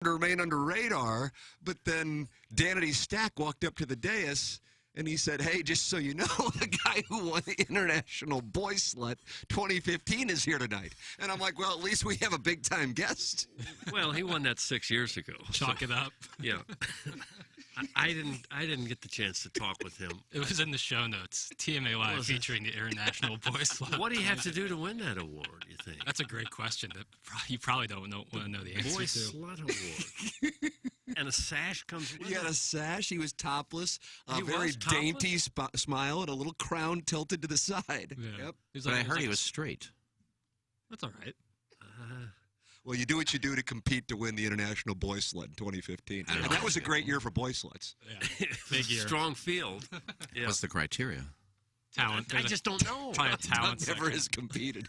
to remain under radar, but then Danity Stack walked up to the dais and he said, hey, just so you know, the guy who won the International Boy Slut 2015 is here tonight. And I'm like, well, at least we have a big-time guest. Well, he won that 6 years ago. Chalk it up. Yeah. I didn't get the chance to talk with him. It was in the show notes. TMA Live featuring the International Boy Slut. What do you have to do to win that award, you think? That's a great question that you probably don't want to know the answer Boy to. Slut Award. And a sash comes with He had it. a sash. He was topless. A He very was topless? dainty smile and a little crown tilted to the side. Yeah. Yep. But I heard he was straight. That's all right. Well, you do what you do to compete to win the International Boy Slut in 2015. And that was a great year for boy sluts. Yeah. Big year. Strong field. Yeah. What's the criteria? Talent. I just don't know. Probably a talent. Doug never has competed.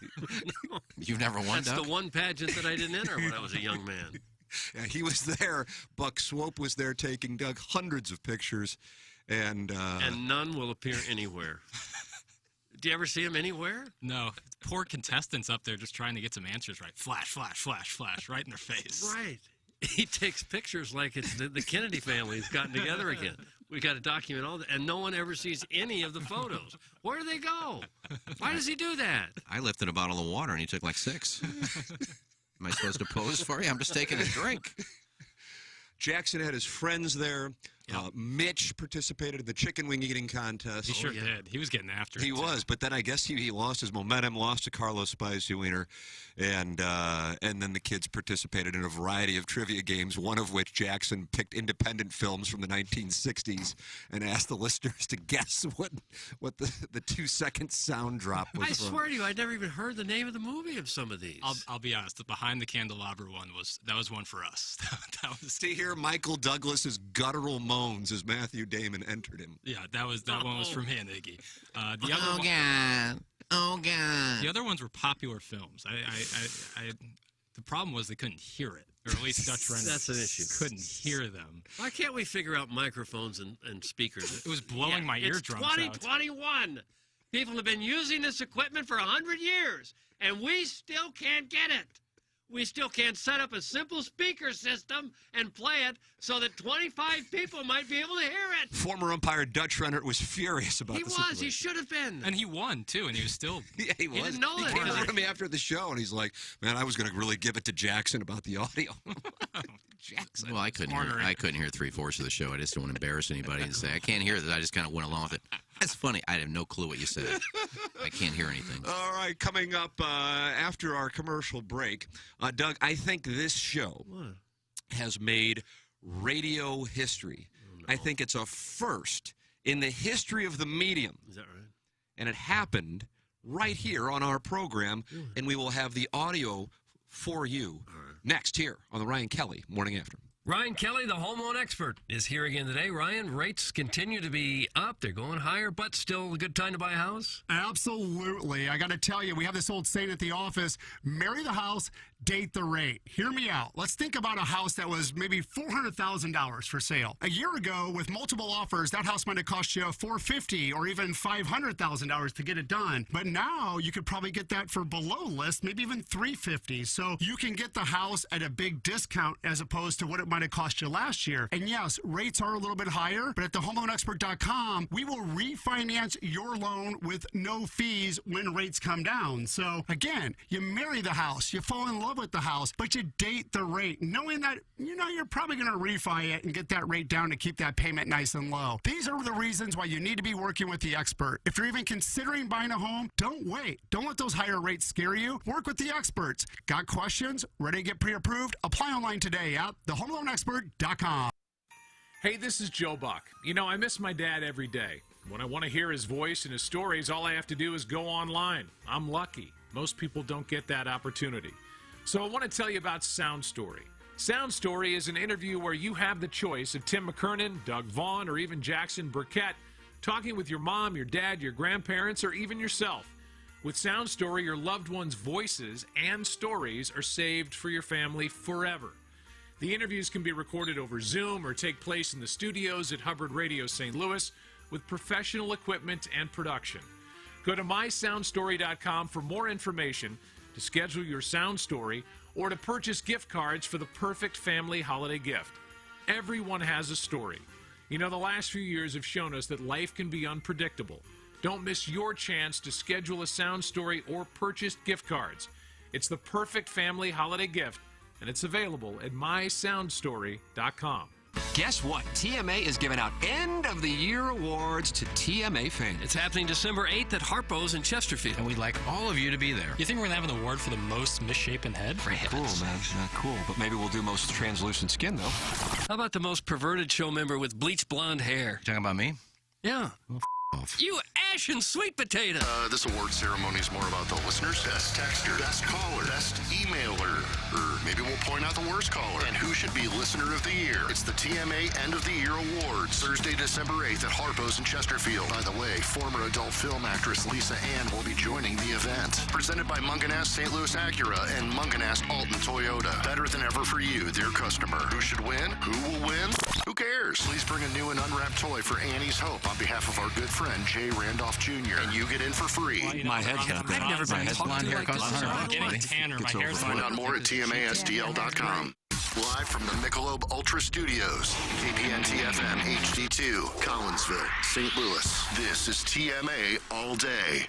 You've never won, That's Doug? the one pageant that I didn't enter when I was a young man. Yeah, he was there. Buck Swope was there taking Doug hundreds of pictures. And none will appear anywhere. Do you ever see him anywhere? No. Poor contestants up there just trying to get some answers right. Flash, flash, flash, flash, right in their face. Right. He takes pictures like it's the Kennedy family's gotten together again. We got to document all that, and no one ever sees any of the photos. Where do they go? Why does he do that? I lifted a bottle of water and he took like 6. Am I supposed to pose for you? I'm just taking a drink. Jackson had his friends there. Mitch participated in the chicken wing eating contest. He sure did. He was getting after it. He was, but then I guess he lost his momentum, lost to Carlos Spicy Wiener, and then the kids participated in a variety of trivia games, one of which Jackson picked independent films from the 1960s and asked the listeners to guess what the 2-second sound drop was I from. swear to you, I'd never even heard the name of the movie of some of these. I'll be honest. The Behind the Candelabra one was one for us. that was. To hear Michael Douglas's guttural moans as Matthew Damon entered him. Yeah, that one was from me and Iggy. The other Oh, God. Oh, God. The other ones were popular films. The problem was they couldn't hear it, or at least Dutch Renner. That's an issue. Couldn't hear them. Why can't we figure out microphones and speakers? It was blowing my eardrums out. It's 2021. People have been using this equipment for 100 years, and we still can't get it. We still can't set up a simple speaker system and play it so that 25 people might be able to hear it. Former umpire Dutch Renner was furious about He this. was. He should have been. And he won, too, and he was still... Yeah, he was. He didn't know that. He came over to me after the show, and he's like, man, I was going to really give it to Jackson about the audio. Jackson. Well, I couldn't hear 3/4 of the show. I just don't want to embarrass anybody and say, I can't hear this. I just kind of went along with it. That's funny. I have no clue what you said. I can't hear anything. All right, coming up after our commercial break, Doug, I think this show has made radio history. Oh, no. I think it's a first in the history of the medium. Is that right? And it happened right here on our program, and we will have the audio for you next here on the Ryan Kelly Morning After. Ryan Kelly, the home loan expert, is here again today. Ryan, rates continue to be up. They're going higher, but still a good time to buy a house? Absolutely. I got to tell you, we have this old saying at the office, marry the house, date the rate. Hear me out. Let's think about a house that was maybe $400,000 for sale. A year ago, with multiple offers, that house might have cost you $450,000 or even $500,000 to get it done. But now you could probably get that for below list, maybe even $350,000. So you can get the house at a big discount as opposed to what it might have cost you last year. And yes, rates are a little bit higher, but at thehomeloanexpert.com, we will refinance your loan with no fees when rates come down. So again, you marry the house, you fall in love with the house, but you date the rate, knowing that, you're probably going to refi it and get that rate down to keep that payment nice and low. These are the reasons why you need to be working with the expert. If you're even considering buying a home, don't wait. Don't let those higher rates scare you. Work with the experts. Got questions? Ready to get pre-approved? Apply online today at thehomeloanexpert.com. Hey, this is Joe Buck. I miss my dad every day. When I want to hear his voice and his stories, all I have to do is go online. I'm lucky. Most people don't get that opportunity. So I want to tell you about Sound Story. Sound Story is an interview where you have the choice of Tim McKernan, Doug Vaughn, or even Jackson Burkett talking with your mom, your dad, your grandparents, or even yourself. With Sound Story, your loved ones' voices and stories are saved for your family forever. The interviews can be recorded over Zoom or take place in the studios at Hubbard Radio St. Louis with professional equipment and production. Go to mysoundstory.com for more information to schedule your Sound Story or to purchase gift cards for the perfect family holiday gift. Everyone has a story. You know, the last few years have shown us that life can be unpredictable. Don't miss your chance to schedule a sound story or purchase gift cards. It's the perfect family holiday gift, and it's available at mysoundstory.com. Guess what? TMA is giving out end-of-the-year awards to TMA fans. It's happening December 8th at Harpo's in Chesterfield. And we'd like all of you to be there. You think we're going to have an award for the most misshapen head? Cool, man. Cool. But maybe we'll do most translucent skin, though. How about the most perverted show member with bleached blonde hair? You talking about me? Yeah. Off. You ashen sweet potato. This award ceremony is more about the listeners. Best texter, best caller, best emailer, or maybe we'll point out the worst caller, and who should be Listener of the Year. It's the TMA End of the Year Awards, Thursday, December 8th at Harpo's in Chesterfield. By the way, former adult film actress Lisa Ann will be joining the event. Presented by Munganast St. Louis Acura and Munganast Alton Toyota. Better than ever for you, their customer. Who should win? Who will win? Who cares? Please bring a new and unwrapped toy for Annie's Hope on behalf of our good friend Jay Randolph Jr. And you get in for free. Well, you know, My head's got I've never my been head's talked blonde to hair like costs this. $100, I'm getting buddy. tanner. My It's hair's over. Find not out more at TMASTL.com. Live from the Michelob Ultra Studios, KPNT-FM HD2, Collinsville, St. Louis. This is TMA All Day.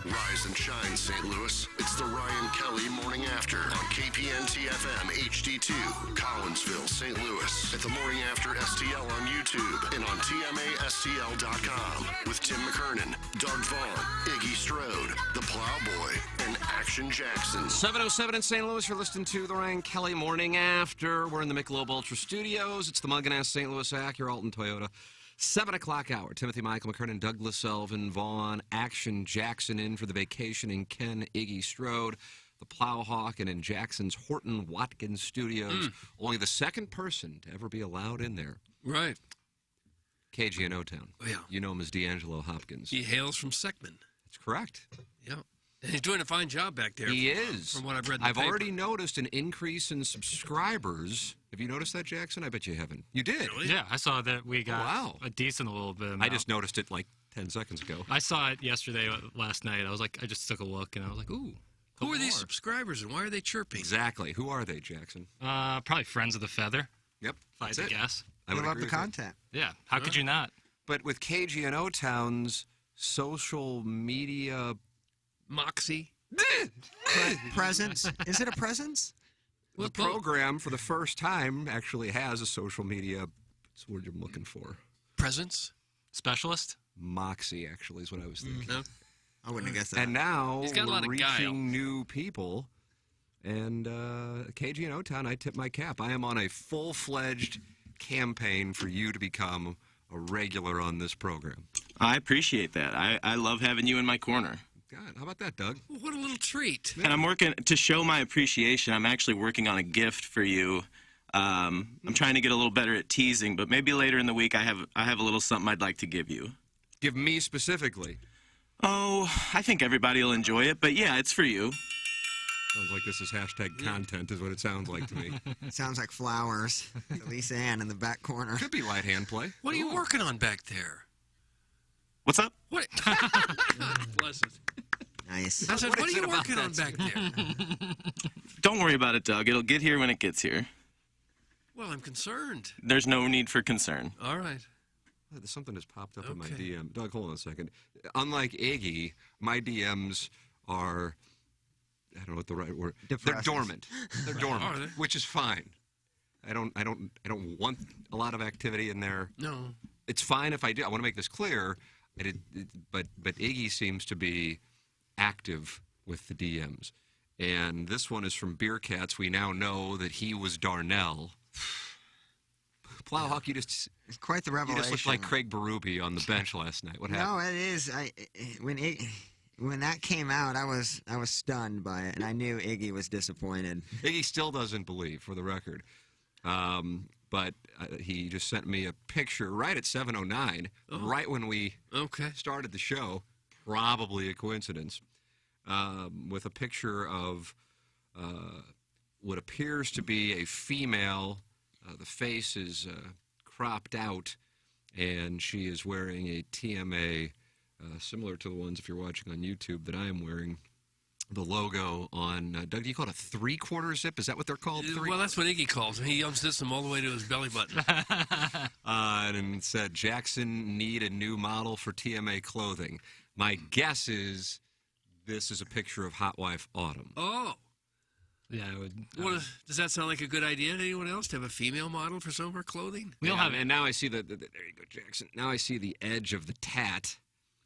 Rise and shine, St. Louis. It's the Ryan Kelly Morning After on KPNT-FM HD2, Collinsville, St. Louis. At the Morning After STL on YouTube and on TMASTL.com with Tim McKernan, Doug Vaughn, Iggy Strode, The Plowboy, and Action Jackson. 7:07 in St. Louis. You're listening to the Ryan Kelly Morning After. We're in the Michelob Ultra Studios. It's the Munganast St. Louis Acura Alton Toyota. 7 o'clock hour. Timothy Michael McKernan, Douglas Elvin, Vaughn, Action Jackson in for the vacation, and Ken Iggy Strode, the Plowhawk, and in Jackson's Horton Watkins Studios. Only the second person to ever be allowed in there. Right. KG in O-Town. Oh, yeah. You know him as D'Angelo Hopkins. He hails from Seckman. That's correct. Yeah. And he's doing a fine job back there. He is. From what I've read in the I've paper. already noticed an increase in subscribers. Have you noticed that, Jackson? I bet you haven't. You did. Really? Yeah, I saw that we got Wow. a decent little bit. I just noticed it like 10 seconds ago. I saw it yesterday, last night. I just took a look, and I was like, ooh. Who are these more. subscribers and why are they chirping? Exactly. Who are they, Jackson? Probably Friends of the Feather, Yep. if I had to guess. I would love agree the with that. content. Yeah, how could you not? But with KG and O-Town's social media... Moxie. Presence? Is it a presence? The program, for the first time, actually has a social media... What's the word I'm looking for? Presence. Specialist? Moxie, actually, is what I was thinking. No. I wouldn't have guessed that. And now He's got a we're lot of reaching guile. new people. And KG and O-Town, I tip my cap. I am on a full-fledged campaign for you to become a regular on this program. I appreciate that. I love having you in my corner. God, how about that, Doug? Well, what a little treat. And I'm working to show my appreciation. I'm actually working on a gift for you. I'm trying to get a little better at teasing, but maybe later in the week I have a little something I'd like to give you. Give me specifically. Oh, I think everybody will enjoy it, but yeah, it's for you. Sounds like this is hashtag content is what it sounds like to me. Sounds like flowers. Lisa Ann in the back corner. Could be light hand play. What are you working on back there? What's up? What? Bless it. Nice. I said, what are is you it about working on back there? Don't worry about it, Doug. It'll get here when it gets here. Well, I'm concerned. There's no need for concern. All right. There's something has popped up in my Okay. DM. Doug, hold on a second. Unlike Iggy, my DMs are, I don't know what the right word. They're Depressing. dormant. They're dormant, Are they? which is fine. I don't want a lot of activity in there. No. It's fine if I do. I want to make this clear. But Iggy seems to be active with the DMs. And this one is from Beer Cats. We now know that he was Darnell. Plowhawk, you just Quite the you revelation. just looked like Craig Berube on the bench last night. What No, happened? it is. When that came out, I was stunned by it, and I knew Iggy was disappointed. Iggy still doesn't believe, for the record. But he just sent me a picture right at 7:09, right when we Okay. started the show. Probably a coincidence. With a picture of what appears to be a female. The face is cropped out, and she is wearing a TMA, similar to the ones, if you're watching on YouTube, that I am wearing. the logo on, Doug, do you call it a three-quarter zip? Is that what they're called? Well, that's what Iggy calls them. He unzips them all the way to his belly button. And it said, Jackson need a new model for TMA clothing. My guess is this is a picture of Hot Wife Autumn. Oh. Yeah, I would. Does that sound like a good idea to anyone else to have a female model for some of our clothing? We don't have and now I see there you go, Jackson. Now I see the edge of the tat.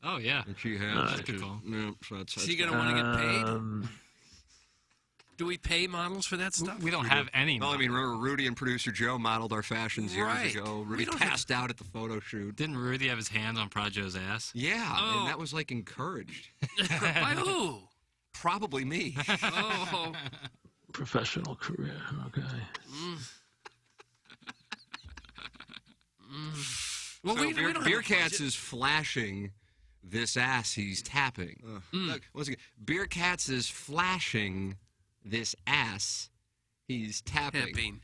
Oh, yeah. And she has. That's a good call. No, so that's, Is he going to want to get paid? Do we pay models for that stuff? We don't have any. Well, I mean, remember Rudy and producer Joe modeled our fashions years ago. Rudy passed out at the photo shoot. Didn't Rudy have his hands on Projo's ass? Yeah, and that was like encouraged. By who? Probably me. Oh. Professional career, okay. Well, So we don't Beer have a Cats budget. is flashing this ass he's tapping. Look, once again, Beer Cats is flashing this ass he's tapping.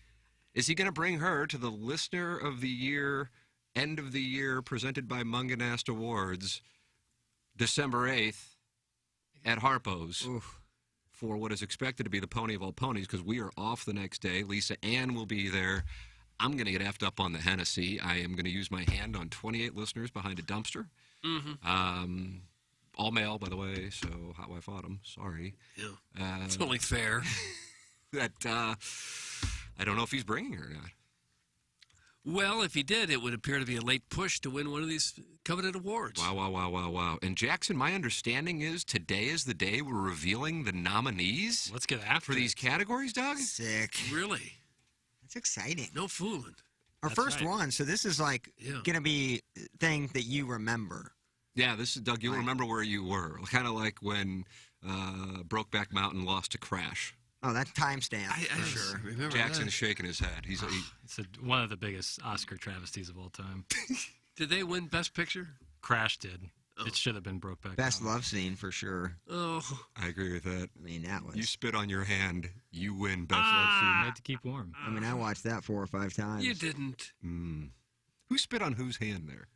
Is he going to bring her to the Listener of the Year, End of the Year, presented by Munganast Awards, December 8th at Harpo's? For what is expected to be the pony of all ponies, because we are off the next day. Lisa Ann will be there. I'm going to get effed up on the Hennessy. I am going to use my hand on 28 listeners behind a dumpster. All male, by the way, so Hot Wife Autumn. Sorry. Yeah. It's only fair. That I don't know if he's bringing her or not. Well, if he did, it would appear to be a late push to win one of these coveted awards. Wow. And Jackson, my understanding is today is the day we're revealing the nominees. Let's get after for these categories, Doug. Sick. Really? That's exciting. No fooling. Our first one, so this is like going to be thing that you remember. Yeah, this is, Doug, you'll remember where you were. Kind of like when Brokeback Mountain lost to Crash. Oh, that's timestamp. For sure. Remember Jackson that. is shaking his head. He's It's one of the biggest Oscar travesties of all time. Did they win Best Picture? Crash did. It should have been Brokeback. Best love scene for sure. Oh. I agree with that. I mean, that was. You spit on your hand, you win Best Love Scene. I had to keep warm. I mean, I watched that 4 or 5 times. You didn't. Who spit on whose hand there?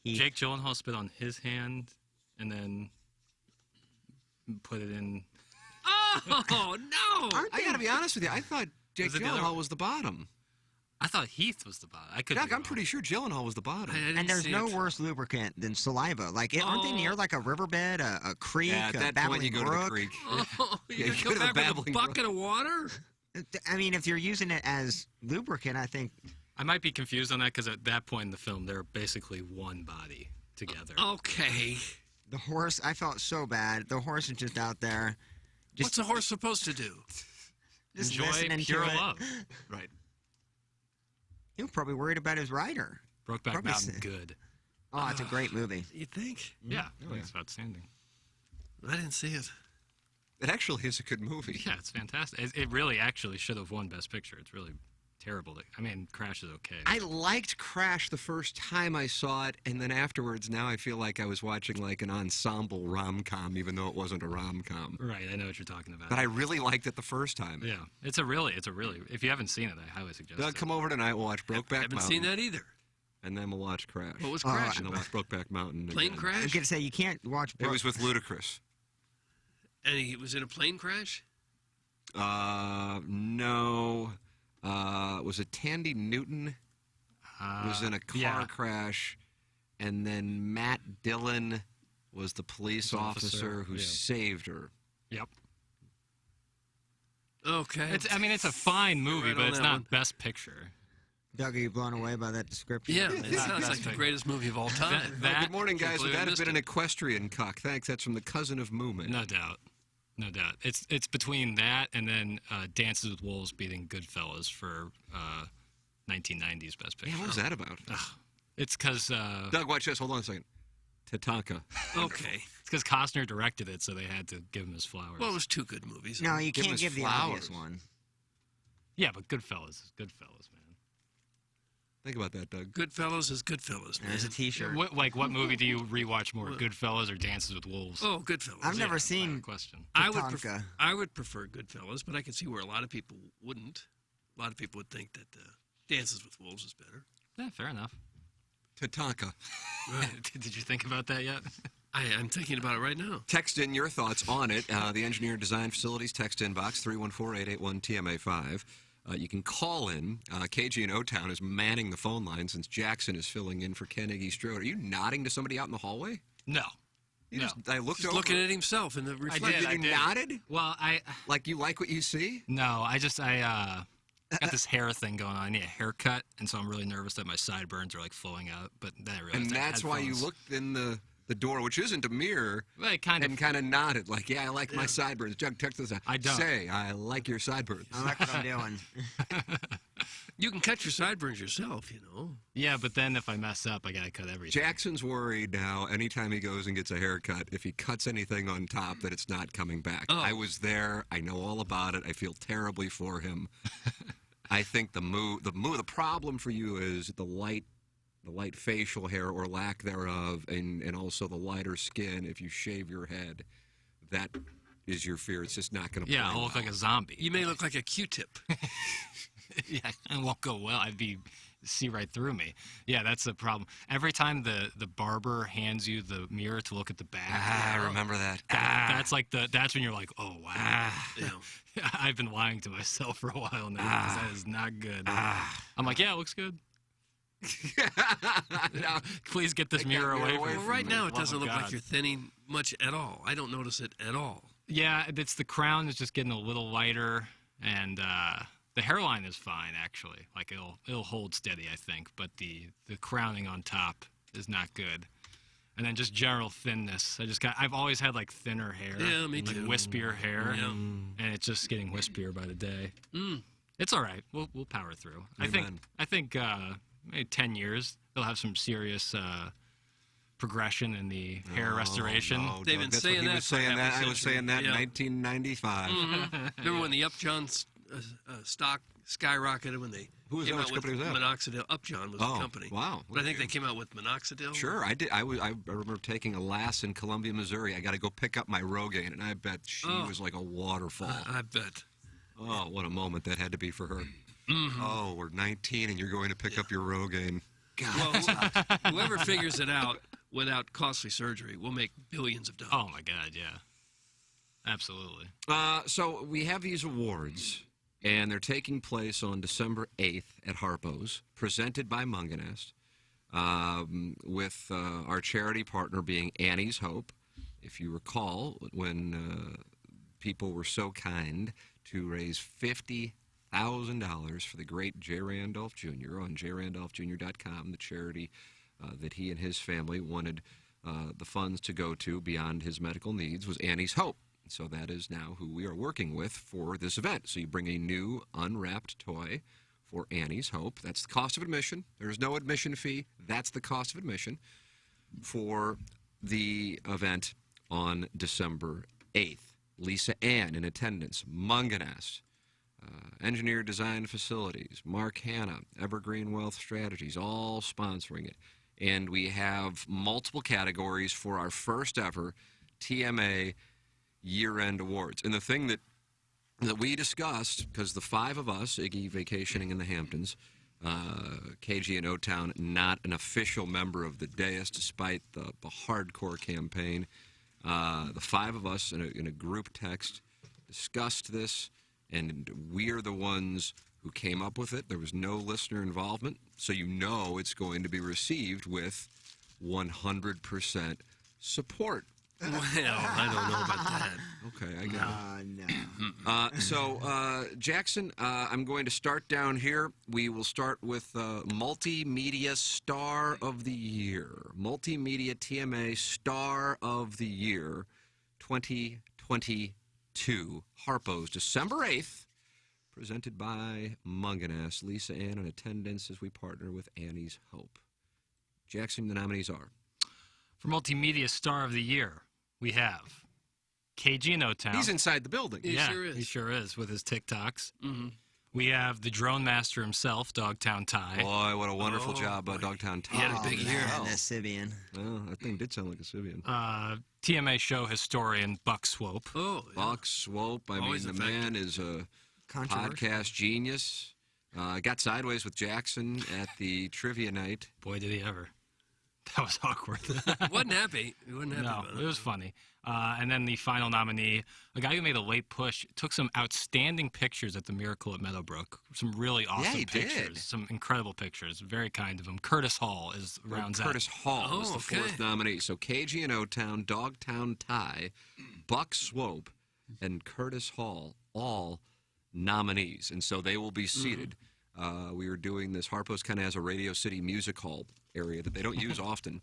Jake Gyllenhaal spit on his hand and then put it in. Oh, no. I got to be honest with you. I thought Jake Was it the other Gyllenhaal one? was the bottom. I thought Heath was the bottom. I could. Doug, I'm pretty sure Gyllenhaal was the bottom. And there's no worse lubricant than saliva. Like, aren't they near like a riverbed, a creek, Yeah, at a that babbling point, you go brook? to the creek. Oh, Yeah, you you come go to the back with a babbling bucket of water? I mean, if you're using it as lubricant, I think. I might be confused on that because at that point in the film, they're basically one body together. Okay. The horse, I felt so bad. The horse is just out there. What's a horse supposed to do? Just Enjoy listening to pure it. love. Right. He was probably worried about his rider. Brokeback Probably Mountain, s- good. Oh, it's a great movie. You think? Yeah, I think it's outstanding. I didn't see it. It actually is a good movie. Yeah, it's fantastic. It really actually should have won Best Picture. It's really terrible. I mean, Crash is okay. I liked Crash the first time I saw it, and then afterwards, now I feel like I was watching like an ensemble rom-com, even though it wasn't a rom-com. Right, I know what you're talking about. But I really liked it the first time. Yeah, it's a really. If you haven't seen it, I highly suggest Doug, it. come over tonight. We'll watch Brokeback I haven't Mountain. seen that either. And then we'll watch Crash. What was Crash And then about? watch Brokeback Mountain. Plane again. I was crash? going to say, you can't watch. It was with Ludacris. And he was in a plane crash? No. Was it Tandy Newton? Was in a car crash, and then Matt Dillon was the police officer who saved her. Yep. Okay. It's a fine movie, Right but on it's that not one. Best Picture. Doug, are you blown away by that description? Yeah, it sounds like the greatest movie of all time. Good morning, guys. Completely That has been missed an it. equestrian cock. Thanks. That's from the Cousin of Moomin. No doubt. No doubt. It's between that and then Dances with Wolves beating Goodfellas for 1990s Best Picture. Yeah, what was that about? It's because Doug, watch this. Hold on a second. Tatanka. Okay. It's because Costner directed it, so they had to give him his flowers. Well, it was two good movies. No, you Give him can't his give the flowers. obvious one. Yeah, but Goodfellas is Goodfellas, man. Think about that, Doug. Goodfellas is Goodfellas, man. There's a T-shirt. What movie do you rewatch more, Goodfellas or Dances with Wolves? Oh, Goodfellas. I've never Yeah, seen. question. I would Tatanka. I would prefer Goodfellas, but I can see where a lot of people wouldn't. A lot of people would think that Dances with Wolves is better. Yeah, fair enough. Tatanka. Did you think about that yet? I'm thinking about it right now. Text in your thoughts on it. The Engineer Design Facilities text inbox 314-881-TMA5. You can call in. KG in O-Town is manning the phone line since Jackson is filling in for Ken Iggy Strode. Are you nodding to somebody out in the hallway? No. I looked Just over. looking at himself in the reflection. You nodded? Well, Like you like what you see? No, I got this hair thing going on. I need a haircut, and so I'm really nervous that my sideburns are like flowing out. But then I realized. And that's why you looked in the door, which isn't a mirror, Well, kind of nodded like, yeah, I like my sideburns. Jug, check this out. I don't. Say, I like your sideburns. I like what I'm doing. You can cut your sideburns yourself, you know. Yeah, but then if I mess up, I gotta cut everything. Jackson's worried now anytime he goes and gets a haircut, if he cuts anything on top, that it's not coming back. Oh. I was there. I know all about it. I feel terribly for him. I think the problem for you is the light facial hair or lack thereof, and also the lighter skin. If you shave your head, that is your fear. It's just not going to Yeah, I'll look like a zombie. You may look like a Q-tip. Yeah, it won't go well. See right through me. Yeah, that's the problem. Every time the barber hands you the mirror to look at the back. I remember that. That's when you're like, oh wow. Yeah. I've been lying to myself for a while now because that is not good. I'm like, yeah, it looks good. No, Please get this mirror away from me. Well, right now it doesn't look God. like you're thinning much at all. I don't notice it at all. Yeah, it's the crown is just getting a little lighter, and the hairline is fine actually. Like it'll hold steady, I think, but the crowning on top is not good. And then just general thinness. I've always had like thinner hair. Yeah, me like too. Wispier hair. Yeah. And it's just getting wispier by the day. It's all right. We'll power through. Amen. I think maybe 10 years they'll have some serious progression in the hair restoration. No, They've been that's saying what he that was for saying half a that. I was century. saying that Yeah. in 1995. Remember when the Upjohn stock skyrocketed when they Who was came that? out Which with company was that? Minoxidil? Upjohn was the company. Wow. But I think they came out with Minoxidil. Sure, I did. I remember taking a lass in Columbia, Missouri. I got to go pick up my Rogaine, and I bet she was like a waterfall. I bet. Oh, what a moment that had to be for her. Oh, we're 19, and you're going to pick up your Rogaine. God. Well, whoever figures it out without costly surgery will make billions of dollars. Oh my God, yeah. Absolutely. So we have these awards, and they're taking place on December 8th at Harpo's, presented by Munganest, with our charity partner being Annie's Hope. If you recall, when people were so kind to raise $50,000 for the great J. Randolph Jr. on jrandolphjr.com, the charity that he and his family wanted the funds to go to beyond his medical needs, was Annie's Hope. So that is now who we are working with for this event. So you bring a new unwrapped toy for Annie's Hope. That's the cost of admission. There's no admission fee. That's the cost of admission for the event on December 8th. Lisa Ann in attendance, Munganest, Engineer Design Facilities, Mark Hanna, Evergreen Wealth Strategies, all sponsoring it. And we have multiple categories for our first ever TMA year-end awards. And the thing that we discussed, because the five of us, Iggy vacationing in the Hamptons, KG in O-Town, not an official member of the dais despite the hardcore campaign, the five of us in a group text discussed this, and we are the ones who came up with it. There was no listener involvement, so you know it's going to be received with 100% support. Well, I don't know about that. Okay, I got it. No. So, Jackson, I'm going to start down here. We will start with Multimedia Star of the Year. Multimedia TMA Star of the Year 2022. Harpo's, December 8th, presented by Munganest. Lisa Ann in attendance as we partner with Annie's Hope. Jackson, the nominees are? For Multimedia Star of the Year, we have KG in O-Town. He's inside the building. He Yeah, sure is. he sure is with his TikToks. Mm-hmm. We have the drone master himself, Dogtown Ty. Boy, what a wonderful job, Dogtown Ty. He had a big year. Man, that Sibian. Oh, that thing did sound like a Sibian. TMA show historian Buck Swope. Oh, yeah. Buck Swope. I Always mean, the man is a Controversial. podcast genius. Got sideways with Jackson at the trivia night. Boy, did he ever. That was awkward. Wasn't happy. He wasn't happy No, about it was funny. And then the final nominee, a guy who made a late push, took some outstanding pictures at the Miracle at Meadowbrook. Some really awesome he pictures. did. Some incredible pictures. Very kind of him. Curtis Hall is rounds out. Curtis Hall was the okay. fourth nominee. So KG and O-Town, Dogtown Ty, Buck Swope, and Curtis Hall, all nominees. And so they will be seated. We are doing this. Harpo's kind of has a Radio City Music Hall area that they don't use often.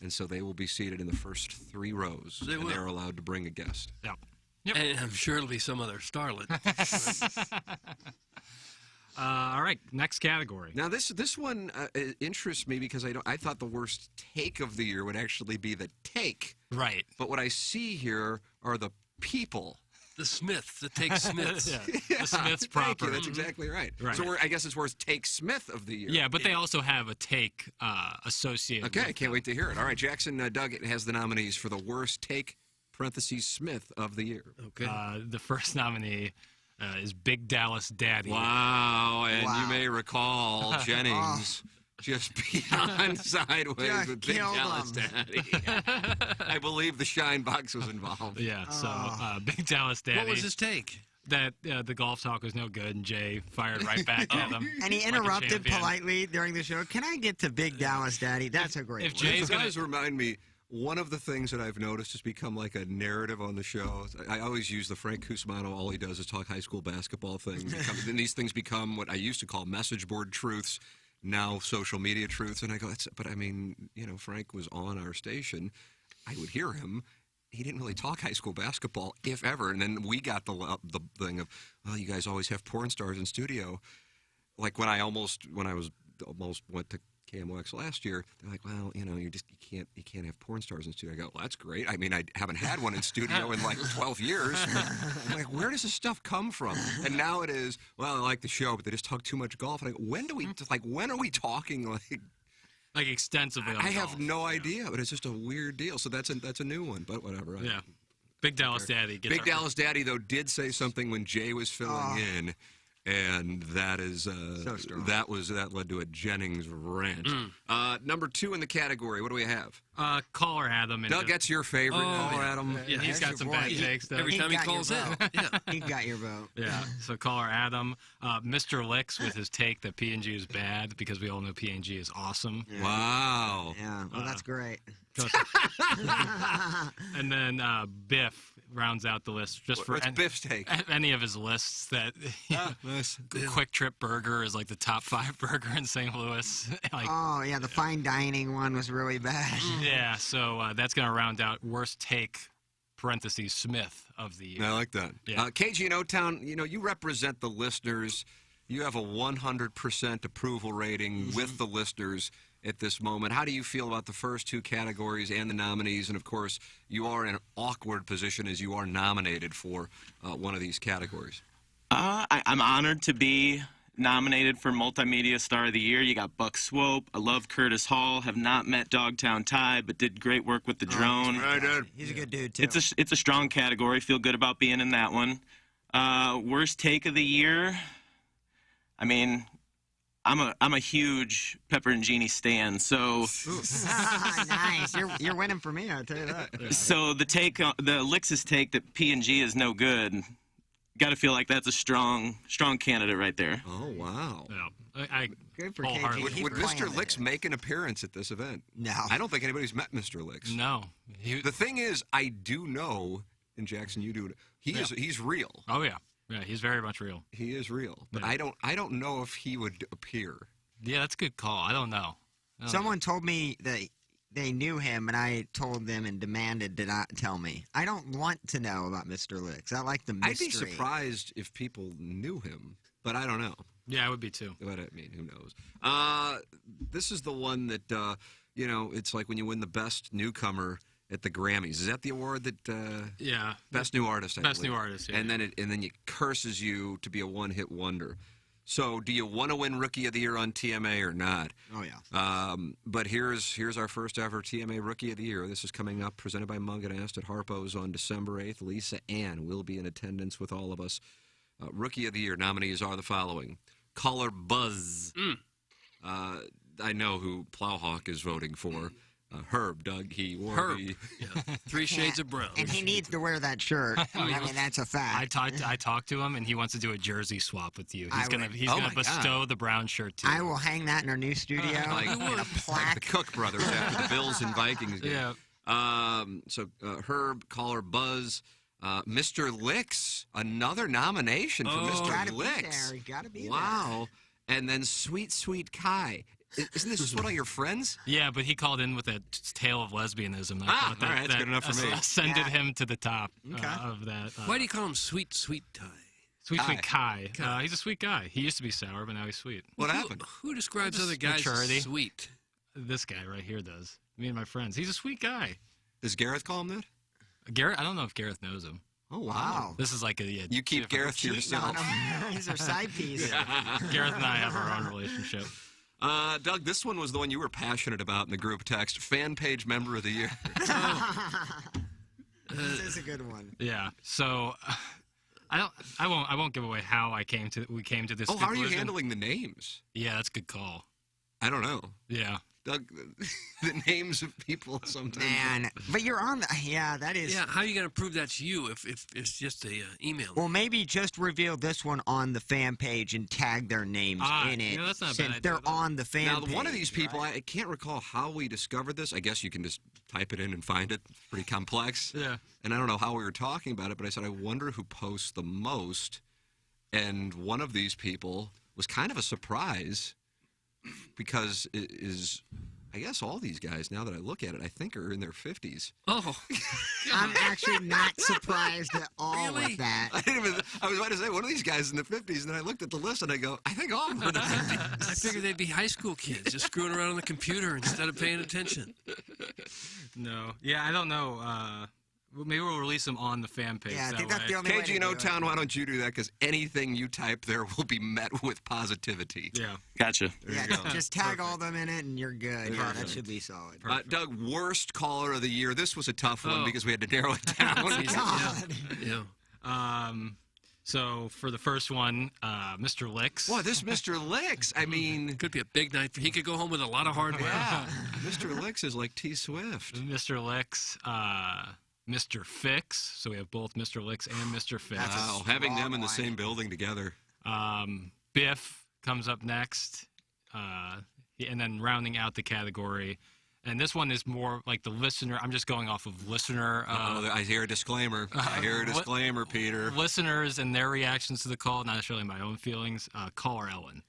And so they will be seated in the first 3 rows. They will. They're allowed to bring a guest. Yep. And I'm sure it'll be some other starlet. All right, next category. Now this one interests me because I thought the worst take of the year would actually be the take. Right. But what I see here are the people. The Smiths, the Take Smiths. The Smiths Thank proper. you. That's exactly right. Right. So I guess it's worth Take Smith of the year. Yeah, but they also have a take associated Okay, with I can't wait to hear it. All right, Jackson Duggett has the nominees for the worst take, parentheses, Smith of the year. Okay. The first nominee is Big Dallas Daddy. Wow, and you may recall Jennings just beyond sideways Just with Big killed Dallas him. Daddy. I believe the Shine Box was involved. Yeah, so Big Dallas Daddy. What was his take? That the golf talk was no good, and Jay fired right back at him. And he like a interrupted champion. politely during the show. Can I get to Big Dallas Daddy? That's a great if one. Jay's These gonna guys remind me, one of the things that I've noticed has become like a narrative on the show. I always use the Frank Cusmano, all he does is talk high school basketball thing. Then these things become what I used to call message board truths, now social media truths. And I go, but I mean, Frank was on our station. I would hear him. He didn't really talk high school basketball, if ever. And then we got the thing of, well, you guys always have porn stars in studio. Like when I almost went to KMOX last year, they're like, well, you can't have porn stars in studio. I go, well, that's great. I mean, I haven't had one in studio in like 12 years. I'm like, where does this stuff come from? And now it is, well, I like the show, but they just talk too much golf. And I go, when are we talking like extensively on I golf. have no idea, but it's just a weird deal. So that's a new one, but whatever. Yeah. Big Dallas Daddy. Gets Big Dallas Daddy, though, did say something when Jay was filling in, and that is So strong. that led to a Jennings rant. Number 2 in the category, what do we have? Caller Adam. Doug, that's your favorite. Caller Adam. Yeah, he's got some bad takes, though. Every time he got your calls in. vote. Yeah. He got your vote. Yeah, so caller Adam. Mr. Licks with his take that P&G is bad because we all know P&G is awesome. Wow. Yeah, well, that's great. And then Biff rounds out the list just for What's Biff's take? any of his lists that Nice. Quick Trip Burger is like the top 5 burger in St. Louis. Like, Oh, yeah, the fine dining one was really bad. yeah, so that's going to round out worst take, parentheses, Smith of the year. I like that. Yeah. KG and O-Town, you represent the listeners. You have a 100% approval rating with the listeners at this moment. How do you feel about the first 2 categories and the nominees? And, of course, you are in an awkward position as you are nominated for one of these categories. I'm honored to be nominated for Multimedia Star of the Year. You got Buck Swope. I love Curtis Hall. Have not met Dogtown Ty, but did great work with the drone. He's a good dude, too. It's a strong category. Feel good about being in that one. Worst take of the year. I mean, I'm a huge Pepper and Genie stan, so Nice. You're winning for me, I'll tell you that. so the Lix's take that P&G is no good. Got to feel like that's a strong candidate right there. Oh, wow. Yeah, I Good for wholeheartedly KG. Would He's Mr. playing Licks it. make an appearance at this event? No. I don't think anybody's met Mr. Licks. No. The thing is, I do know, and Jackson, you do, he's real. Oh, yeah. Yeah, he's very much real. He is real. But Yeah. I don't know if he would appear. Yeah, that's a good call. I don't know. Someone told me that they knew him, and I told them and demanded to not tell me. I don't want to know about Mr. Licks. I like the mystery. I'd be surprised if people knew him, but I don't know. Yeah, I would be too. But I mean, who knows? This is the one that, it's like when you win the best newcomer at the Grammys. Is that the award that? Yeah. Best new artist. Best new artist. Yeah. And then it curses you to be a one-hit wonder. So, do you want to win Rookie of the Year on TMA or not? Oh yeah. But here's our first ever TMA Rookie of the Year. This is coming up, presented by Munganast at Harpo's on December 8th. Lisa Ann will be in attendance with all of us. Rookie of the Year nominees are the following: Caller Buzz. I know who Plowhawk is voting for. Herb, Doug. He wore Herb. the. Yeah. 3 shades of brown. And he needs to wear that shirt. I mean, that's a fact. I talked to him, and he wants to do a jersey swap with you. He's gonna Oh gonna my bestow the brown shirt to you. I will hang that in our new studio. Like, and a like plaque. the Cook brothers after the Bills and Vikings game. Yeah. So Herb, caller Buzz, Mr. Licks, another nomination for Mr. Gotta Licks. be there. Gotta be Wow. And then Sweet Kai. Isn't this just one of your friends? Yeah, but he called in with a tale of lesbianism. I thought all right, that's good enough for me. Ascended him to the top of that. Why do you call him Sweet Tie? Sweet Kai. He's a sweet guy. He used to be sour, but now he's sweet. What happened? Who describes Just other guys maturity. as sweet? This guy right here does. Me and my friends. He's a sweet guy. Does Gareth call him that? Garrett, I don't know if Gareth knows him. Oh, wow. This is like a. You keep Gareth to yourself. He's our side piece. Gareth and I have our own relationship. Doug, this one was the one you were passionate about in the group text. Fan page member of the year. This is a good one. Yeah. So, I won't give away how we came to this. Oh, how are you conclusion. handling the names? Yeah, that's a good call. I don't know. Yeah. Doug, the names of people sometimes. Man, but you're on the. Yeah, that is. Yeah, how are you going to prove that's you if it's just a email? Well, maybe just reveal this one on the fan page and tag their names in it. that's not a bad since idea, they're though. on the fan Now, page. one of these people, right? I can't recall how we discovered this. I guess you can just type it in and find it. It's pretty complex. Yeah. And I don't know how we were talking about it, but I said, I wonder who posts the most. And one of these people was kind of a surprise because it is, I guess all these guys, now that I look at it, I think are in their 50s. Oh. I'm actually not surprised at all Really? with that. I was about to say, one of these guys in the 50s, and then I looked at the list and I go, I think all of them are in the 50s. I figured they'd be high school kids just screwing around on the computer instead of paying attention. No. Yeah, I don't know. Maybe we'll release them on the fan page. Yeah, I that think that's way. the only way to KG do No it. Town, why don't you do that? Because anything you type there will be met with positivity. Yeah. Gotcha. Yeah, just tag all them in it and you're good. Yeah, that should be solid. Doug, worst caller of the year. This was a tough one Oh. because we had to narrow it down. God. Yeah. So for the first one, Mr. Licks. Boy, this Mr. Licks, I mean, Could be a big night. He could go home with a lot of hard work. yeah, Mr. Licks is like T Swift. Mr. Licks, Mr. Fix. So we have both Mr. Licks and Mr. Fix. Wow, having them in the same building together. Biff comes up next, and then rounding out the category. And this one is more like the listener. I'm just going off of listener. I hear a disclaimer. I hear a disclaimer, Peter. Listeners and their reactions to the call, not necessarily my own feelings. Caller Ellen.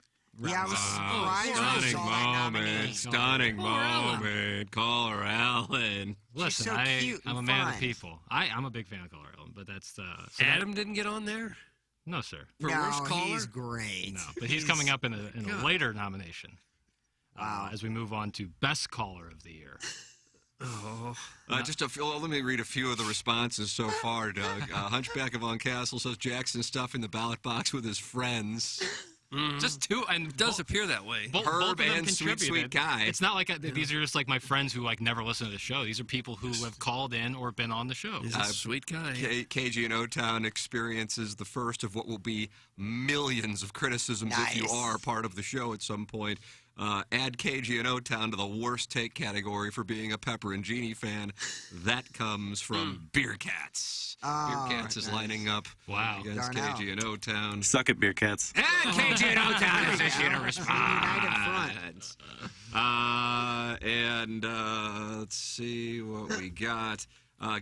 Yeah, I was surprised when I saw that nominee. Stunning moment. Caller Ellen. Listen, so cute I'm a and man of fun. the people. I'm a big fan of Caller Ellen, but that's so Adam didn't get on there? no, sir. For No, worst caller? he's great. No, but he's coming up in a later nomination. Wow. As we move on to Best Caller of the Year. Oh. Let me read a few of the responses so far, Doug. Hunchback of Von Castle says Jackson stuffing the ballot box with his friends. Just two, and It does appear that way. both Herb of them and Sweet contributed. Guy. It's not like these are just like my friends who like never listen to the show. These are people who have called in or been on the show. He's a sweet guy. KG and O-Town experiences the first of what will be millions of criticisms if you Nice. are part of the show at some point. Add KG and O-Town to the worst take category for being a Pepper and Genie fan. That comes from Beer Cats. Oh, Beer Cats is nice. lining up Wow. against Darnell. KG and O-Town. Suck it, beer cats. And KG and O-Town is issued a United response. Let's see what we got.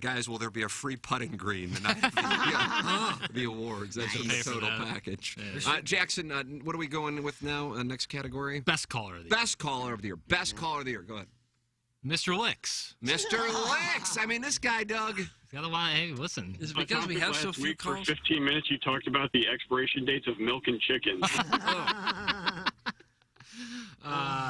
Guys, will there be a free putting green the night of the awards? That's in the Nice. total Pay for that. package. Jackson, what are we going with now? Next category? Best Caller of the Year. Best caller of the year. Best caller of the year. Go ahead. Mr. Licks. Mr. Licks. I mean, this guy, Doug. He's got a lot. Hey, listen. Is it because we have so last few week calls? For 15 minutes, you talked about the expiration dates of milk and chickens.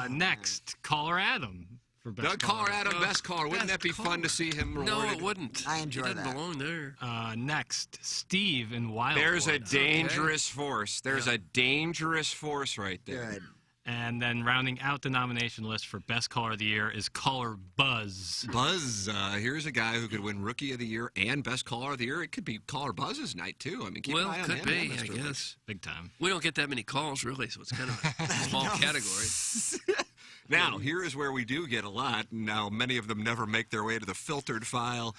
Next, Caller Adam for Best Doug Caller Adam, best caller. Wouldn't that be fun to see him No, rewarded? it wouldn't. I enjoy he doesn't that. belong there. Next, Steve in Wildwood. There's a dangerous force. There's a dangerous force right there. Good. And then rounding out the nomination list for Best Caller of the Year is Caller Buzz. Buzz, here's a guy who could win Rookie of the Year and Best Caller of the Year. It could be Caller Buzz's night, too. I mean, keep Well, an eye on could him. be, Mr. I Licks. guess. Big time. We don't get that many calls, really, so it's kind of a small category. Now, here is where we do get a lot. Now, many of them never make their way to the filtered file.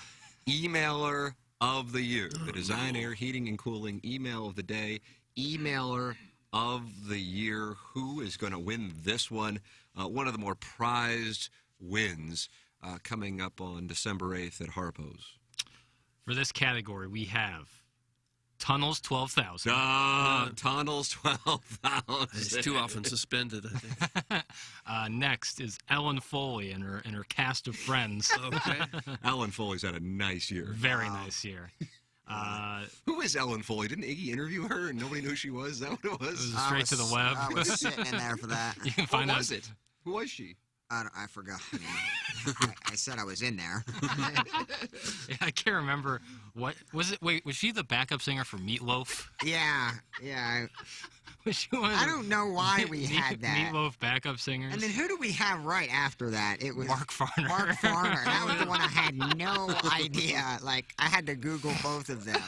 Emailer of the year. The Design, Air, Heating, and Cooling email of the day. Emailer of the year. Who is going to win this one? One of the more prized wins coming up on December 8th at Harpo's. For this category, we have Tunnels 12,000. Tunnels 12,000. It's too often suspended, I think. Next is Ellen Foley and her cast of friends. Okay. Ellen Foley's had a nice year. Very nice year. Who is Ellen Foley? Didn't Iggy interview her and nobody knew who she was? Is that what it was? It was straight to the web. I was sitting in there for that. You can find Who out. was it? Who was she? I forgot. I said I was in there. Yeah, I can't remember. What was it? Wait, was she the backup singer for Meatloaf? Yeah. Was she one of I the don't know why we had that. Meatloaf backup singers? And then who do we have right after that? It was Mark Farner. Mark Farner. That was the one I had no idea. Like, I had to Google both of them.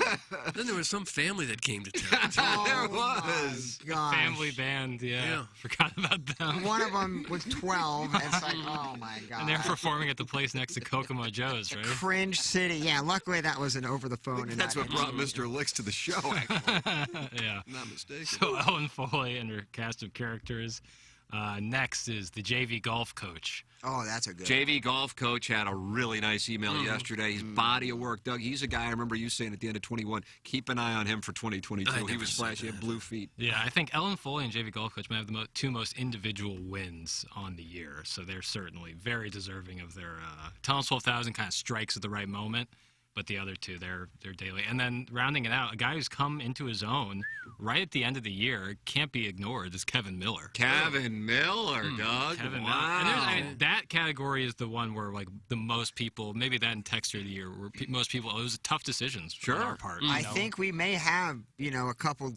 Then there was some family that came to town. There was. My gosh. Family band, yeah. Forgot about them. One of them was 12. It's like, oh my god. And they're performing at the place next to Kokomo Joe's, right? Cringe City. Yeah, luckily that was an over the phone. That's what brought Mr. Licks to the show, actually. Yeah. Not mistaken. So Ellen Foley and her cast of characters. Next is the JV golf coach. Oh, that's a good JV golf coach had a really nice email yesterday. His body of work. Doug, he's a guy I remember you saying at the end of 21, keep an eye on him for 2022. He was flashy, had blue feet. Yeah, I think Ellen Foley and JV golf coach might have the two most individual wins on the year. So they're certainly very deserving of their Tunnels 12,000 kind of strikes at the right moment. But the other two, they're daily. And then rounding it out, a guy who's come into his own right at the end of the year, can't be ignored, is Kevin Miller. Kevin Miller, Doug. Kevin wow. Miller. And that category is the one where, like, the most people, maybe that and Texture of the Year, where most people, it was tough decisions on our part. I think we may have, a couple.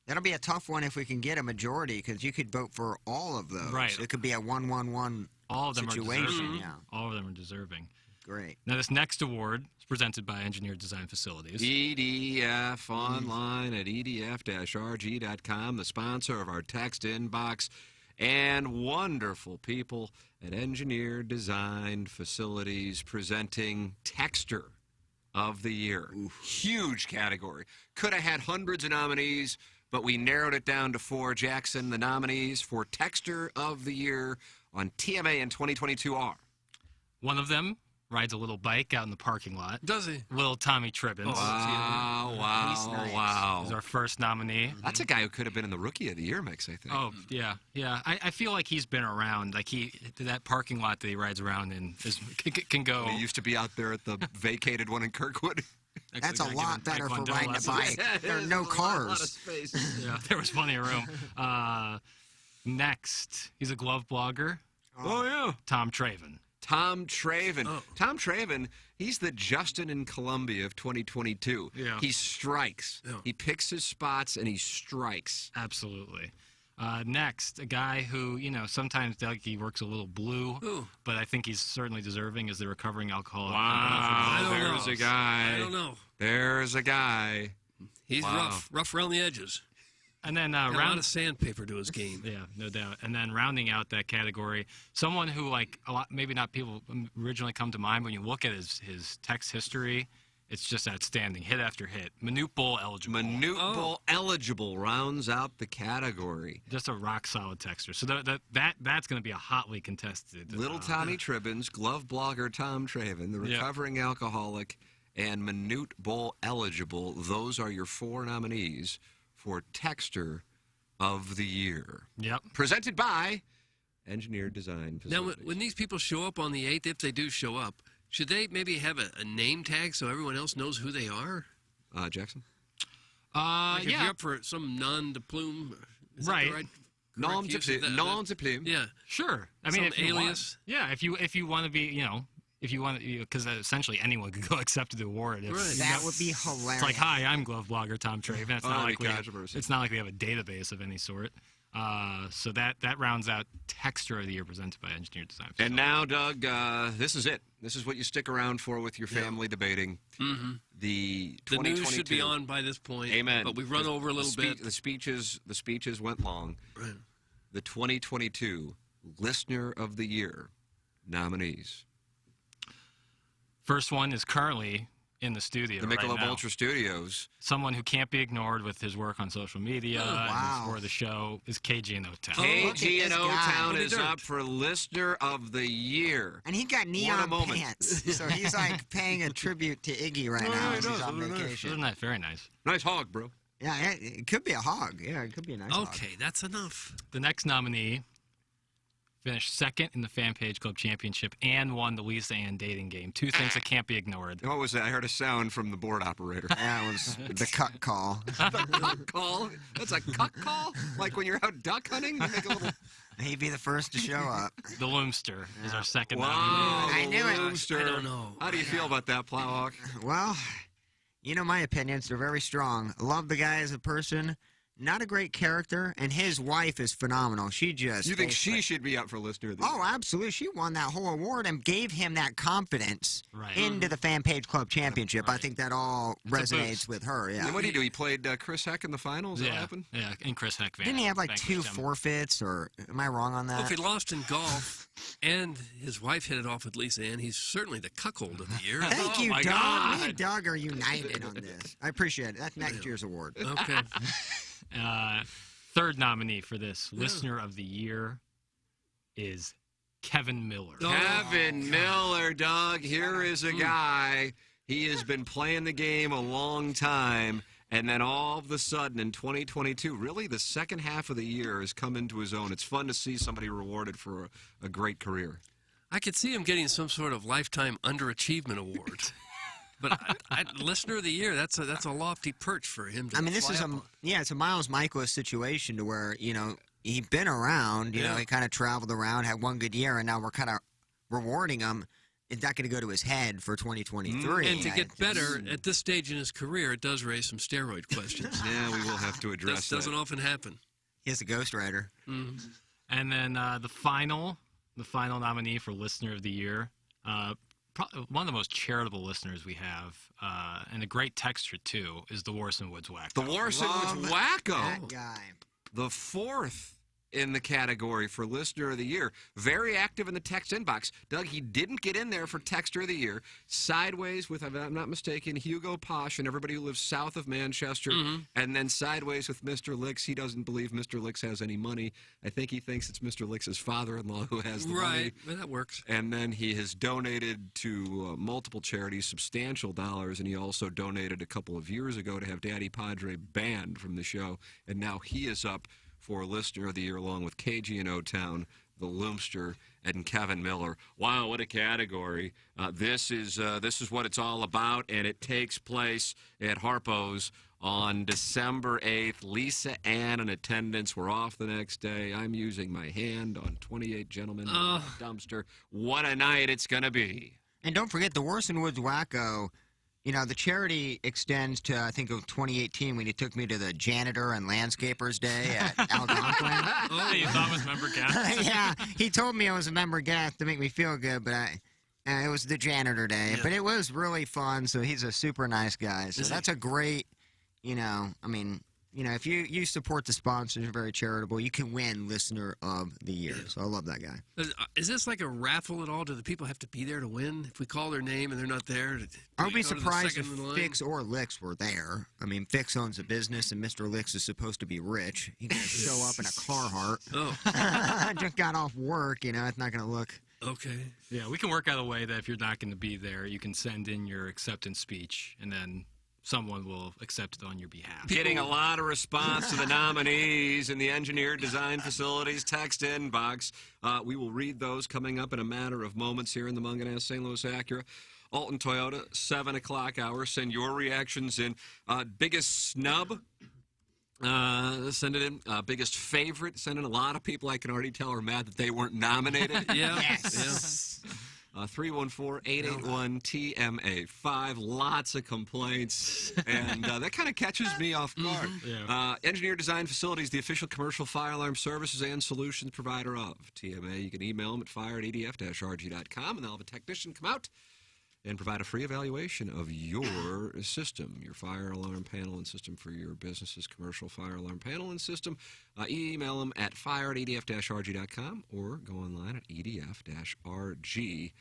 That'll be a tough one if we can get a majority, because you could vote for all of those. Right. It could be a 1-1-1 all of them situation. Are deserving. Yeah. All of them are deserving. Great. Now, this next award is presented by Engineered Design Facilities. EDF online at edf-rg.com, the sponsor of our text inbox, and wonderful people at Engineered Design Facilities presenting Texter of the Year. Huge category. Could have had hundreds of nominees, but we narrowed it down to 4. Jackson, the nominees for Texter of the Year on TMA in 2022 are. One of them rides a little bike out in the parking lot. Does he? Little Tommy Tribbins. Wow. He's our first nominee. That's a guy who could have been in the Rookie of the Year mix, I think. Oh, yeah. I feel like he's been around. Like, that parking lot that he rides around in can go. He used to be out there at the vacated one in Kirkwood. That's a lot better for riding a bike. There are no cars. A lot of space. Yeah, there was plenty of room. Next, he's a glove blogger. Oh, yeah. Tom Traven. Tom Traven. Oh. Tom Traven, he's the Justin in Columbia of 2022. Yeah. He strikes. Yeah. He picks his spots and he strikes. Absolutely. Next, a guy who, sometimes Doug, he works a little blue, but I think he's certainly deserving as the recovering alcoholic. I don't There's know. a guy. I don't know. There's a guy. He's rough around the edges. And then Got a lot of sandpaper to his game. Yeah, no doubt. And then rounding out that category, someone who, like, a lot, maybe not people originally come to mind when you look at his text history, it's just outstanding, hit after hit. Minute Bowl eligible. Minute Bowl eligible rounds out the category. Just a rock solid texter. So that's going to be a hotly contested. Little Tommy Tribbins, glove blogger Tom Traven, the recovering alcoholic, and Minute Bowl eligible. Those are your 4 nominees for Texter of the Year. Yep. Presented by Engineered Design Facilities. Now, when these people show up on the 8th, if they do show up, should they maybe have a name tag so everyone else knows who they are? Jackson? Like if you're up for some nom de plume, is right. that the right Nom de plume. Yeah. Sure. I mean, Some if you alias. if you want to be, if you want to, because essentially anyone could go accept the award. That would be hilarious. It's like, hi, I'm glove blogger Tom Traven. It's not like controversy. it's not like we have a database of any sort. So that rounds out Texture of the Year presented by Engineered Design. And now, Doug, this is it. This is what you stick around for with your family debating. Mm-hmm. The The 2022. news should be on by this point. Amen. But we've run over a little bit. The speeches went long. Right. The 2022 Listener of the Year nominees. First one is currently in the studio The right Michelob now. Ultra Studios. Someone who can't be ignored with his work on social media and for the show is KG in O-Town. KG in O-Town is up for Listener of the Year. And he got What a neon moment. pants, so he's like paying a tribute to Iggy right now as he's on vacation. Isn't that very nice? Nice hog, bro. Yeah, it could be a hog. Yeah, it could be a nice hog. Okay, that's enough. The next nominee finished second in the Fan Page Club Championship and won the Lisa Ann dating game. Two things that can't be ignored. What was that? I heard a sound from the board operator. Yeah, it was the cut call. The cuck call? That's a cuck call? Like when you're out duck hunting? You make a little... He'd be the first to show up. The Loomster is our second Wow, nominee. I knew it. Loomster. I don't know. How do you feel about that, Plowhawk? Well, you know my opinions. They're very strong. Love the guy as a person. Not a great character, and his wife is phenomenal. She just... You think she should be up for Listener of the Year? Oh, absolutely. She won that whole award and gave him that confidence Right. into the Fan Page Club Championship. I think that all a resonates boost. with her, yeah. And what did he do? He played Chris Heck in the finals? Is that what Yeah, happened? yeah, and Chris Heck. Didn't he have like vanquished two him. forfeits, or am I wrong on Well, that? if he lost in golf and his wife hit it off with Lisa Ann, he's certainly the cuckold of the year. Thank you, my Doug. God. Me and Doug are united on this. I appreciate it. That's next year's award. Okay. Third nominee for this Listener of the Year is Kevin Miller. Kevin Miller, Doug. Here is a guy. He has been playing the game a long time. And then all of a sudden in 2022, really the second half of the year has come into his own. It's fun to see somebody rewarded for a great career. I could see him getting some sort of lifetime underachievement award. But Listener of the Year, that's a lofty perch for him to I mean, this fly is up on. it's a Miles Michaelis situation to where, he'd been around, you know, he kind of traveled around, had one good year, and now we're kind of rewarding him. It's not going to go to his head for 2023. And to get better at this stage in his career, it does raise some steroid questions. Yeah, we will have to address That doesn't often happen. He's a ghostwriter. And then the final nominee for Listener of the Year, one of the most charitable listeners we have, and a great texter too, is the Warson Woods Wacko. The Warson Woods Wacko. That guy. The fourth in the category for Listener of the Year. Very active in the text inbox. Doug, he didn't get in there for Texter of the Year. Sideways with, if I'm not mistaken, Hugo Posh and everybody who lives south of Manchester. And then sideways with Mr. Licks. He doesn't believe Mr. Licks has any money. I think he thinks it's Mr. Licks' father-in-law who has the money. Right, well, that works. And then he has donated to multiple charities substantial dollars, and he also donated a couple of years ago to have Daddy Padre banned from the show. And now he is up for Listener of the Year along with KG in O-Town, the Loomster, and Kevin Miller. Wow, what a category. This is what it's all about, and it takes place at Harpo's on December 8th. Lisa Ann in attendance. We're off the next day. I'm using my hand on 28 Gentlemen in the Dumpster. What a night it's going to be. And don't forget the Warson Woods Wacko. You know, the charity extends to, I think, of 2018 when he took me to the Janitor and Landscapers Day at Algonquin. Oh, you thought it was member guest? Yeah, he told me I was a member guest to make me feel good, but it was the Janitor Day. But it was really fun, so he's a super nice guy. So that's a great, if you support the sponsors, very charitable, you can win Listener of the Year. So I love that guy. Is this like a raffle at all? Do the people have to be there to win? If we call their name and they're not there, I would be go to the surprised second if in line? Fix or Licks were there. I mean, Fix owns a business, and Mr. Licks is supposed to be rich. He can show up in a Carhartt. Oh. Just got off work, it's not going to look... Okay. Yeah, we can work out a way that if you're not going to be there, you can send in your acceptance speech, and then someone will accept it on your behalf. Getting a lot of response to the nominees in the Engineered Design Facilities text inbox. We will read those coming up in a matter of moments here in the Munganess St. Louis Acura. Alton Toyota, 7 o'clock hour. Send your reactions in. Biggest snub, send it in. Biggest favorite, send in. A lot of people, I can already tell, are mad that they weren't nominated. Yeah. Yes. 314-881-TMA5. Lots of complaints, and that kind of catches me off guard. Engineer Design Facilities, the official commercial fire alarm services and solutions provider of TMA. You can email them at fire@edf-rg.com, and they'll have a technician come out and provide a free evaluation of your system, your fire alarm panel and system for your business's commercial fire alarm panel and system. Email them at fire@edf-rg.com or go online at edf-rg.com.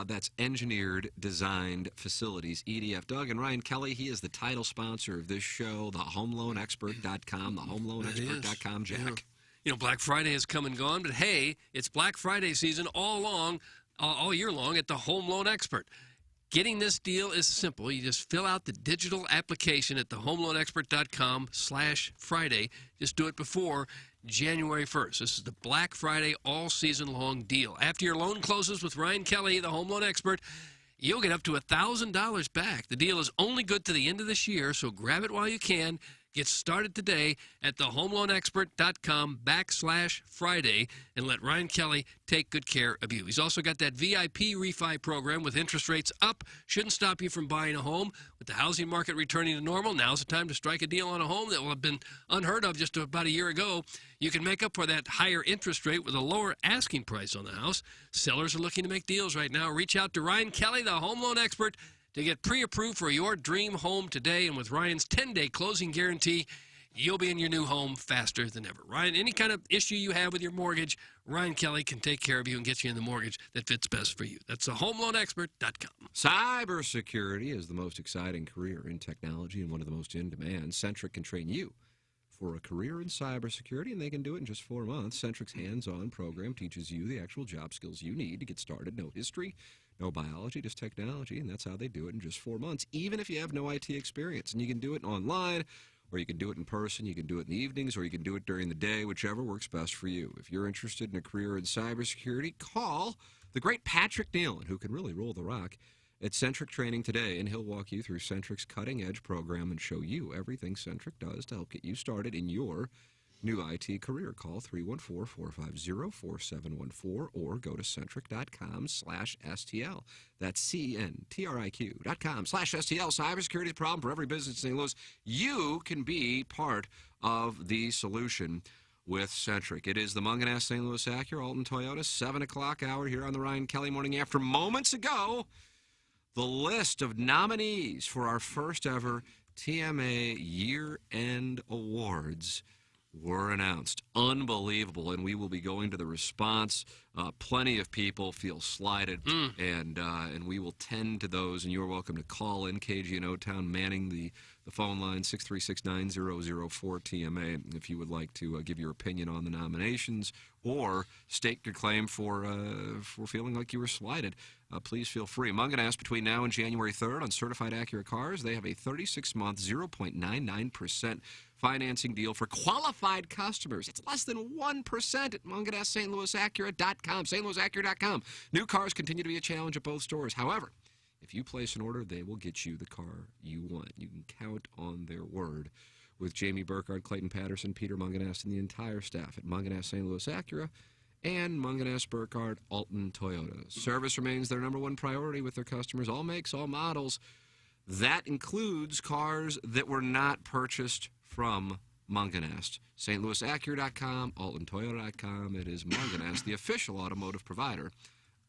That's Engineered Designed Facilities, EDF. Doug and Ryan Kelly, he is the title sponsor of this show, the homeloanexpert.com, thehomeloanexpert.com, Jack. Yeah. You know, Black Friday has come and gone, but hey, it's Black Friday season all year long at the Home Loan Expert. Getting this deal is simple. You just fill out the digital application at thehomeloanexpert.com/Friday. Just do it before January 1st. This is the Black Friday all season long deal. After your loan closes with Ryan Kelly, the Home Loan Expert, you'll get up to $1,000 back. The deal is only good to the end of this year, so grab it while you can. Get started today at thehomeloanexpert.com/Friday and let Ryan Kelly take good care of you. He's also got that VIP refi program with interest rates up. Shouldn't stop you from buying a home. With the housing market returning to normal, now's the time to strike a deal on a home that will have been unheard of just about a year ago. You can make up for that higher interest rate with a lower asking price on the house. Sellers are looking to make deals right now. Reach out to Ryan Kelly, the Home Loan Expert, to get pre-approved for your dream home today. And with Ryan's 10-day closing guarantee, you'll be in your new home faster than ever. Ryan, any kind of issue you have with your mortgage, Ryan Kelly can take care of you and get you in the mortgage that fits best for you. That's thehomeloanexpert.com. Cybersecurity is the most exciting career in technology and one of the most in demand. Centric can train you for a career in cybersecurity, and they can do it in just 4 months. Centric's hands-on program teaches you the actual job skills you need to get started. No history, no biology, just technology, and that's how they do it in just 4 months, even if you have no IT experience. And you can do it online, or you can do it in person, you can do it in the evenings, or you can do it during the day, whichever works best for you. If you're interested in a career in cybersecurity, call the great Patrick Nealon, who can really roll the rock, at Centric Training today, and he'll walk you through Centric's cutting-edge program and show you everything Centric does to help get you started in your new IT career. Call 314-450-4714 or go to centric.com/STL. That's CNTRIQ.com/STL. Cybersecurity is a problem for every business in St. Louis. You can be part of the solution with Centric. It is the Munganess St. Louis Acura Alton Toyota 7 o'clock hour here on the Ryan Kelly Morning After. Moments ago, the list of nominees for our first ever TMA year-end awards were announced. Unbelievable, and we will be going to the response. Plenty of people feel slighted, and we will tend to those, and you're welcome to call in KG in O-Town, manning the phone line, 636-9004-TMA, if you would like to give your opinion on the nominations or stake your claim for feeling like you were slighted. Please feel free. Munganess, between now and January 3rd on certified Acura cars, they have a 36-month, 0.99% financing deal for qualified customers. It's less than 1% at MunganessStLouisAcura.com, stlouisacura.com. New cars continue to be a challenge at both stores. However, if you place an order, they will get you the car you want. You can count on their word. With Jamie Burkhardt, Clayton Patterson, Peter Munganess, and the entire staff at Munganess St. Louis Acura and Munganess Burkhardt Alton Toyota. Service remains their number one priority with their customers, all makes, all models. That includes cars that were not purchased from Munganess. stlouisacura.com, altontoyota.com. It is Munganess, the official automotive provider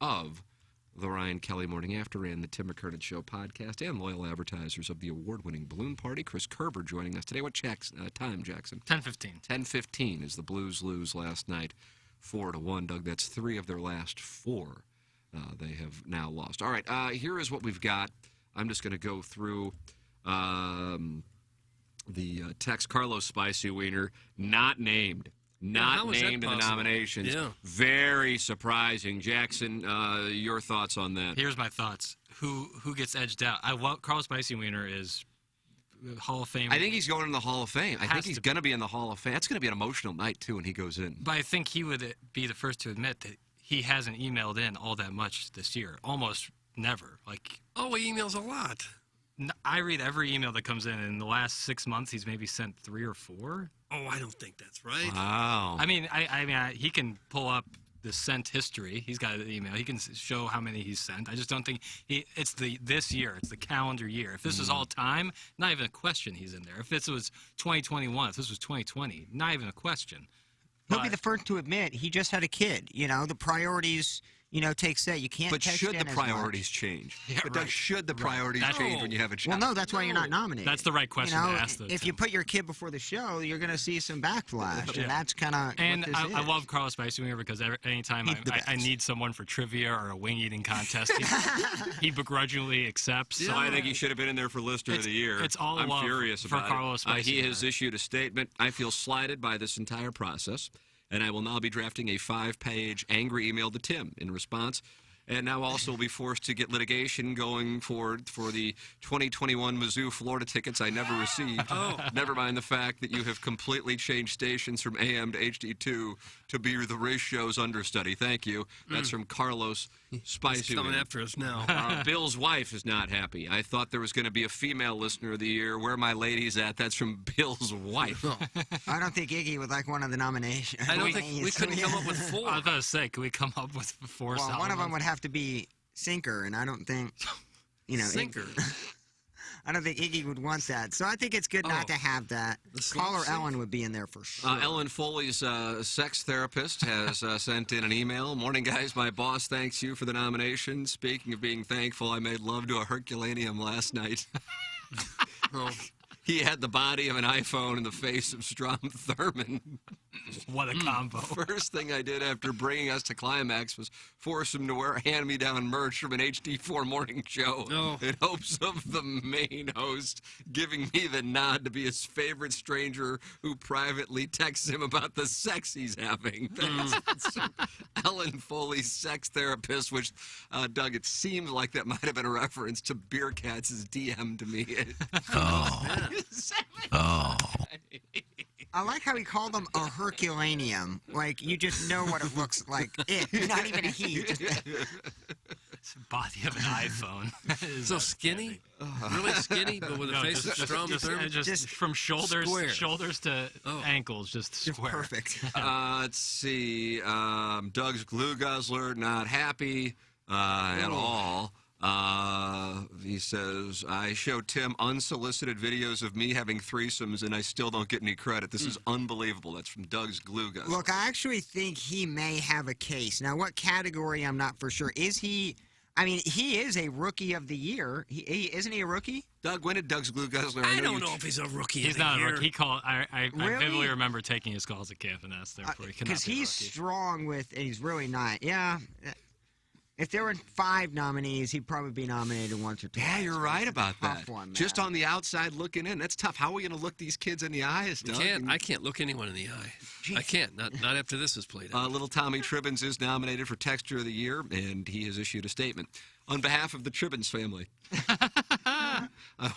of the Ryan Kelly Morning After and the Tim McKernan Show podcast, and loyal advertisers of the award-winning Balloon Party. Chris Kerber joining us today. What time, Jackson? 10:15. 10:15 as the Blues lose last night 4-1. Doug, that's 3 of their last 4 they have now lost. All right, here is what we've got. I'm just going to go through the text. Carlos Spicy Wiener, not named. Not named in the nominations. Yeah. Very surprising. Jackson, your thoughts on that? Here's my thoughts. Who gets edged out? Carl Spicy Wiener is Hall of Fame. I think he's going in the Hall of Fame. I think he's going to be in the Hall of Fame. That's going to be an emotional night, too, when he goes in. But I think he would be the first to admit that he hasn't emailed in all that much this year. Almost never. He emails a lot. I read every email that comes in. In the last 6 months, he's maybe sent 3 or 4. Oh, I don't think that's right. Wow. I mean, he can pull up the sent history. He's got an email. He can show how many he's sent. I just don't think it's this year. It's the calendar year. If this was all time, not even a question he's in there. If this was 2021, if this was 2020, not even a question. He'll be the first to admit he just had a kid. You know, the priorities take set. You can't But text should in the as priorities much. change? Yeah, But Doug, right. should the priorities change when you have a Well, child? no, that's why you're not nominated. That's the right question to ask, though, If you put your kid before the show, you're going to see some backlash, Yeah. and that's kind of And what this is. I love Carlos Spicewinger because anytime I need someone for trivia or a wing eating contest, he begrudgingly accepts. So I think he should have been in there for Listener of the Year. It's all I'm love furious for about Carlos it. He Spicewinger. has issued a statement. I feel slighted by this entire process, and I will now be drafting a 5-page angry email to Tim in response. And now also will be forced to get litigation going for the 2021 Mizzou Florida tickets I never received. Never mind the fact that you have completely changed stations from AM to HD2 to be the ratio's understudy. Thank you. That's from Carlos Spicy. He's coming after us now. Bill's wife is not happy. I thought there was going to be a female Listener of the Year. Where are my ladies at? That's from Bill's wife. I don't think Iggy would like one of the nominations. I don't think we couldn't come up with 4. I was going to say, could we come up with 4 Well, solid one of them ones? would have to be Sinker, and I don't think, Sinker. I don't think Iggy would want that. So I think it's good not to have that. Caller Ellen would be in there for sure. Ellen Foley's sex therapist has sent in an email. Morning, guys. My boss thanks you for the nomination. Speaking of being thankful, I made love to a Herculaneum last night. He had the body of an iPhone and the face of Strom Thurmond. What a combo. First thing I did after bringing us to Climax was force him to wear hand-me-down merch from an HD4 morning show in hopes of the main host giving me the nod to be his favorite stranger who privately texts him about the sex he's having. That's Ellen Foley's sex therapist, which, Doug, it seems like that might have been a reference to Beer Cats' DM to me. I like how he called them a Herculaneum. Like, you just know what it looks like. Not even a he. Just It's the body of an iPhone. So skinny? Really skinny, but with a face of Strom Thurmond? Just from shoulders square. to ankles, just square. perfect. Let's see. Doug's Glue Guzzler, not happy at all. He says, I show Tim unsolicited videos of me having threesomes and I still don't get any credit. This is unbelievable. That's from Doug's Glue Guzzler. Look, I actually think he may have a case. Now, what category, I'm not for sure. Is he... I mean, he is a Rookie of the Year. Isn't he a rookie? Doug, when did Doug's Glue Guzzler... I don't know if he's a rookie. He's not a rookie. He called. I Really? vividly remember taking his calls at camp, and that's therefore he cannot Because be a he's rookie. strong with... And he's really not. Yeah. If there were 5 nominees, he'd probably be nominated once or twice. Yeah, you're right about that. Tough one, Just man. on the outside looking in. That's tough. How are we going to look these kids in the eyes, Doug? I can't look anyone in the eye. I can't. Not after this is played out. Little Tommy Tribbins is nominated for Texture of the Year, and he has issued a statement. On behalf of the Tribbins family, I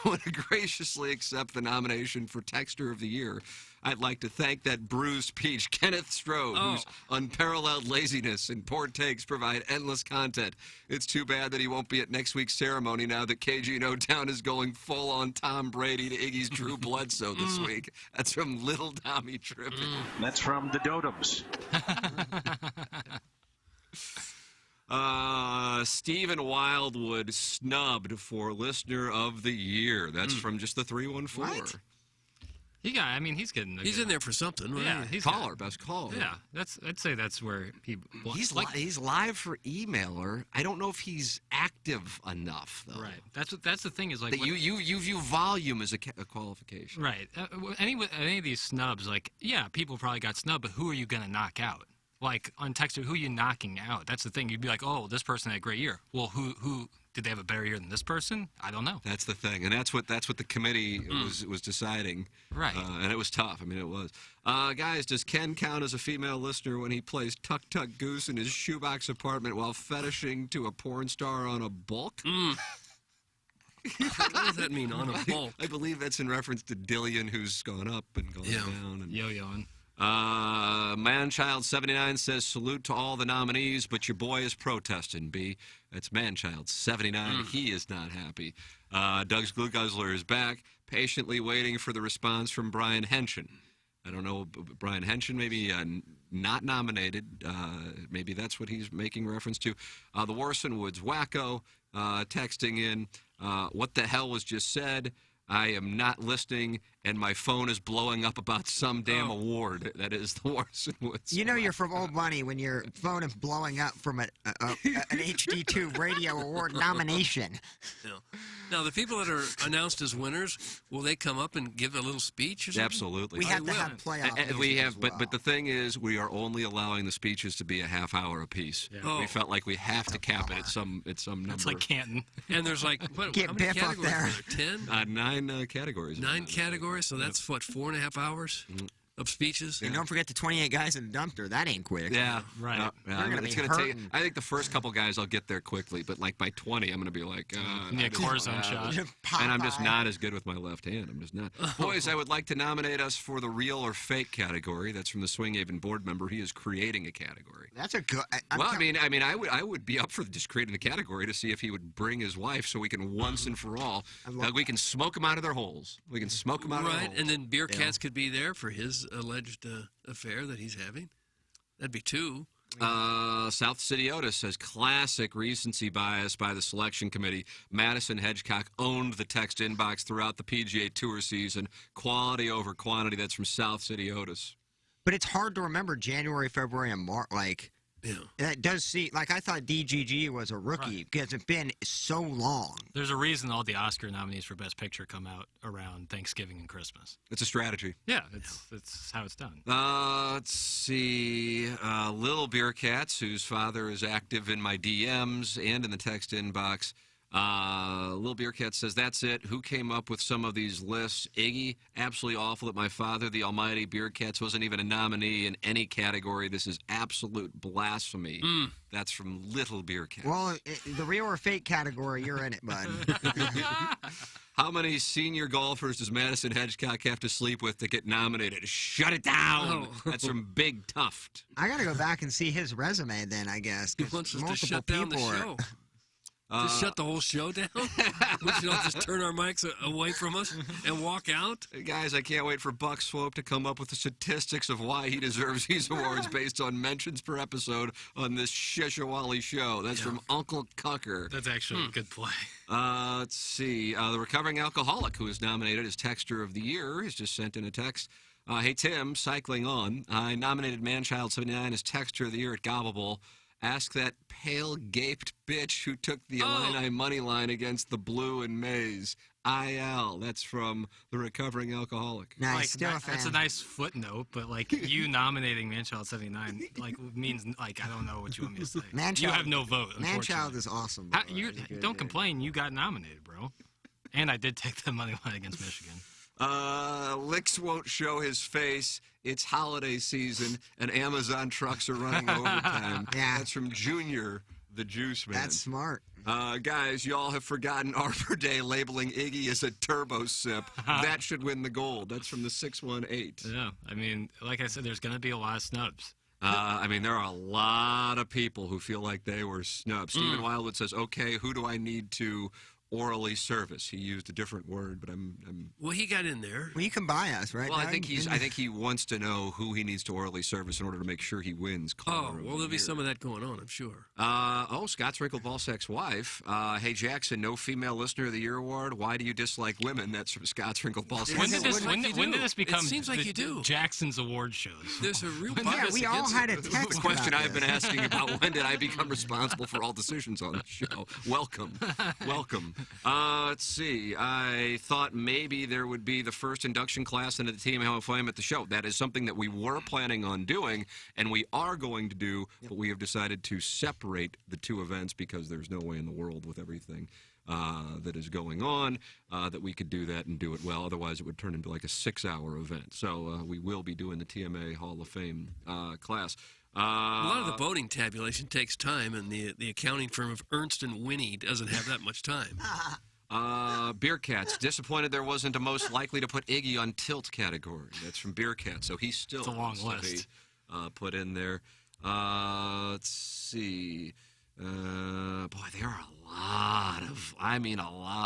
want to graciously accept the nomination for Texture of the Year. I'd like to thank that bruised peach, Kenneth Strode, whose unparalleled laziness and poor takes provide endless content. It's too bad that he won't be at next week's ceremony now that KG No Town is going full-on Tom Brady to Iggy's Drew Bledsoe this week. That's from Little Tommy Tribbins. That's from the Dotems. Stephen Wildwood snubbed for Listener of the Year. That's from just the 314. What? He's getting. He's in there for something, right? Yeah, he's Caller, best caller. Yeah, I'd say that's where he. He's live for emailer. I don't know if he's active enough though. Right. That's the thing is like That you view volume as a qualification. Right. Any of these snubs, like, yeah, people probably got snubbed, but who are you gonna knock out? Like on Texter, who are you knocking out? That's the thing. You'd be like, oh, this person had a great year. Well, who did they have a better year than this person? I don't know. That's the thing, and that's what the committee was deciding. Right. And it was tough. I mean, it was. Guys, does Ken count as a female listener when he plays Tuck Tuck Goose in his shoebox apartment while fetishing to a porn star on a bulk? What does that mean, on a bulk? I believe that's in reference to Dillian, who's gone up and gone down. And, Yo-yoing. Manchild79 says, salute to all the nominees, but your boy is protesting, B. That's Manchild79. He is not happy. Doug's Glue Guzzler is back, patiently waiting for the response from Brian Henshin. I don't know, Brian Henshin, maybe not nominated. Maybe that's what he's making reference to. The Warson Woods Wacko texting in, what the hell was just said? I am not listening, and my phone is blowing up about some damn award that is the Warson Woods. You know you're from old money when your phone is blowing up from an HD2 Radio Award nomination. Yeah. Now, the people that are announced as winners, will they come up and give a little speech or something? Absolutely. We have to have playoff. We have, but the thing is, we are only allowing the speeches to be a half hour apiece. Yeah. We felt like we have to cap it at some number. It's like Canton. And there's like, what, Get how many Biff up categories there. are there? 10? 9 categories. 9 categories, so that's, what, 4.5 hours of speeches? And don't forget the 28 guys in the dumpster. That ain't quick. Yeah, Right. You're gonna it's be gonna take. hurting. I think the first couple guys I'll get there quickly, but like by 20, I'm gonna be like, Yeah, Corazon shot. and I'm just not as good with my left hand. I'm just not. Boys, I would like to nominate us for the real or fake category. That's from the Swing Haven board member. He is creating a category. That's a good. I would be up for just creating the category to see if he would bring his wife, so we can once and for all, we can smoke them out of their holes. We can smoke them out of their Right, holes. and then Beer Cats could be there for his alleged affair that he's having. That'd be 2. South City Otis says classic recency bias by the selection committee. Madison Hedgecock owned the text inbox throughout the PGA Tour season. Quality over quantity. That's from South City Otis. But it's hard to remember January, February, and March. Like, that does seem like I thought DGG was a rookie because it's been so long. There's a reason all the Oscar nominees for Best Picture come out around Thanksgiving and Christmas. It's a strategy. Yeah, it's how it's done. Let's see. Little Beer Cats, whose father is active in my DMs and in the text inbox. Little Beer Cat says, that's it. Who came up with some of these lists? Iggy, absolutely awful that my father, the almighty Beer Cats, wasn't even a nominee in any category. This is absolute blasphemy. That's from Little Beer Cat. Well, the real or fake category, you're in it, bud. How many senior golfers does Madison Hedgecock have to sleep with to get nominated? Shut it down. That's from Big Tuft. I got to go back and see his resume then, I guess. He wants us to multiple shut down the people are- show. Just shut the whole show down? We should all just turn our mics away from us and walk out? Hey guys, I can't wait for Buck Swope to come up with the statistics of why he deserves these awards based on mentions per episode on this Shishawali show. That's from Uncle Cucker. That's actually a good play. Let's see. The recovering alcoholic who is nominated as Texter of the Year has just sent in a text. Hey, Tim, cycling on. I nominated Manchild79 as Texter of the Year at Gobbable. Ask that pale-gaped bitch who took the Illini money line against the Blue and Mays. IL. That's from the recovering alcoholic. Nice. Like, Still a fan. that's a nice footnote, but like you nominating Manchild79 like means like I don't know what you want me to say. You have no vote. Manchild is awesome. You don't complain. You got nominated, bro. And I did take the money line against Michigan. Licks won't show his face. It's holiday season, and Amazon trucks are running overtime. That's from Junior, the Juice Man. That's smart. Guys, y'all have forgotten Arbor Day labeling Iggy as a turbo sip. That should win the gold. That's from the 618. Yeah, I mean, like I said, there's going to be a lot of snubs. I mean, there are a lot of people who feel like they were snubbed. Stephen Wildwood says, okay, who do I need to orally service? He used a different word, but I'm Well, he got in there. Well, you can buy us, right? Well, I think he wants to know who he needs to orally service in order to make sure he wins. Oh, well, there'll be some of that going on, I'm sure. Scott's wrinkled ballsack's wife. Hey, Jackson, no female listener of the year award. Why do you dislike women? That's from Scott's wrinkled ballsack. When did this become? It seems like you do. Jackson's award shows. There's a real Yeah, bias we all against had it. a text. The question about I've been this. asking about when did I become responsible for all decisions on the show? Welcome. Let's see. I thought maybe there would be the first induction class into the TMA Hall of Fame at the show. That is something that we were planning on doing, and we are going to do, but we have decided to separate the two events because there's no way in the world with everything that is going on that we could do that and do it well. Otherwise, it would turn into like a 6-hour event. So we will be doing the TMA Hall of Fame class. A lot of the voting tabulation takes time, and the accounting firm of Ernst & Winnie doesn't have that much time. Beer Cats, disappointed there wasn't a most likely to put Iggy on tilt category. That's from Beer Cat, so he's still It's a long wants to list. be put in there. Let's see. Boy, there are a lot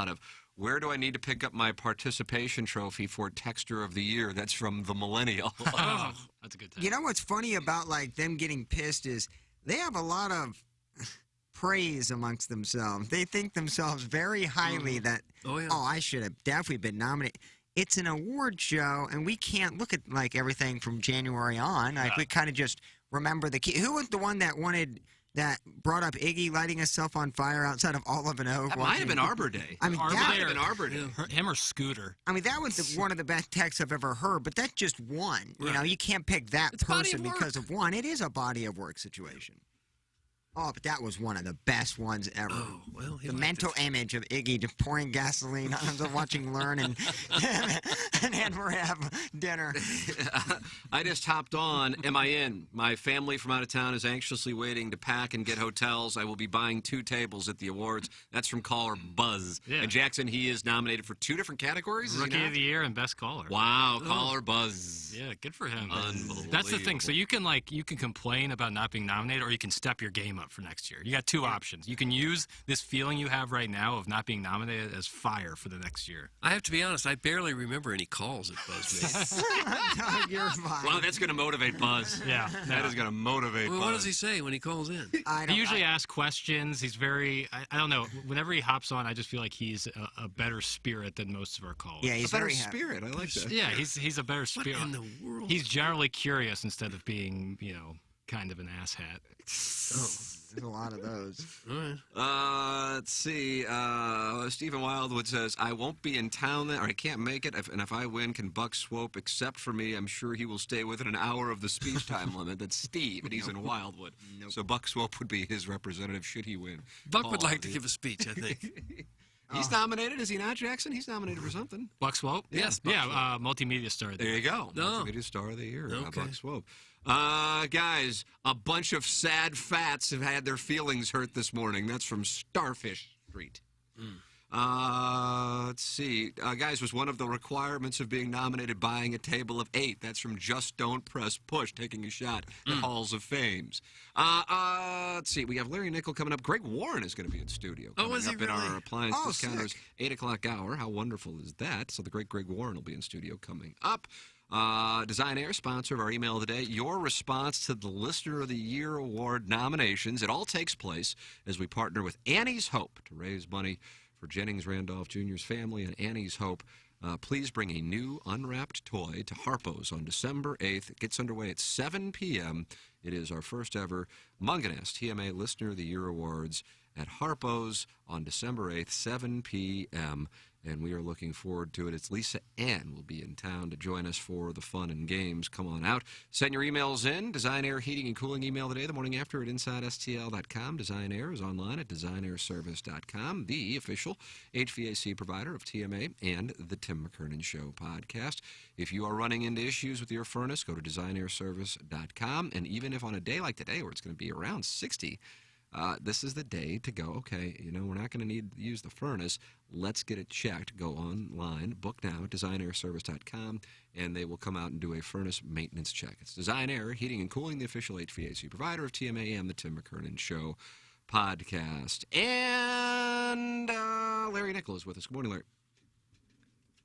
of. Where do I need to pick up my participation trophy for Texter of the Year? That's from the Millennial. Oh, that's a good time. You know what's funny about like them getting pissed is they have a lot of praise amongst themselves. They think themselves very highly that, Oh, yeah. I should have definitely been nominated. it's an award show, and we can't look at like everything from January on. Like we kind of just remember the key. Who was the one that brought up Iggy lighting himself on fire outside of Olive and Oak? That might have been Arbor Day. I mean, Arbor that Day might have been Arbor Day. Him or Scooter. I mean, that was one of the best texts I've ever heard, but that's just one. You know, you can't pick that It's a body person of because of one. It is a body of work situation. Oh, but that was one of the best ones ever. Oh, well, the mental image of Iggy just pouring gasoline on watching Learn and then we're having dinner. I just hopped on. Am I in? My family from out of town is anxiously waiting to pack and get hotels. I will be buying 2 tables at the awards. That's from caller Buzz. Yeah. And Jackson, he is nominated for 2 different categories. Is he Rookie not? of the Year and Best Caller. Wow, caller Buzz. Yeah, good for him. Unbelievable. That's the thing. So you can complain about not being nominated, or you can step your game up for next year. You got 2 options. You can use this feeling you have right now of not being nominated as fire for the next year. I have to be honest, I barely remember any calls that Buzz made. You're fine. Wow, that's going to motivate Buzz. Yeah. That is going to motivate Well, Buzz. what does he say when he calls in? He usually asks questions. He's very, I don't know, whenever he hops on, I just feel like he's a better spirit than most of our callers. Yeah, he's a better very happy. spirit. I like that. Yeah, he's a better What spirit. in the world? He's generally curious instead of being, kind of an asshat. There's a lot of those. All right. Let's see. Stephen Wildwood says, I won't be in town then, or I can't make it, and if I win, can Buck swope except for me? I'm sure he will stay within an hour of the speech time limit. That's Steve, and he's in Wildwood. So Buck Swope would be his representative should he win. Buck would like to give a speech, I think. He's nominated, is he not, Jackson? He's nominated for something. Buck Swope? Yes, Buck Yeah, Multimedia Star. There you go. No. Multimedia Star of the Year. Okay. Buck Swope. Guys, a bunch of sad fats have had their feelings hurt this morning. That's from Starfish Street. Let's see. Guys, was one of the requirements of being nominated buying a table of 8. That's from Just Don't Press Push, taking a shot at Halls of Fames. Let's see. We have Larry Nickel coming up. Greg Warren is going to be in studio. Oh, is he up in really? our appliance Oh, discounters, sick. 8 o'clock hour. How wonderful is that? So the great Greg Warren will be in studio coming up. Design Air, sponsor of our email today. Your response to the Listener of the Year Award nominations. It all takes place as we partner with Annie's Hope to raise money for Jennings Randolph Jr.'s family and Annie's Hope. Please bring a new unwrapped toy to Harpo's on December 8th. It gets underway at 7 p.m. It is our first ever Munganess TMA Listener of the Year Awards at Harpo's on December 8th, 7 p.m., and we are looking forward to it. It's Lisa Ann will be in town to join us for the fun and games. Come on out. Send your emails in. Design Air Heating and Cooling email today, the morning after at InsideSTL.com. Design Air is online at DesignAirService.com, the official HVAC provider of TMA and the Tim McKernan Show podcast. If you are running into issues with your furnace, go to DesignAirService.com. And even if on a day like today where it's going to be around 60, this is the day to go, okay, we're not going to need to use the furnace. Let's get it checked. Go online, book now at DesignAirService.com, and they will come out and do a furnace maintenance check. It's Design Air, Heating and Cooling, the official HVAC provider of TMA and the Tim McKernan Show podcast. And Larry Nickel is with us. Good morning, Larry.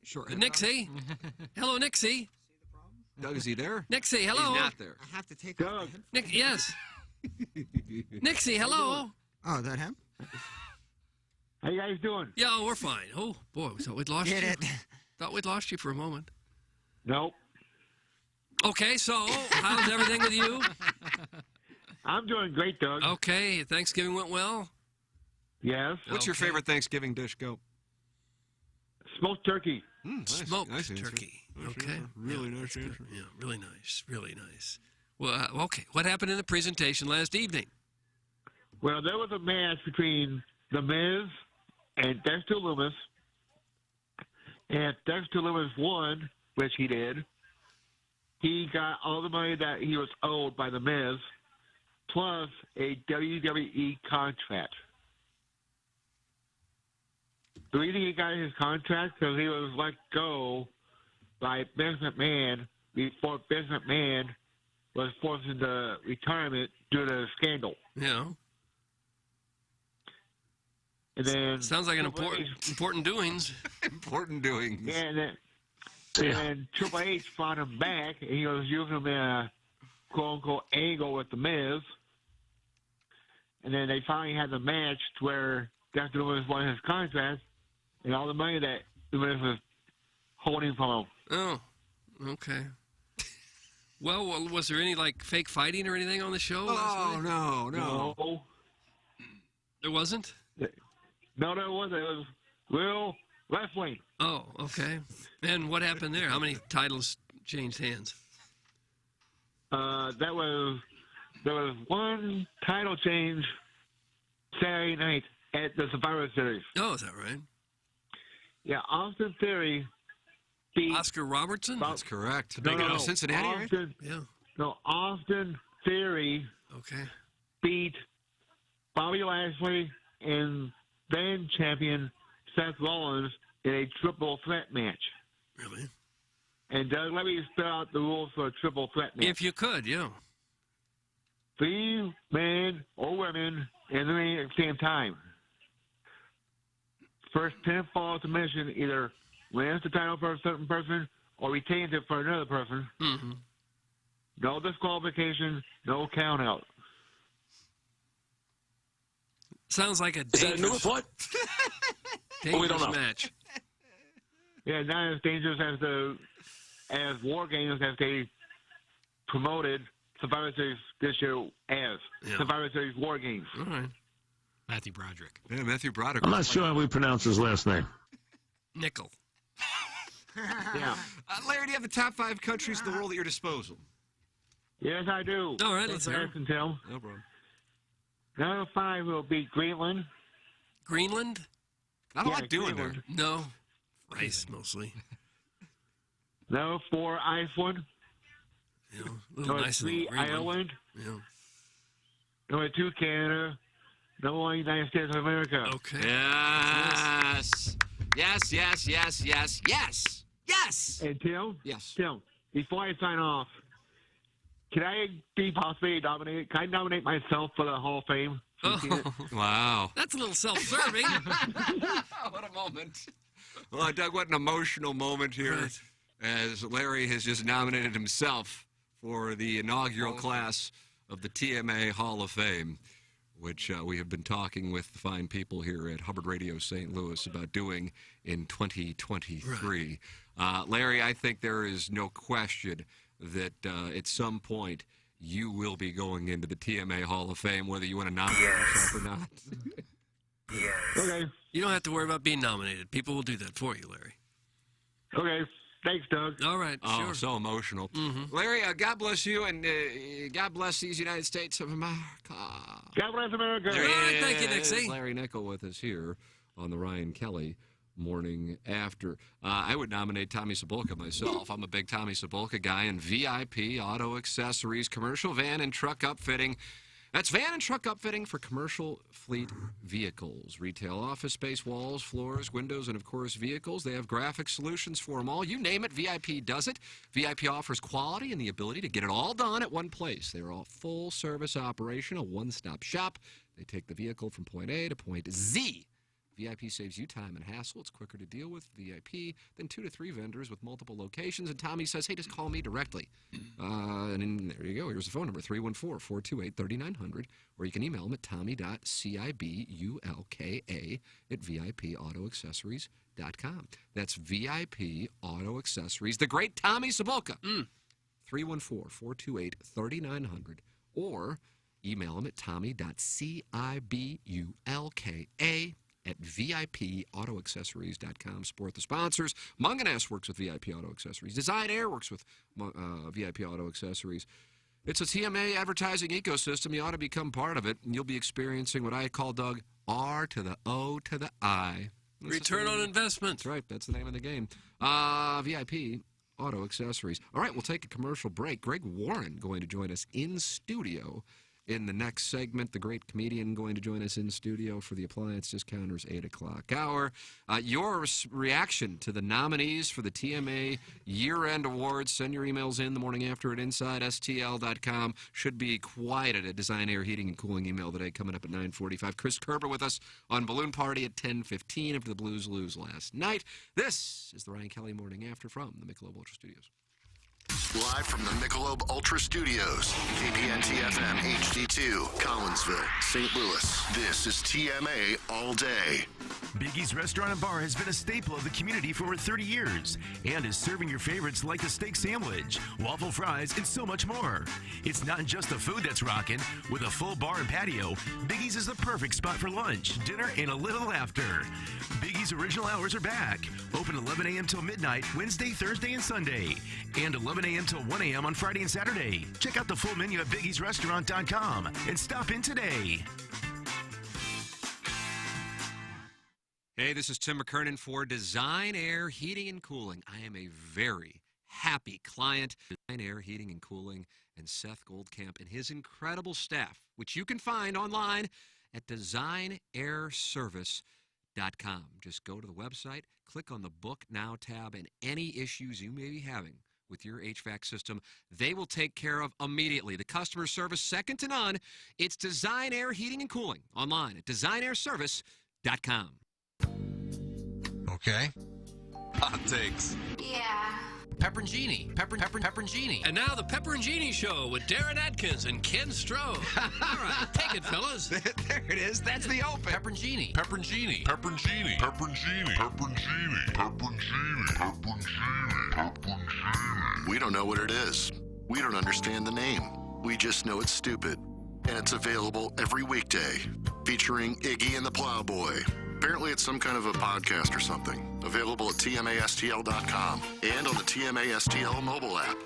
Sure. Nixie. Hello, Nixie. Doug, is he there? Nixie, hello. He's not there. I have to take off. Nick, yes. Nixie, hello. Oh, is that him? How you guys doing? Yeah, we're fine. Oh, boy, we thought we'd lost Get you. it. Thought we'd lost you for a moment. Nope. Okay, so how's everything with you? I'm doing great, Doug. Okay, Thanksgiving went well? Yes. What's your Okay. favorite Thanksgiving dish? Go. Smoked turkey. Nice. Smoked Nice answer. turkey. Nice Okay. answer. Really Yeah, nice that's answer. good. Yeah, really nice. Really nice. Well, okay. What happened in the presentation last evening? Well, there was a match between The Miz and Dexter Loomis. And Dexter Loomis won, which he did. He got all the money that he was owed by The Miz, plus a WWE contract. The reason he got his contract because he was let go by Vince McMahon before Vince McMahon was forced into retirement due to a scandal. Yeah. And then Sounds like an important doings. Important doings. and then Triple H fought him back, and he was using him in a quote-unquote angle with The Miz. And then they finally had the match to where Dexter Loomis won his contract, and all the money that The Miz was holding from him. Oh, okay. Well, was there any like fake fighting or anything on the show? last night? No. There wasn't? No, there wasn't. It was real wrestling. Oh, okay. And what happened there? How many titles changed hands? There was one title change Saturday night at the Survivor Series. Oh, is that right? Yeah, Austin Theory beat Oscar Robertson? That's correct. No, Big out no, of Cincinnati, right? Austin, Yeah. No, Austin Theory Okay. beat Bobby Lashley and then champion Seth Rollins in a triple threat match. Really? And Doug, let me spell out the rules for a triple threat match. If you could, yeah. 3 men or women in the ring at the same time. First pinfall submission either wins the title for a certain person or retains it for another person. Mm-hmm. No disqualification, no count out. Sounds like a dangerous, what? dangerous match. Yeah, not as dangerous as War Games as they promoted Survivor Series this year as Survivor Series War Games. All right. Matthew Broderick. Yeah, Matthew Broderick. I'm not sure how we pronounce his last name. Nickel. Yeah. Larry, do you have the top 5 countries in the world at your disposal? Yes, I do. All right, let's hear it. Tim. No problem. Number 5 will be Greenland. Greenland? Not a lot doing there. Greenland. No. Ice, mostly. Number 4, Iceland. Yeah, a little Number nicer 3, than Greenland. Ireland. Yeah. Number 2, Canada. Number 1, United States of America. Okay. Yes. Yes, yes, yes, yes, yes. Yes. And Tim? Yes. Tim, before I sign off, can I be possibly nominated? Can I nominate myself for the Hall of Fame? Oh, Wow. that's a little self-serving. What a moment. Well, Doug, what an emotional moment here Right. as Larry has just nominated himself for the inaugural class of the TMA Hall of Fame, which we have been talking with the fine people here at Hubbard Radio St. Louis about doing in 2023. Larry, I think there is no question that at some point you will be going into the TMA Hall of Fame, whether you want to nominate yourself or not. Okay. You don't have to worry about being nominated. People will do that for you, Larry. Okay. Thanks, Doug. All right, Oh, sure. so emotional. Mm-hmm. Larry, God bless you, and God bless these United States of America. God bless America. There he All right, thank you, is, Nixie. Larry Nickel with us here on the Ryan Kelly Morning After. I would nominate Tommy Cebulka myself. I'm a big Tommy Cebulka guy, and VIP Auto Accessories, commercial van and truck upfitting. That's van and truck upfitting for commercial fleet vehicles. Retail office space, walls, floors, windows, and of course vehicles. They have graphic solutions for them all. You name it, VIP does it. VIP offers quality and the ability to get it all done at one place. They're all full service operation, a one-stop shop. They take the vehicle from point A to point Z. VIP saves you time and hassle. It's quicker to deal with VIP than 2 to 3 vendors with multiple locations. And Tommy says, hey, just call me directly. And there you go. Here's the phone number, 314-428-3900. Or you can email him at tommy.cibulka@vipautoaccessories.com. That's VIP Auto Accessories. The great Tommy Cebulka. 314-428-3900. Or email him at tommy.cibulka@vipautoaccessories.com. Support the sponsors. Munganess works with VIP Auto Accessories. Design Air works with VIP Auto Accessories. It's a TMA advertising ecosystem. You ought to become part of it, and you'll be experiencing what I call, Doug, R to the O to the I. Return on investment. That's right. That's the name of the game. VIP Auto Accessories. All right, we'll take a commercial break. Greg Warren going to join us in studio in the next segment. The great comedian going to join us in studio for the Appliance Discounters 8 o'clock hour. Your reaction to the nominees for the TMA year-end awards. Send your emails in the morning after at InsideSTL.com. Should be quiet at a Design Air Heating and Cooling email today coming up at 9:45. Chris Kerber with us on Balloon Party at 10:15 after the Blues lose last night. This is the Ryan Kelly Morning After from the Michelob Ultra Studios. Live from the Michelob Ultra Studios, KPNT-FM HD2, Collinsville, St. Louis. This is TMA All Day. Biggie's Restaurant and Bar has been a staple of the community for over 30 years and is serving your favorites like the steak sandwich, waffle fries, and so much more. It's not just the food that's rocking. With a full bar and patio, Biggie's is the perfect spot for lunch, dinner, and a little laughter. Biggie's original hours are back. Open 11 a.m. till midnight, Wednesday, Thursday, and Sunday. And 11 a.m. till 1 a.m. on Friday and Saturday. Check out the full menu at biggiesrestaurant.com and stop in today. Hey, this is Tim McKernan for Design Air Heating and Cooling. I am a very happy client. Design Air Heating and Cooling and Seth Goldcamp and his incredible staff, which you can find online at designairservice.com. Just go to the website, click on the Book Now tab, and any issues you may be having with your HVAC system, they will take care of immediately. The customer service, second to none. It's Design Air Heating and Cooling online at designairservice.com. Okay. Hot takes. Yeah. Pepperoncini. Pepperoncini. And now the Pepperoncini Show with Darren Atkins and Ken Strode. All right, take it, fellas. There it is. That's the open. Pepperoncini. Pepperoncini. Pepperoncini. Pepperoncini. Pepperoncini. Pepperoncini. Pepperoncini. Pepperoncini. We don't know what it is. We don't understand the name. We just know it's stupid. And it's available every weekday, featuring Iggy and the Plowboy. Apparently it's some kind of a podcast or something. Available at TMASTL.com and on the TMASTL mobile app.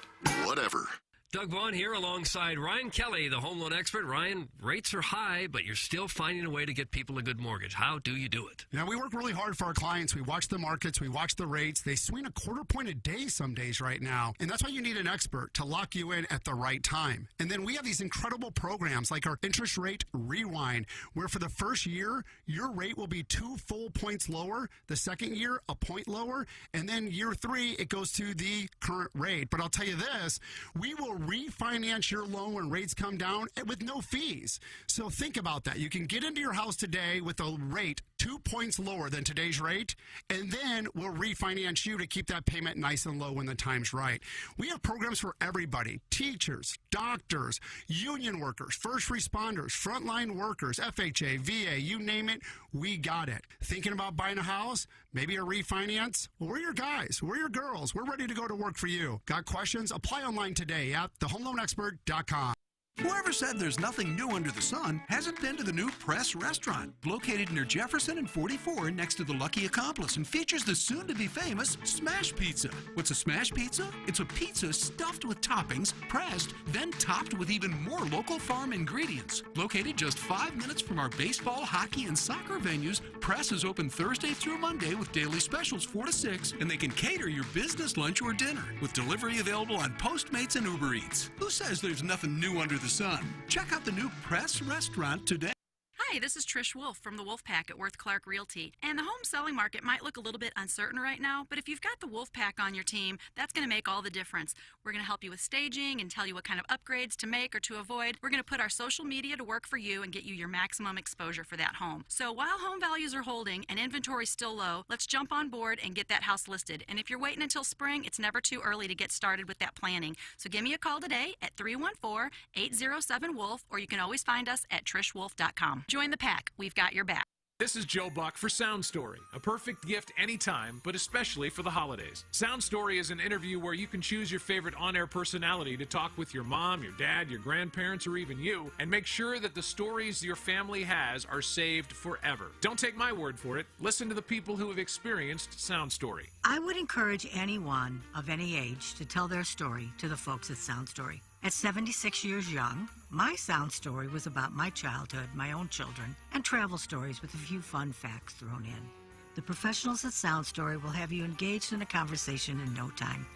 Whatever. Doug Vaughn here alongside Ryan Kelly, the home loan expert. Ryan, rates are high, but you're still finding a way to get people a good mortgage. How do you do it? Yeah, we work really hard for our clients. We watch the markets. We watch the rates. They swing a quarter point a day some days right now. And that's why you need an expert to lock you in at the right time. And then we have these incredible programs like our Interest Rate Rewind, where for the first year, your rate will be 2 full points lower. The second year, a point lower. And then year 3, it goes to the current rate. But I'll tell you this, we will refinance your loan when rates come down with no fees. So think about that. You can get into your house today with a rate 2 points lower than today's rate, and then we'll refinance you to keep that payment nice and low when the time's right. We have programs for everybody: teachers, doctors, union workers, first responders, frontline workers, FHA, VA, you name it, we got it. Thinking about buying a house? Maybe a refinance? Well, we're your guys. We're your girls. We're ready to go to work for you. Got questions? Apply online today at thehomeloanexpert.com. Whoever said there's nothing new under the sun hasn't been to the new Press restaurant, located near Jefferson and 44 next to the Lucky Accomplice, and features the soon-to-be famous Smash Pizza. What's a Smash Pizza? It's a pizza stuffed with toppings, pressed, then topped with even more local farm ingredients. Located just 5 minutes from our baseball, hockey, and soccer venues, Press is open Thursday through Monday with daily specials 4 to 6, and they can cater your business lunch or dinner, with delivery available on Postmates and Uber Eats. Who says there's nothing new under the sun? Check out the new Press restaurant today. Hi, this is Trish Wolf from the Wolfpack at Worth Clark Realty. And the home selling market might look a little bit uncertain right now, but if you've got the Wolfpack on your team, that's going to make all the difference. We're going to help you with staging and tell you what kind of upgrades to make or to avoid. We're going to put our social media to work for you and get you your maximum exposure for that home. So while home values are holding and inventory's still low, let's jump on board and get that house listed. And if you're waiting until spring, it's never too early to get started with that planning. So give me a call today at 314-807-WOLF, or you can always find us at trishwolf.com. Join the pack. We've got your back. This is Joe Buck for Sound Story, a perfect gift anytime, but especially for the holidays. Sound Story is an interview where you can choose your favorite on-air personality to talk with your mom, your dad, your grandparents, or even you, and make sure that the stories your family has are saved forever. Don't take my word for it. Listen to the people who have experienced Sound Story. I would encourage anyone of any age to tell their story to the folks at Sound Story. At 76 years young, my sound story was about my childhood, my own children, and travel stories with a few fun facts thrown in. The professionals at Sound Story will have you engaged in a conversation in no time.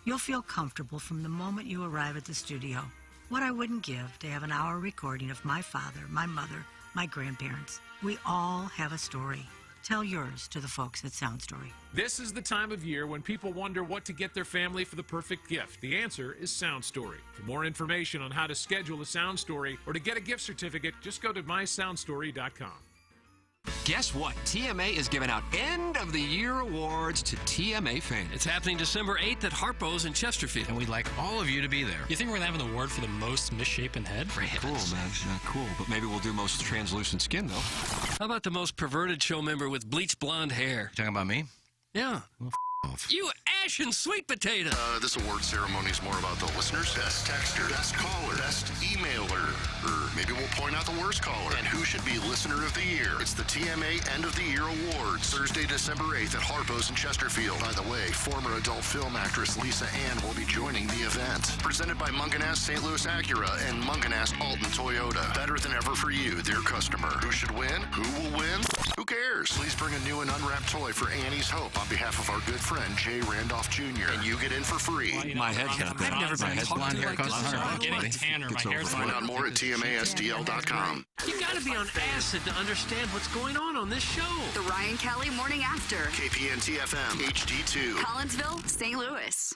You'll feel comfortable from the moment you arrive at the studio. What I wouldn't give to have an hour recording of my father, my mother, my grandparents. We all have a story. Tell yours to the folks at Sound Story. This is the time of year when people wonder what to get their family for the perfect gift. The answer is Sound Story. For more information on how to schedule a Sound Story or to get a gift certificate, just go to mysoundstory.com. Guess what? TMA is giving out end-of-the-year awards to TMA fans. It's happening December 8th at Harpo's in Chesterfield. And we'd like all of you to be there. You think we're going to have an award for the most misshapen head? Cool, man. Cool. But maybe we'll do most translucent skin, though. How about the most perverted show member with bleached blonde hair? Talking about me? Yeah. Well, off. You ashen sweet potato. This award ceremony is more about the listeners, best texter, best caller, best emailer, or maybe we'll point out the worst caller, and who should be listener of the year. It's the TMA End of the Year Awards, Thursday, December 8th at Harpo's in Chesterfield. By the way, former adult film actress Lisa Ann will be joining the event. Presented by Munganast St. Louis Acura and Munganast Alton Toyota. Better than ever for you, their customer. Who should win? Who will win? Who cares? Please bring a new and unwrapped toy for Annie's Hope on behalf of our good friend Jay Randolph Jr. And you get in for free. My head got that. I've never been blonde hair costs I'm getting tanner. My hair's Find out more at TMASDL.com. You got to be on acid to understand what's going on this show. The Ryan Kelly Morning After. KPNT FM HD2. Collinsville, St. Louis.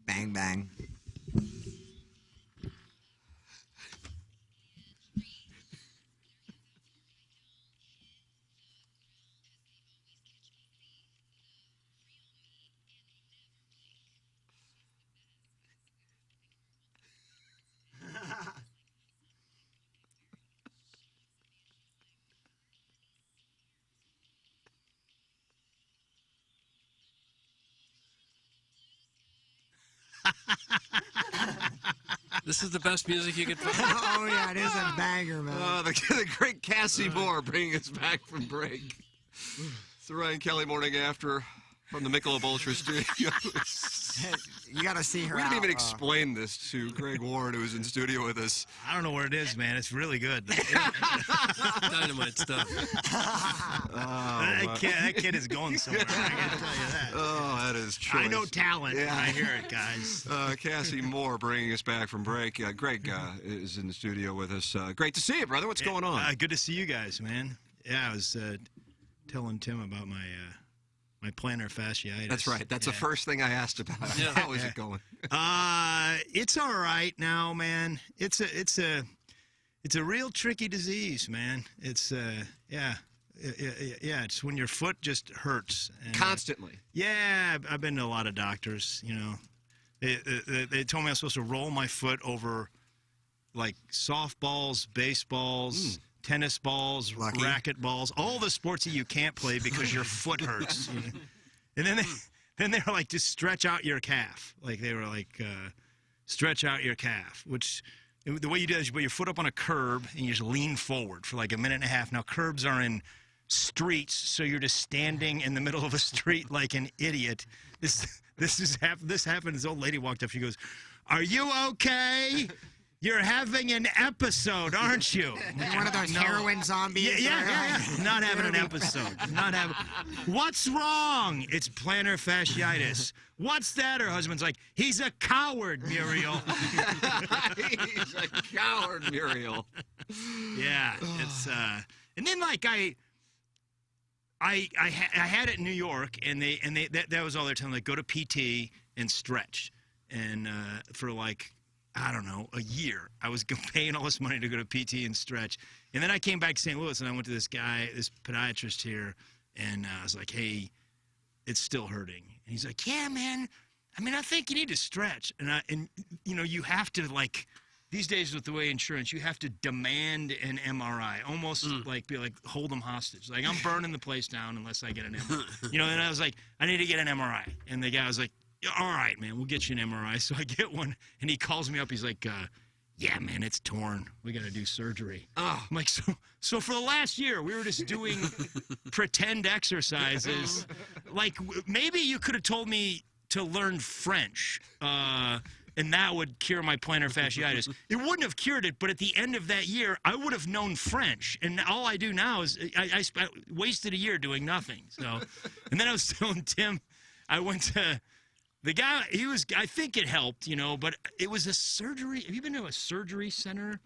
Bang, bang. This is the best music you could find. Oh, yeah, it is a banger, man. The great Cassie Moore bringing us back from break. It's the Ryan Kelly Morning After from the Michelob Ultra Studios. You got to see her We didn't out, even explain this to Greg Warren, who was in studio with us. I don't know where it is, man. It's really good. Dynamite stuff. That kid is going somewhere. I got to tell you that. Oh, that is true. I know talent when I hear it, guys. Cassie Moore bringing us back from break. Greg is in the studio with us. Great to see you, brother. What's going on? Good to see you guys, man. Yeah, I was telling Tim about my plantar fasciitis. That's right. That's the first thing I asked about. Yeah. How is it going? It's all right now, man. It's a real tricky disease, man. It's it's when your foot just hurts and, constantly. Yeah, I've been to a lot of doctors. You know, they told me I was supposed to roll my foot over like softballs, baseballs. Tennis balls, racket balls, all the sports that you can't play because your foot hurts. You know? And then they were like, just stretch out your calf. Like they were like, stretch out your calf, which the way you do it is you put your foot up on a curb and you just lean forward for like a minute and a half. Now curbs are in streets, so you're just standing in the middle of a street like an idiot. This happened. This old lady walked up. She goes, "Are you okay? You're having an episode, aren't you?" You're one of those heroin zombies. Yeah. Not having an episode. What's wrong? It's plantar fasciitis. What's that? Her husband's like, he's a coward, Muriel. He's a coward, Muriel. Yeah. It's and then like I had it in New York, and that was all they're telling me. Like, go to PT and stretch, and for like, I don't know, a year. I was paying all this money to go to PT and stretch. And then I came back to St. Louis, and I went to this guy, this podiatrist here, and I was like, hey, it's still hurting. And he's like, yeah, man, I mean, I think you need to stretch. And you know, you have to, like, these days with the way insurance, you have to demand an MRI, almost like be like, hold them hostage. Like, I'm burning the place down unless I get an MRI. You know, and I was like, I need to get an MRI. And the guy was like, all right, man, we'll get you an MRI. So I get one, and he calls me up. He's like, yeah, man, it's torn. We got to do surgery. I'm like, so for the last year, we were just doing pretend exercises. Like, maybe you could have told me to learn French, and that would cure my plantar fasciitis. It wouldn't have cured it, but at the end of that year, I would have known French. And all I do now is I wasted a year doing nothing. So, and then I was telling Tim, I went to... The guy, I think it helped, you know, but it was a surgery. Have you been to a surgery center?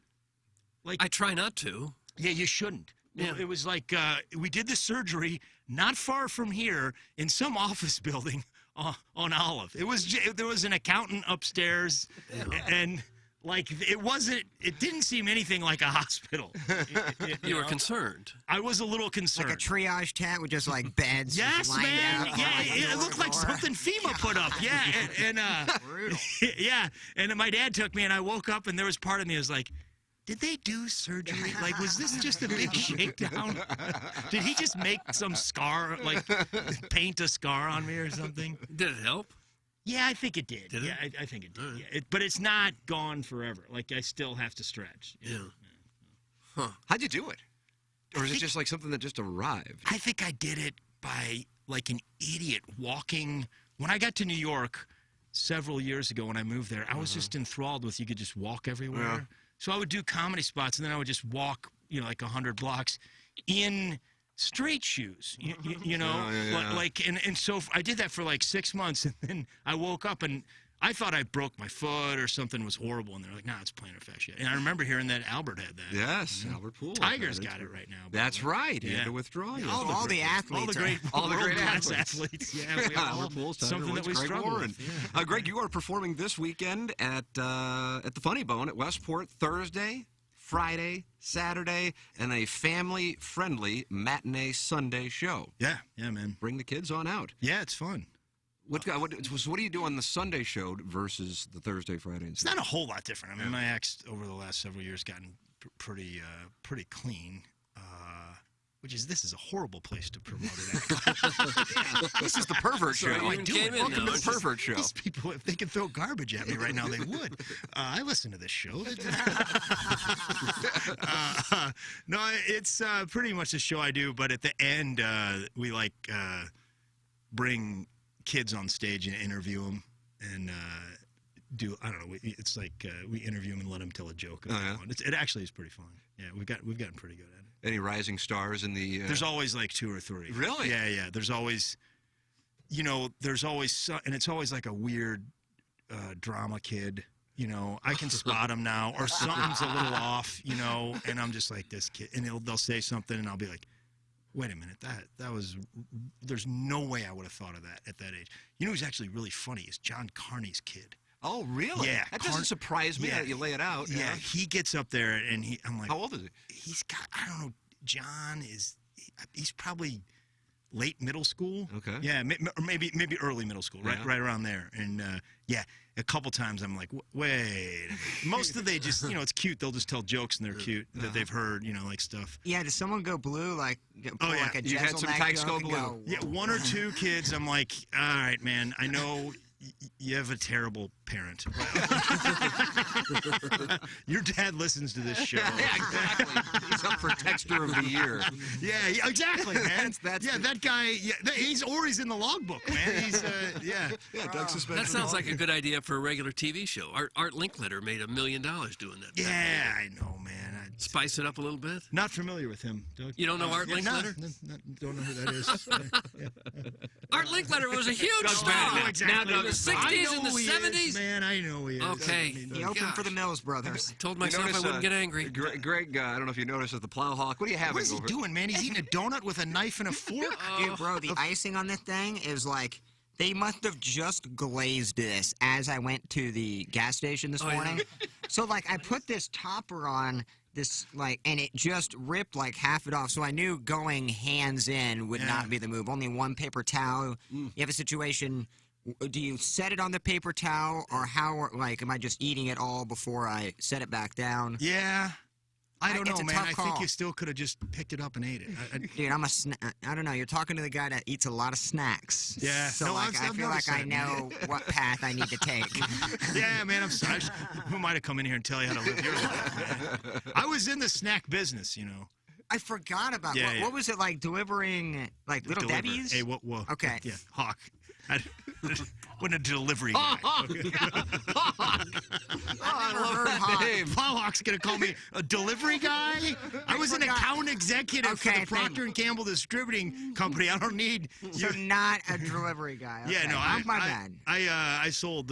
Like, I try not to. Yeah, you shouldn't. Yeah. It was like we did the surgery not far from here in some office building on Olive. There was an accountant upstairs, and like it didn't seem anything like a hospital. You were concerned. I was a little concerned. Like a triage tent with just like beds. Yes, just lined man. out. Yeah, it looked like something FEMA put up. Yeah, and yeah, and my dad took me, and I woke up, and there was part of me that was like, did they do surgery? Like, was this just a big shakedown? Did he just make some scar, like paint a scar on me or something? Did it help? Yeah, I think it did. Did it? Yeah, I think it did. Yeah. But it's not gone forever. Like, I still have to stretch. Yeah. Huh. How'd you do it? Or is it just like something that just arrived? I think I did it by, like, an idiot walking. When I got to New York several years ago when I moved there, I was just enthralled with you could just walk everywhere. Yeah. So I would do comedy spots, and then I would just walk, like 100 blocks in straight shoes, you know? Yeah. Like, and so I did that for like 6 months, and then I woke up, and I thought I broke my foot or something was horrible, and they're like, nah, it's plantar fascia. And I remember hearing that Albert had that. Yes, Albert Poole. Tiger's got it right now. That's right. He had to withdraw. All the athletes. All the great athletes. athletes. Yeah, we all, Albert Poole, Tiger something Woods, that we Greg struggle Warren. with. Yeah. Greg, you are performing this weekend at the Funny Bone at Westport Thursday, Friday, Saturday, and a family-friendly matinee Sunday show. Yeah, man. Bring the kids on out. Yeah, it's fun. What do you do on the Sunday show versus the Thursday, Friday, and It's Saturday? not a whole lot different. I mean, my act's over the last several years gotten pretty clean. This is a horrible place to promote an act. This is the pervert show. Sorry, Welcome to the pervert show. These people, if they could throw garbage at me right now, they would. I listen to this show. No, it's pretty much the show I do, but at the end, we bring kids on stage and interview them and I don't know. It's like we interview them and let them tell a joke. It actually is pretty fun. Yeah, we've gotten pretty good at it. Any rising stars in the? There's always like 2 or 3. Really? Yeah. There's always, and it's always like a weird drama kid. I can spot him now, or something's a little off. And I'm just like this kid, and they'll say something, and I'll be like, wait a minute, that was. There's no way I would have thought of that at that age. Who's actually really funny is John Carney's kid. Oh, really? Yeah. That doesn't surprise me that you lay it out. Yeah, he gets up there, and I'm like, how old is he? He's got, I don't know, John he's probably late middle school. Okay. Yeah, or maybe early middle school, right around there. And a couple times I'm like, wait. Most of they just, it's cute. They'll just tell jokes and they're cute that they've heard, like stuff. Yeah, does someone go blue? Like, like a you had some types go blue. Go, yeah, 1 or 2 kids. I'm like, all right, man. I know you have a terrible parent. Your dad listens to this show. Yeah, exactly. He's up for Texter of the Year. Yeah, exactly, man. That guy. Yeah, he's in the logbook, man. He's Yeah, Doug suspension. That sounds like a good idea for a regular TV show. Art Linkletter made $1 million doing that. Yeah, I know, man. Spice it up a little bit. Not familiar with him, Doug. You don't know Art Linkletter? Don't know who that is. Art Linkletter was a huge Doug's star. bad. Exactly. Now, in the 60s and the 70s. Man, I know he is. Okay. He opened for the Mills Brothers. Told myself I wouldn't get angry. Greg, I don't know if you noticed at the Plowhawk. What are you having? What is he doing, man? He's eating a donut with a knife and a fork? Dude, bro, the icing on this thing is like, they must have just glazed this as I went to the gas station this morning. So, like, I put this topper on this, like, and it just ripped, like, half it off. So I knew going hands in would not be the move. Only one paper towel. You have a situation, do you set it on the paper towel, or how, like, am I just eating it all before I set it back down? Yeah. I don't know, man. I call. think you still could have just picked it up and ate it. Dude, I don't know. You're talking to the guy that eats a lot of snacks. Yeah. So, No, like, I feel like I know what path I need to take. Yeah, man, I'm sorry. Who might have come in here and tell you how to live your life, man? I was in the snack business, I forgot about Yeah, what was it like delivering, like Little Debbie's? Hey, what? Okay. Yeah, Hawk. wasn't a delivery guy. Plowhawk's gonna call me a delivery guy. I was an account executive for the Procter and Gamble distributing company. I don't need. So not a delivery guy. Okay. Yeah, no, my bad. I sold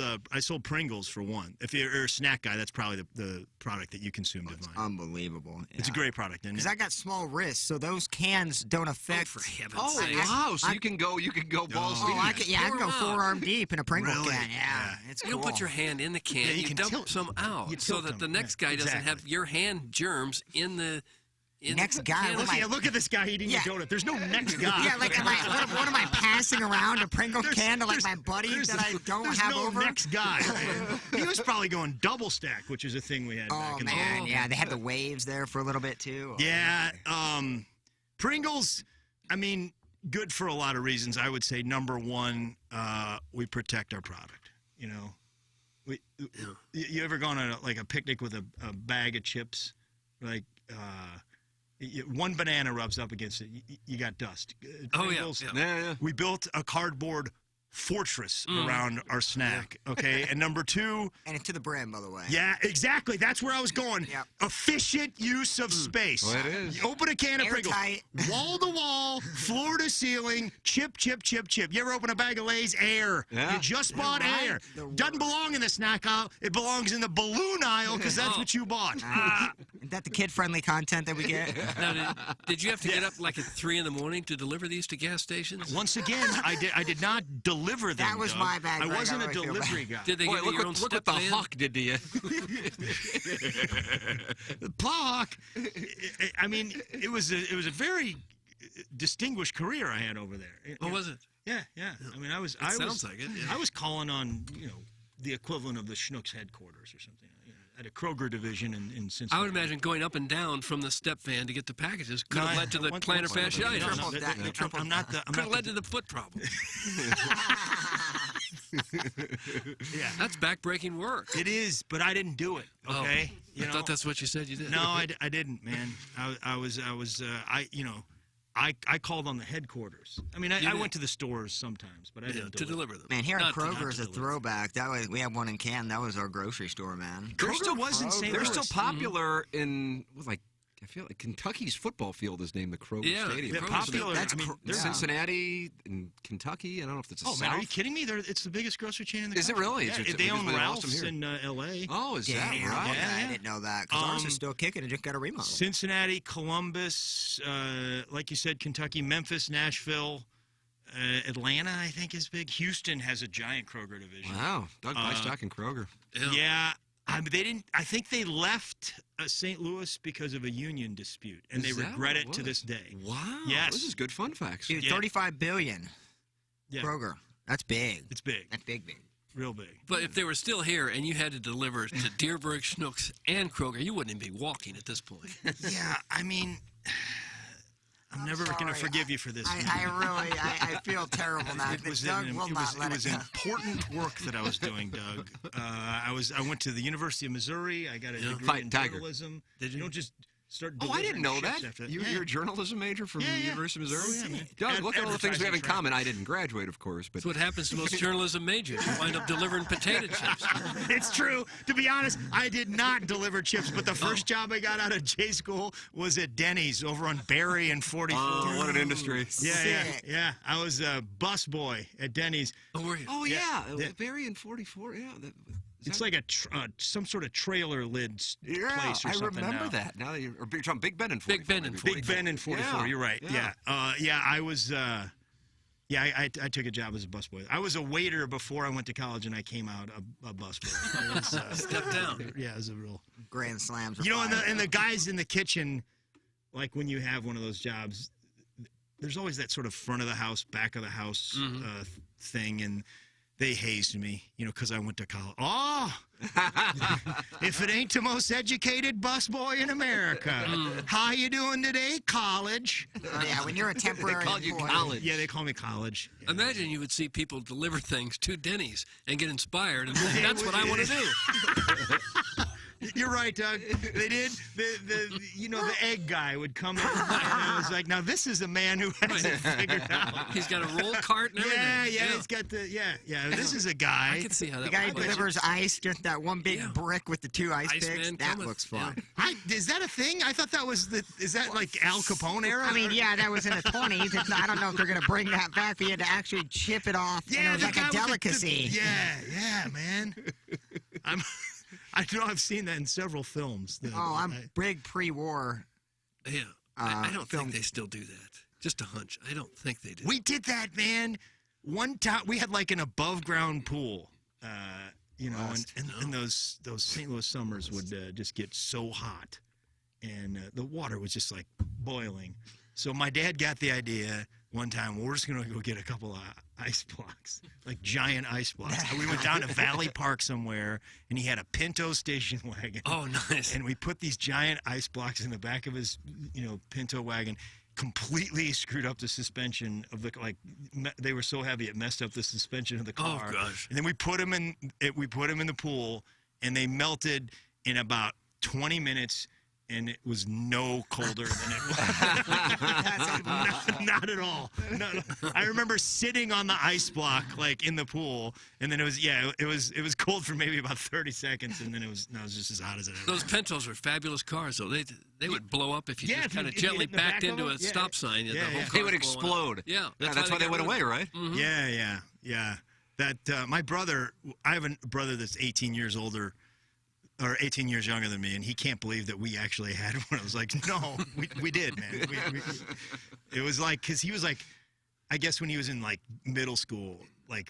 Pringles for one. If you're a snack guy, that's probably the product that you consume. It's unbelievable. It's a great product, isn't it? Because I got small wrists, so those cans don't affect. Oh, wow! So you can go balls deep. I can go forearm deep in a Pringle Really? can. Yeah, it's You cool. don't put your hand in the can. Yeah, you you can dump tilt- some out you so tilt that them. the next guy doesn't have your hand germs in the. Next guy. Look at this guy eating a donut. There's no next guy. Yeah, like what am I passing around a Pringle can to like my buddy that I don't have no over? next guy. Man. He was probably going double stack, which is a thing we had back in the day. Yeah, they had the waves there for a little bit too. Yeah, Pringles, I mean, good for a lot of reasons. I would say number one, we protect our product. You know, you ever gone on a picnic with a bag of chips, like one banana rubs up against it, you got dust. Pringles, Yeah. We built a cardboard fortress around our snack. Okay, and number two, and it's to the brim, by the way. Yeah, exactly. That's where I was going. Yep. Efficient use of space. Well, it is. You open a can of Pringles, Airtight. wall to wall, floor to ceiling, chip. You ever open a bag of Lay's? Air. Yeah. You just bought air. Doesn't belong in the snack aisle. It belongs in the balloon aisle because that's what you bought. Is that the kid-friendly content that we get? Now, did you have to get up like at 3 in the morning to deliver these to gas stations? Once again, I did not deliver them. That was Doug. my bad. I Greg. wasn't a really feel delivery bad. guy. Did they Boy, give you your own look step what the van? hawk did to you. The Plowhawk, I mean, it was a very distinguished career I had over there. What was it? Yeah. I mean, I was sounds like it, yeah. I was calling on the equivalent of the Schnucks headquarters or something at a Kroger division in Cincinnati. I would imagine going up and down from the step van to get the packages could have led to the plantar fasciitis. I'm not the. Could have led to the foot problem. Yeah, that's backbreaking work. It is, but I didn't do it. Okay, I thought that's what you said you did. No, I didn't, man. I called on the headquarters. I mean, I went to the stores sometimes, but I didn't deliver them. Man, here at Kroger is a throwback. That was we had one in Canton. That was our grocery store, man. Kroger still was in St. They're Louis. still popular in I feel like Kentucky's football field is named the Kroger Stadium. They're popular. They're Cincinnati and Kentucky. I don't know if it's a Oh, man, are you kidding me? It's the biggest grocery chain in the country. Is it really? Yeah, It's they own awesome Ralph's here. in L.A. Oh, is that right? Yeah, I didn't know that. Because ours is still kicking and just got a remodel. Cincinnati, Columbus, like you said, Kentucky, Memphis, Nashville, Atlanta, I think, is big. Houston has a giant Kroger division. Wow. Doug Bystock and Kroger. Yeah. I mean, they didn't. I think they left St. Louis because of a union dispute, and they regret it to this day. Wow. Yes. This is good fun facts. Dude, $35 billion. Yeah. Kroger. That's big. It's big. That's big. Real big. But if they were still here and you had to deliver to Dearborn, Schnucks, and Kroger, you wouldn't even be walking at this point. Yeah, I mean, I'm never going to forgive you for this. I feel terrible now. It was Doug will not let it go. important work that I was doing, Doug. I went to the University of Missouri. I got a degree in journalism. Did you? You don't just start. Oh, I didn't know delivering that. ships after You're a journalism major from the University of Missouri? Yeah, man. Doug, look at all the things we have in common. I didn't graduate, of course. But That's what happens to most journalism majors. You wind up delivering potato chips. It's true. To be honest, I did not deliver chips, but the first job I got out of J school was at Denny's over on Berry and 44. Oh, what an industry. Yeah. I was a bus boy at Denny's. Oh, were you? Oh, yeah. Berry and 44, yeah. It's like some sort of trailer lid place or something. I remember that. Now that you're talking Big Ben and 44. Big Ben and 44. You're right. Yeah. I was. I took a job as a busboy. I was a waiter before I went to college, and I came out a busboy. Step down. Yeah, it was a real grand slams. And the guys in the kitchen, like when you have one of those jobs, there's always that sort of front of the house, back of the house thing, and they hazed me, because I went to college. Oh, if it ain't the most educated busboy in America, how you doing today, college? Yeah, when you're a temporary They call you employee. college. Yeah, they call me college. Imagine you would see people deliver things to Denny's and get inspired and think, that's what I want to do. You're right, Doug. They did. The egg guy would come in, and I was like, now this is a man who has it figured out. He's got a roll cart and everything. Yeah. He's got this is a guy. I can see how that The guy who would work. delivers ice, just that one big brick with the 2 ice picks. Iceman That cometh. looks fun. Is that a thing? I thought that was is that like Al Capone era? I mean, yeah, that was in the 20s. I don't know if they're going to bring that back, but you had to actually chip it off. Yeah, and it was the like guy a with the- delicacy. yeah, man. I know I've seen that in several films. I'm big pre-war. Yeah. I don't film. think they still do that. Just a hunch. I don't think they do. We did that, man. One time we had like an above-ground pool. And those St. Louis summers would just get so hot, and the water was just like boiling. So my dad got the idea one time. We're just gonna go get a couple of ice blocks, like giant ice blocks. And we went down to Valley Park somewhere, and he had a Pinto station wagon. Oh, nice. And we put these giant ice blocks in the back of his, Pinto wagon. Completely screwed up the suspension of they were so heavy it messed up the suspension of the car. Oh gosh! And then we put them in the pool, and they melted in about 20 minutes, and it was no colder than it was. not at all. No. I remember sitting on the ice block in the pool, and then it was cold for maybe about 30 seconds, and then it was just as hot as it ever. Those Pintos were fabulous cars, though. They would blow up if you just kind of if you gently hit the backed back of into a them. stop sign. The whole They car's would blowing explode. up. Yeah, that's why they went away, right? Mm-hmm. Yeah. That my brother, I have a brother that's 18 years older. Or 18 years younger than me, and he can't believe that we actually had one. I was like, no, we did, man. It was like, because he was like, I guess when he was in like middle school, like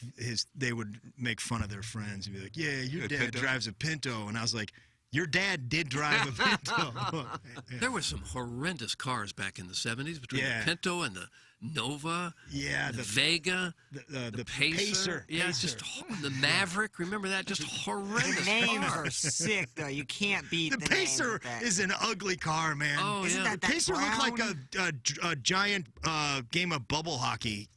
they would make fun of their friends and be like, yeah, your dad drives a Pinto. And I was like, your dad did drive a Pinto. There were some horrendous cars back in the 70s between the Pinto and the Nova. Yeah, the Vega, the Pacer. Yeah, it's just the Maverick. Remember that? Just horrendous. The names cars. are sick, though. You can't beat the Pacer. Is an ugly car, man. Oh, Isn't yeah. that The Pacer looked like brown? a giant game of bubble hockey.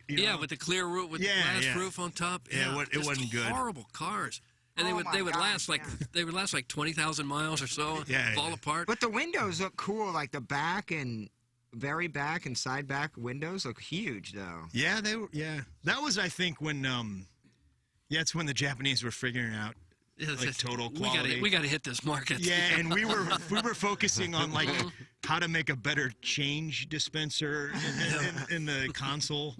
Yeah, with the clear roof, with the glass roof on top. Yeah, it just wasn't good. Horrible cars. And Oh they would my last gosh, they would last like 20,000 miles or so. Fall apart. But the windows look cool, like the back and very back and side back windows look huge, though. Yeah, they were. Yeah, that was I think when it's when the Japanese were figuring out total quality. We got to hit this market. Yeah, and we were focusing on how to make a better change dispenser in the console,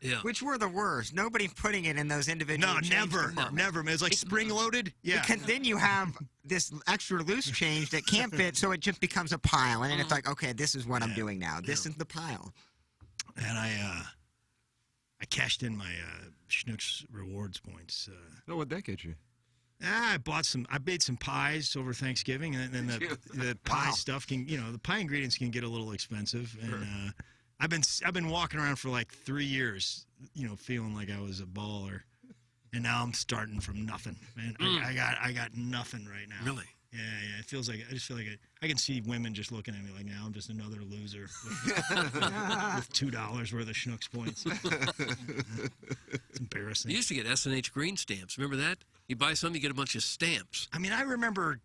Yeah. Which were the worst. Nobody putting it in those individual. No, change never. compartments. It's like spring loaded. Yeah. Because then you have this extra loose change that can't fit, so it just becomes a pile, and then it's like, okay, this is what I'm doing now. This is the pile. And I cashed in my Schnucks rewards points. What'd that get you? I made some pies over Thanksgiving, and then the pie stuff the pie ingredients can get a little expensive, and I've been walking around for like 3 years, feeling like I was a baller, and now I'm starting from nothing, man. I got nothing right now. Really? Yeah. It feels like I just feel like I can see women just looking at me like now I'm just another loser with $2 worth of Schnucks points. It's embarrassing. You used to get S&H green stamps. Remember that? You buy some, you get a bunch of stamps. I mean, I remember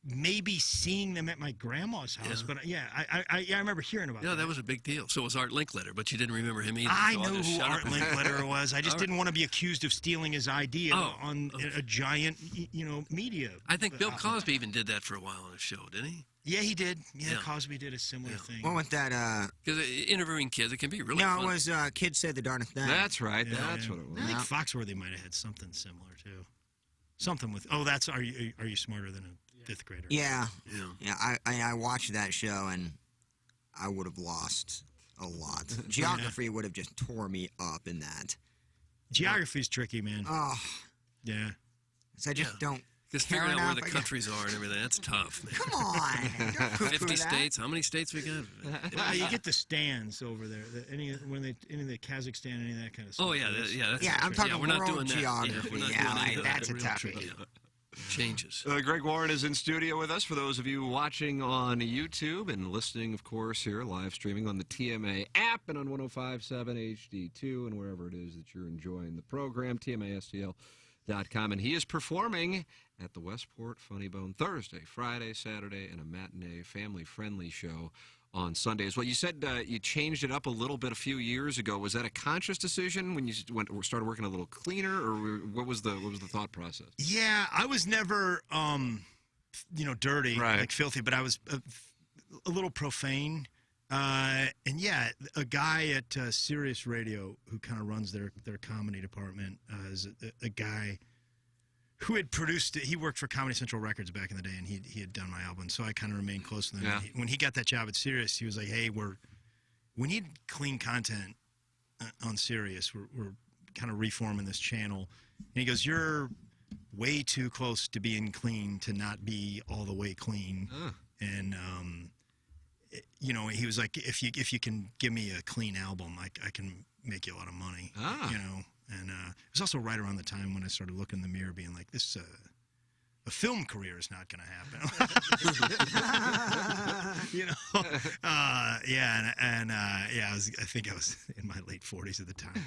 maybe seeing them at my grandma's house, but I remember hearing about. Yeah, that was a big deal. So was Art Linkletter, but you didn't remember him either. I so know who Art Linkletter was. I just didn't want to be accused of stealing his idea on a giant, media. I think Bill Cosby even did that for a while on his show, didn't he? Yeah, he did. Yeah, Cosby did a similar thing. What with that? Because interviewing kids, it can be really no, fun. it was Kids Said the Darndest Thing. That's right. That's what it was. I think Foxworthy might have had something similar too. Something with that's are you smarter than a fifth grader? Yeah. I watched that show and I would have lost a lot. Geography would have just tore me up in that. Geography's tricky, man. Oh. Yeah. So I just don't. Just figuring out where the countries are and everything, that's tough, man. Come on. Don't poo-poo 50 that. states? How many states we got? You get the stands over there. Any of the Kazakhstan, any of that kind of stuff. Oh, yeah. That's I'm talking we're not world doing that. geography. We're not Yeah, doing any of that's that. a toughie. Changes. Greg Warren is in studio with us. For those of you watching on YouTube and listening, of course, here live streaming on the TMA app and on 105.7 HD2 and wherever it is that you're enjoying the program, TMA STL. TheFunnyBone.com. And he is performing at the Westport Funny Bone Thursday, Friday, Saturday, and a matinee family-friendly show on Sunday as well. You said you changed it up a little bit a few years ago. Was that a conscious decision when you started working a little cleaner, or what was the thought process? Yeah, I was never, dirty, like filthy, but I was a little profane. And yeah, a guy at Sirius Radio who kind of runs their comedy department is a guy who had produced it. He worked for Comedy Central Records back in the day, and he had done my album, so I kind of remained close to them. Yeah. When he got that job at Sirius, he was like, hey, we need clean content on Sirius. We're kind of reforming this channel. And he goes, you're way too close to being clean to not be all the way clean. And he was like, if you can give me a clean album, I can make you a lot of money. And it was also right around the time when I started looking in the mirror being like, this a film career is not going to happen. I think I was in my late 40s at the time.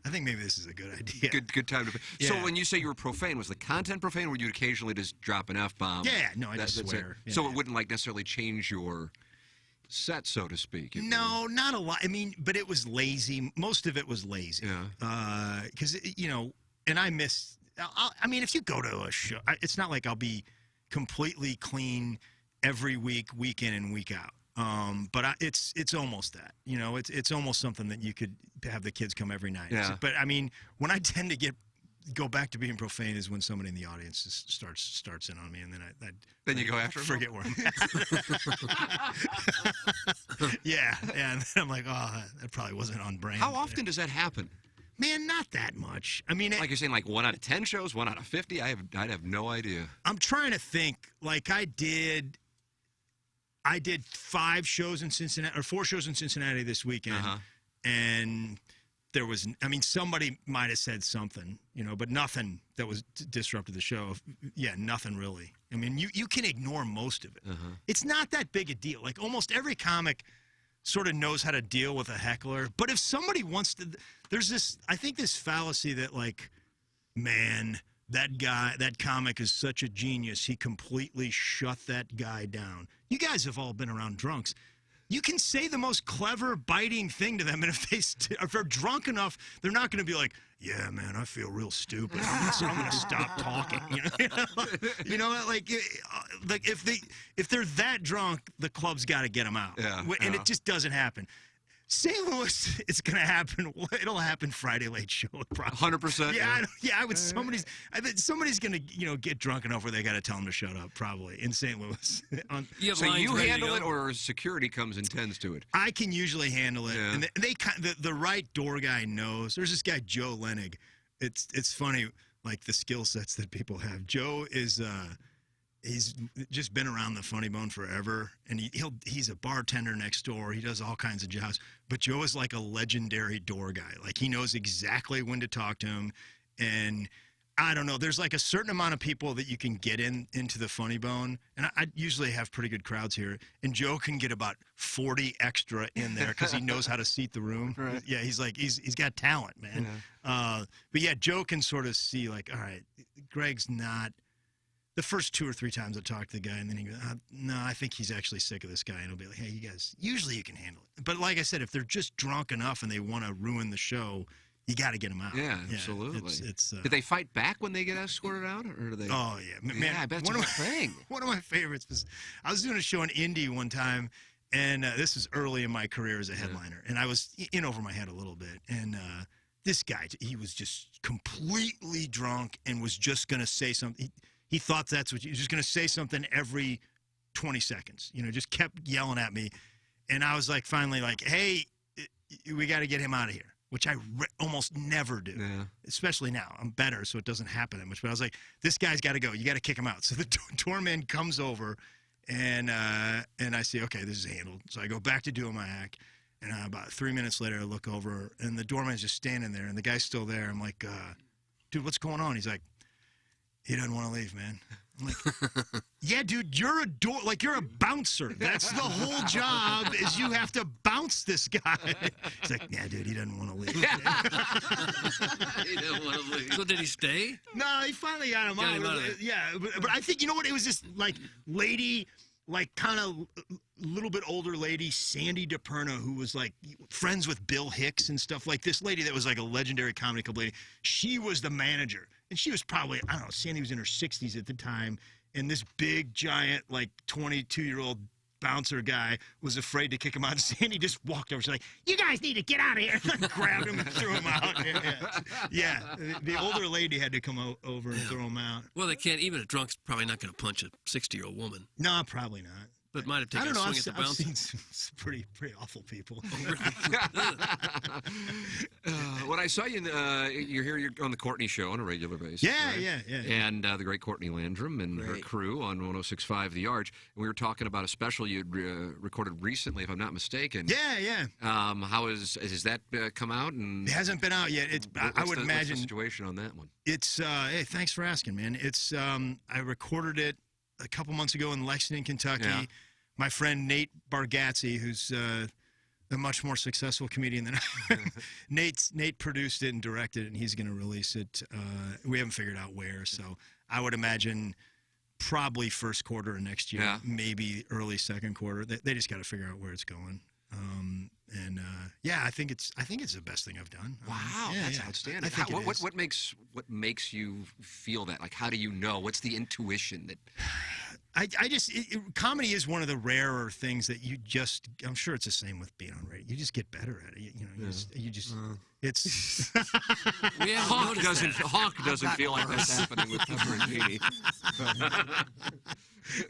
I think maybe this is a good idea. Good time to. Yeah. So when you say you were profane, was the content profane, or would you occasionally just drop an F-bomb? Yeah, no, I just swear. So it wouldn't necessarily change your set, so to speak. No, not a lot. I mean, but it was lazy. Most of it was lazy. Yeah. Because and I miss. I mean, if you go to a show, it's not like I'll be completely clean every week in and week out. But it's almost that. It's almost something that you could have the kids come every night. Yeah. But I mean, when I tend to go back to being profane is when somebody in the audience just starts in on me, and then then you go after them? forget where I'm at. Yeah, and then I'm like, oh, that probably wasn't on brand. How often does that happen? Man, not that much. I mean, like you're saying, 1 out of 10 shows, 1 out of 50. I'd have no idea. I'm trying to think. Like I did 5 shows in Cincinnati, or 4 shows in Cincinnati this weekend, and there was, somebody might have said something, but nothing that was disrupted the show. Yeah, nothing really. I mean, you can ignore most of it. It's not that big a deal. Like almost every comic sort of knows how to deal with a heckler. But if somebody wants to, there's this, I think this fallacy that man, that comic is such a genius. He completely shut that guy down. You guys have all been around drunks. You can say the most clever, biting thing to them, and if they're drunk enough, they're not going to be like, "Yeah, man, I feel real stupid. I'm going to stop talking." If they're that drunk, the club's got to get them out. And it just doesn't happen. St. Louis, it's going to happen. It'll happen Friday late show. 100%. I would. Somebody's going to get drunk enough where they got to tell them to shut up. Probably in St. Louis. So you handle it, or security comes and tends to it? I can usually handle it, and the right door guy knows. There's this guy Joe Lenig. It's funny, like the skill sets that people have. Joe is. He's just been around the Funny Bone forever, and he's a bartender next door. He does all kinds of jobs. But Joe is like a legendary door guy. Like he knows exactly when to talk to him, and I don't know. There's like a certain amount of people that you can get into the Funny Bone, and I usually have pretty good crowds here. And Joe can get about 40 extra in there because he knows how to seat the room. Right. Yeah, he's got talent, man. Yeah. But yeah, Joe can sort of see like, all right, Greg's not. The first 2 or 3 times I talk to the guy, and then he goes, no, I think he's actually sick of this guy. And he'll be like, hey, you guys, usually you can handle it. But like I said, if they're just drunk enough and they want to ruin the show, you got to get them out. Yeah, absolutely. Did they fight back when they get escorted out, or do they? Oh, yeah. Man, I bet it's a thing. One of my favorites was, I was doing a show in Indy one time, and this was early in my career as a headliner, and I was in over my head a little bit. And this guy, he was just completely drunk and was just going to say something. He thought that's what he was just going to say something every 20 seconds, just kept yelling at me. And I was like, finally like, hey, we got to get him out of here, which I almost never do, especially now. I'm better, so it doesn't happen that much. But I was like, this guy's got to go. You got to kick him out. So the doorman comes over, and I say, okay, this is handled. So I go back to doing my act. And about 3 minutes later, I look over, and the doorman's just standing there, and the guy's still there. I'm like, dude, what's going on? He's like, he doesn't want to leave, man. I'm like, yeah, dude, you're a bouncer. That's the whole job is you have to bounce this guy. He's like, yeah, dude, he doesn't want to leave. He didn't want to leave. So did he stay? No, he finally got him out. of it. Yeah, but I think, you know what? It was this, like, lady, like, kind of little bit older lady, Sandy DePerna, who was, like, friends with Bill Hicks and stuff. Like, this lady that was, like, a legendary comedy club lady. She was the manager. And she was probably, I don't know, Sandy was in her 60s at the time. And this big, giant, like, 22-year-old bouncer guy was afraid to kick him out. Sandy just walked over. She's like, you guys need to get out of here. Grabbed him and threw him out. Yeah. The older lady had to come over and throw him out. Well, they can't. Even a drunk's probably not going to punch a 60-year-old woman. No, probably not. But might have taken I don't know. a swing at the I've bouncer. seen some pretty awful people. When I saw you, you're on the Courtney Show on a regular basis. Yeah, right? yeah. And the great Courtney Landrum and her crew on 106.5 The Arch. And we were talking about a special you'd recorded recently, if I'm not mistaken. Yeah. How is that come out? And It hasn't been out yet. I would imagine. What's the situation on that one? It's hey, thanks for asking, man. It's I recorded it a couple months ago in Lexington, Kentucky. Yeah. My friend Nate Bargatze, who's a much more successful comedian than I am. Nate produced it and directed it, and he's going to release it. We haven't figured out where, so I would imagine probably first quarter of next year, maybe early second quarter. They just got to figure out where it's going. I think it's the best thing I've done. Wow, that's outstanding. I think what makes you feel that? Like, how do you know? What's the intuition that? Comedy is one of the rarer things that I'm sure it's the same with being on radio. You just get better at it. It's. Hawk doesn't feel like that's happening with Pepper and Jeannie.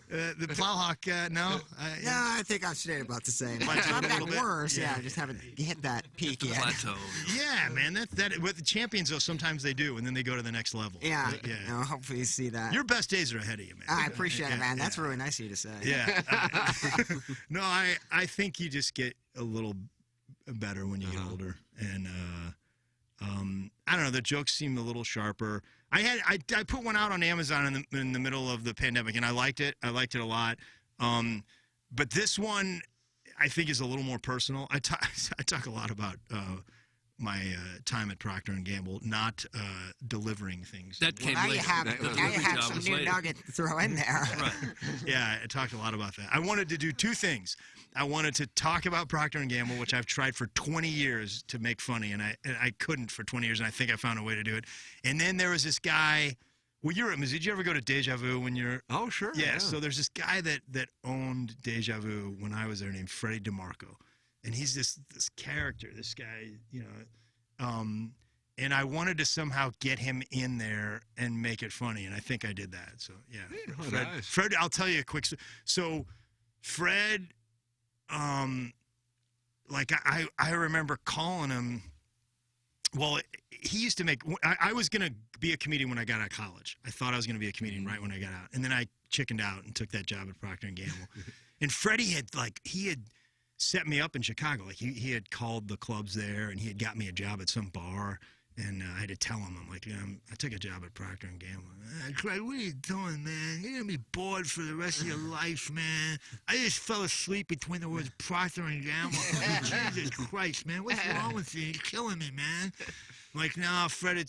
The Plowhawk, no. I think I've stayed about the same. It's not that worse. I just haven't hit that peak yet. Plateau. Yeah, man. That with the champions though, sometimes they do, and then they go to the next level. Yeah. No, hopefully you see that. Your best days are ahead of you, man. I appreciate it, man. That's really nice of you to say. Yeah. No, I think you just get a little better when you get older, and I don't know. The jokes seem a little sharper. I put one out on Amazon in the middle of the pandemic, and I liked it. I liked it a lot. But this one, I think, is a little more personal. I talk a lot about my time at Procter & Gamble, not delivering things. That came later. Now you have some new later. nugget to throw in there. Right. Yeah, I talked a lot about that. I wanted to do two things. I wanted to talk about Procter & Gamble, which I've tried for 20 years to make funny, and I couldn't for 20 years, and I think I found a way to do it. And then there was this guy. Well, did you ever go to Deja Vu when you're? Oh, sure. Yeah. So there's this guy that owned Deja Vu when I was there, named Freddie DeMarco, and he's this character. This guy, and I wanted to somehow get him in there and make it funny, and I think I did that. So yeah. Nice. Fred, I'll tell you a quick. So Fred. I remember calling him. Well, he used to make. I was gonna be a comedian when I got out of college. I thought I was gonna be a comedian right when I got out, and then I chickened out and took that job at Procter & Gamble. And Freddie had set me up in Chicago. Like he had called the clubs there, and he had got me a job at some bar. And I had to tell him, I'm like, I took a job at Procter & Gamble. Craig, what are you doing, man? You're going to be bored for the rest of your life, man. I just fell asleep between the words Procter & Gamble. Jesus Christ, man. What's wrong with you? You're killing me, man. I'm like, nah, Fred,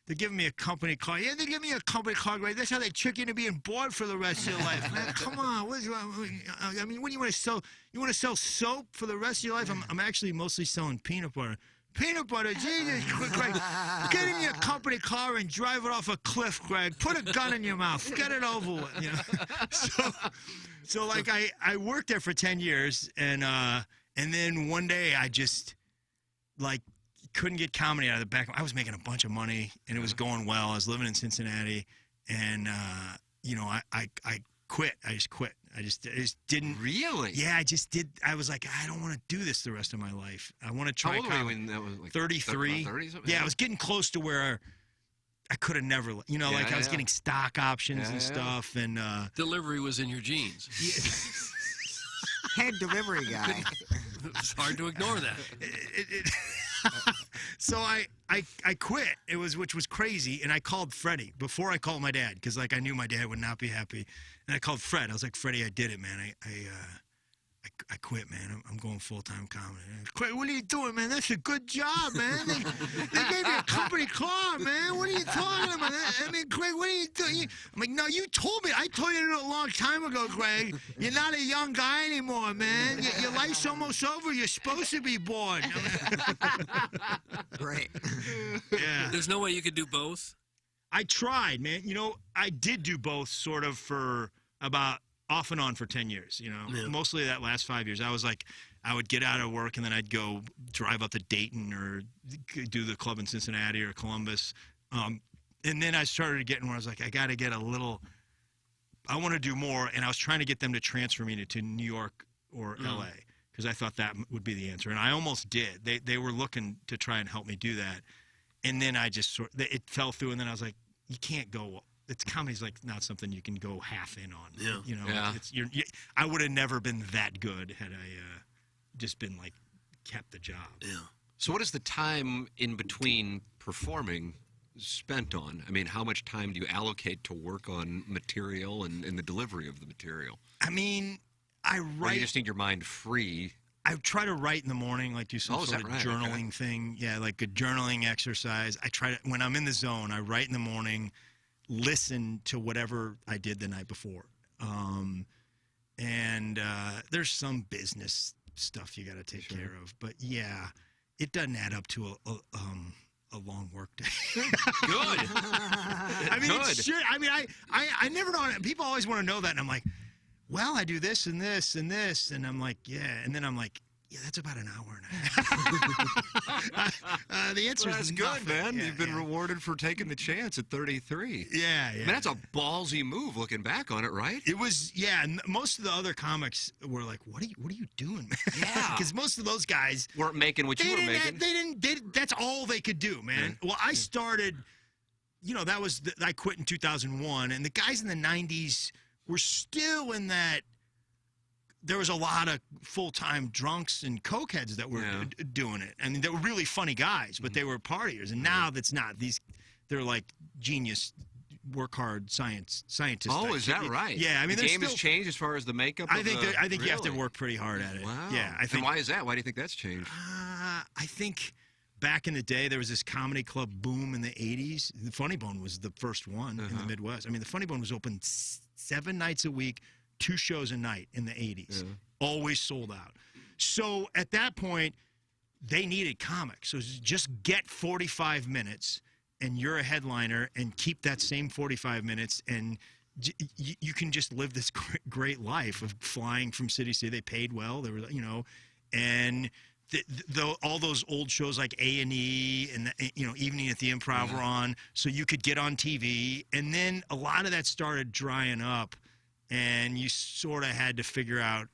they're giving me a company car. Yeah, they give me a company car, right? That's how they trick you into being bored for the rest of your life, man. Come on. What's wrong? I mean, what do you want to sell? You want to sell soap for the rest of your life? I'm actually mostly selling peanut butter. Peanut butter, Jesus, Greg. Get in your company car and drive it off a cliff, Greg. Put a gun in your mouth. Get it over with. So like I worked there for 10 years, and then one day I just couldn't get comedy out of the back. I was making a bunch of money, and it was going well. I was living in Cincinnati, and I quit. I just quit. I just didn't. Really? Yeah, I just did. I was like, I don't want to do this the rest of my life. I want to try. How old were you when that was? Like 33. 30 yeah, I was getting close to where I could have never. I was getting stock options and stuff, and delivery was in your genes. Head delivery guy. It's hard to ignore that. So I quit. Which was crazy, and I called Freddie before I called my dad because like I knew my dad would not be happy, and I called Fred. I was like, Freddie, I did it, man. I quit, man. I'm going full-time comedy. Craig, what are you doing, man? That's a good job, man. They gave you a company car, man. What are you talking about? I mean, Craig, what are you doing? I'm like, no, you told me. I told you a long time ago, Craig. You're not a young guy anymore, man. Your life's almost over. You're supposed to be bored. Great. Yeah. There's no way you could do both? I tried, man. You know, I did do both sort of for about off and on for 10 years, you know. Yeah. Mostly that last 5 years. I was like, I would get out of work and then I'd go drive up to Dayton or do the club in Cincinnati or Columbus. And then I started getting where I was like, I got to get a little, I want to do more. And I was trying to get them to transfer me to New York or LA because I thought that would be the answer. And I almost did. They were looking to try and help me do that. And then I just it fell through. And then I was like, you can't go. Comedy's like not something you can go half in on. Yeah. You know, I would have never been that good had I just been like kept the job. Yeah. So what is the time in between performing spent on? I mean, how much time do you allocate to work on material and the delivery of the material? I mean, I write. Or you just need your mind free. I try to write in the morning, like do some sort of right? journaling thing. Yeah, like a journaling exercise. I try to, when I'm in the zone, I write in the morning, listen to whatever I did the night before. And there's some business stuff you got to take care of. But yeah, it doesn't add up to a long work day. Good. I mean, it should. I mean, I never know. People always want to know that, and I'm like, well, I do this and this and this, and I'm like, yeah, and then I'm like, yeah, that's about an hour and a half. The answer Well, is that's good, nothing. man. Yeah, You've been rewarded for taking the chance at 33. Yeah, yeah. I mean, that's a ballsy move looking back on it, right? It was, yeah. And most of the other comics were like, "What are you doing, man?" Yeah. Because most of those guys weren't making what you were making. That's all they could do, man. Well, I started. You know, I quit in 2001, and the guys in the 90s were still in that. There was a lot of full-time drunks and cokeheads that were doing it. I mean, they were really funny guys, but they were partiers. And now that's not. They're like genius, work hard scientists. Oh, is that right? Yeah, I mean, the game has changed as far as the makeup. I think you have to work pretty hard at it. Wow. Yeah, I think. And why is that? Why do you think that's changed? I think back in the day there was this comedy club boom in the 80s. The Funny Bone was the first one in the Midwest. I mean, the Funny Bone was open 7 nights a week. 2 shows a night in the 80s, always sold out. So at that point, they needed comics. So just get 45 minutes, and you're a headliner, and keep that same 45 minutes, and you can just live this great life of flying from city to city. They paid well. They were, you know, and all those old shows like A&E and Evening at the Improv were on, so you could get on TV. And then a lot of that started drying up. And you sort of had to figure out,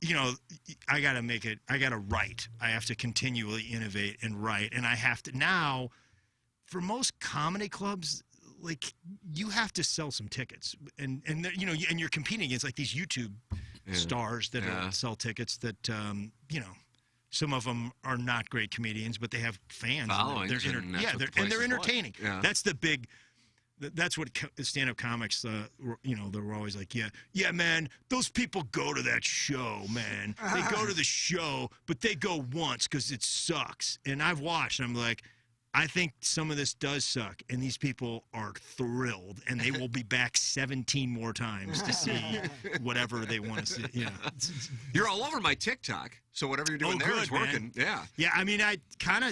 you know, I got to write. I have to continually innovate and write. And I have to now, for most comedy clubs, like you have to sell some tickets. And you know, and you're competing against like these YouTube stars that sell tickets that, you know, some of them are not great comedians, but they have fans. Followings, they're entertaining. Yeah. That's the big. That's what stand-up comics, you know, they were always like, yeah, man, those people go to that show, man. They go to the show, but they go once because it sucks. And I've watched, and I'm like, I think some of this does suck, and these people are thrilled, and they will be back 17 more times to see whatever they want to see. Yeah, you're all over my TikTok, so whatever you're doing there is working. Man. Yeah. I mean, I don't know.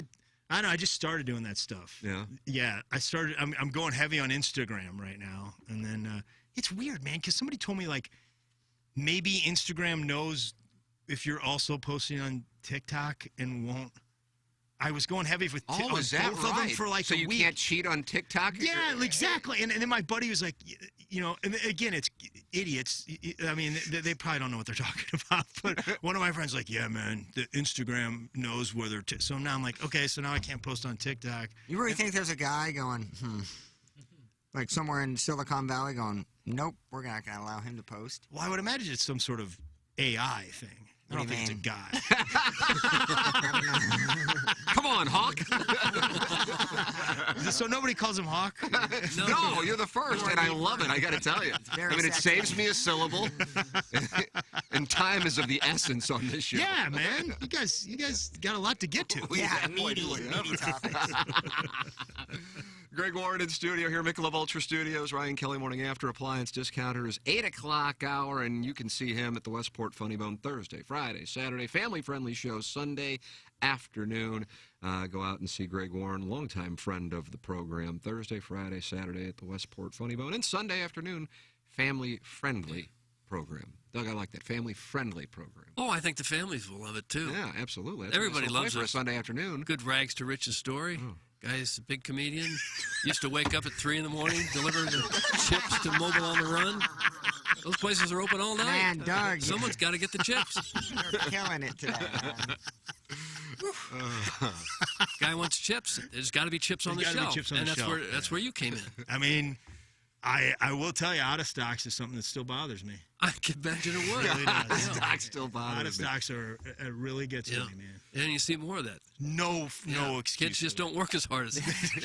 I just started doing that stuff. Yeah. Yeah. I'm going heavy on Instagram right now. And then it's weird, man, because somebody told me, like, maybe Instagram knows if you're also posting on TikTok and won't. I was going heavy with is that both of them for like so a week. So you can't cheat on TikTok? Yeah, exactly. And then my buddy was like, you know, and again, it's idiots. I mean, they probably don't know what they're talking about. But one of my friends was like, yeah, man, the Instagram knows whether to. So now I'm like, okay, so now I can't post on TikTok. You really think there's a guy going, like somewhere in Silicon Valley going, nope, we're not going to allow him to post? Well, I would imagine it's some sort of AI thing. I don't think it's a guy. Come on, Hawk. So nobody calls him Hawk? No, you're the first, and I love it. I got to tell you. very I mean, it sexy. saves me a syllable, and time is of the essence on this show. Yeah, man. You guys got a lot to get to. Yeah, meaty topics. Greg Warren in studio here, Michelob Ultra Studios. Ryan Kelly, Morning After Appliance Discounters, 8 o'clock hour, and you can see him at the Westport Funny Bone Thursday, Friday, Saturday, family-friendly shows Sunday afternoon. Go out and see Greg Warren, longtime friend of the program, Thursday, Friday, Saturday at the Westport Funny Bone, and Sunday afternoon, family-friendly program. Doug, I like that, family-friendly program. Oh, I think the families will love it, too. Yeah, absolutely. That's Everybody what it's loves for a it. Sunday afternoon. Good rags to riches story. Guy's a big comedian. Used to wake up at 3 in the morning, deliver the chips to Mobile on the Run. Those places are open all night. Man, Doug. Someone's got to get the chips. You're killing it today, man. Guy wants chips. There's got to be chips on the There's gotta be shelf. chips on And the that's shelf, that's where you came in. I mean, I will tell you, out of stocks is something that still bothers me. I can imagine it would. It really does. Stocks still bother Out of me. stocks are it really gets to me, man. And you see more of that. No excuse. Kids just don't work as hard as they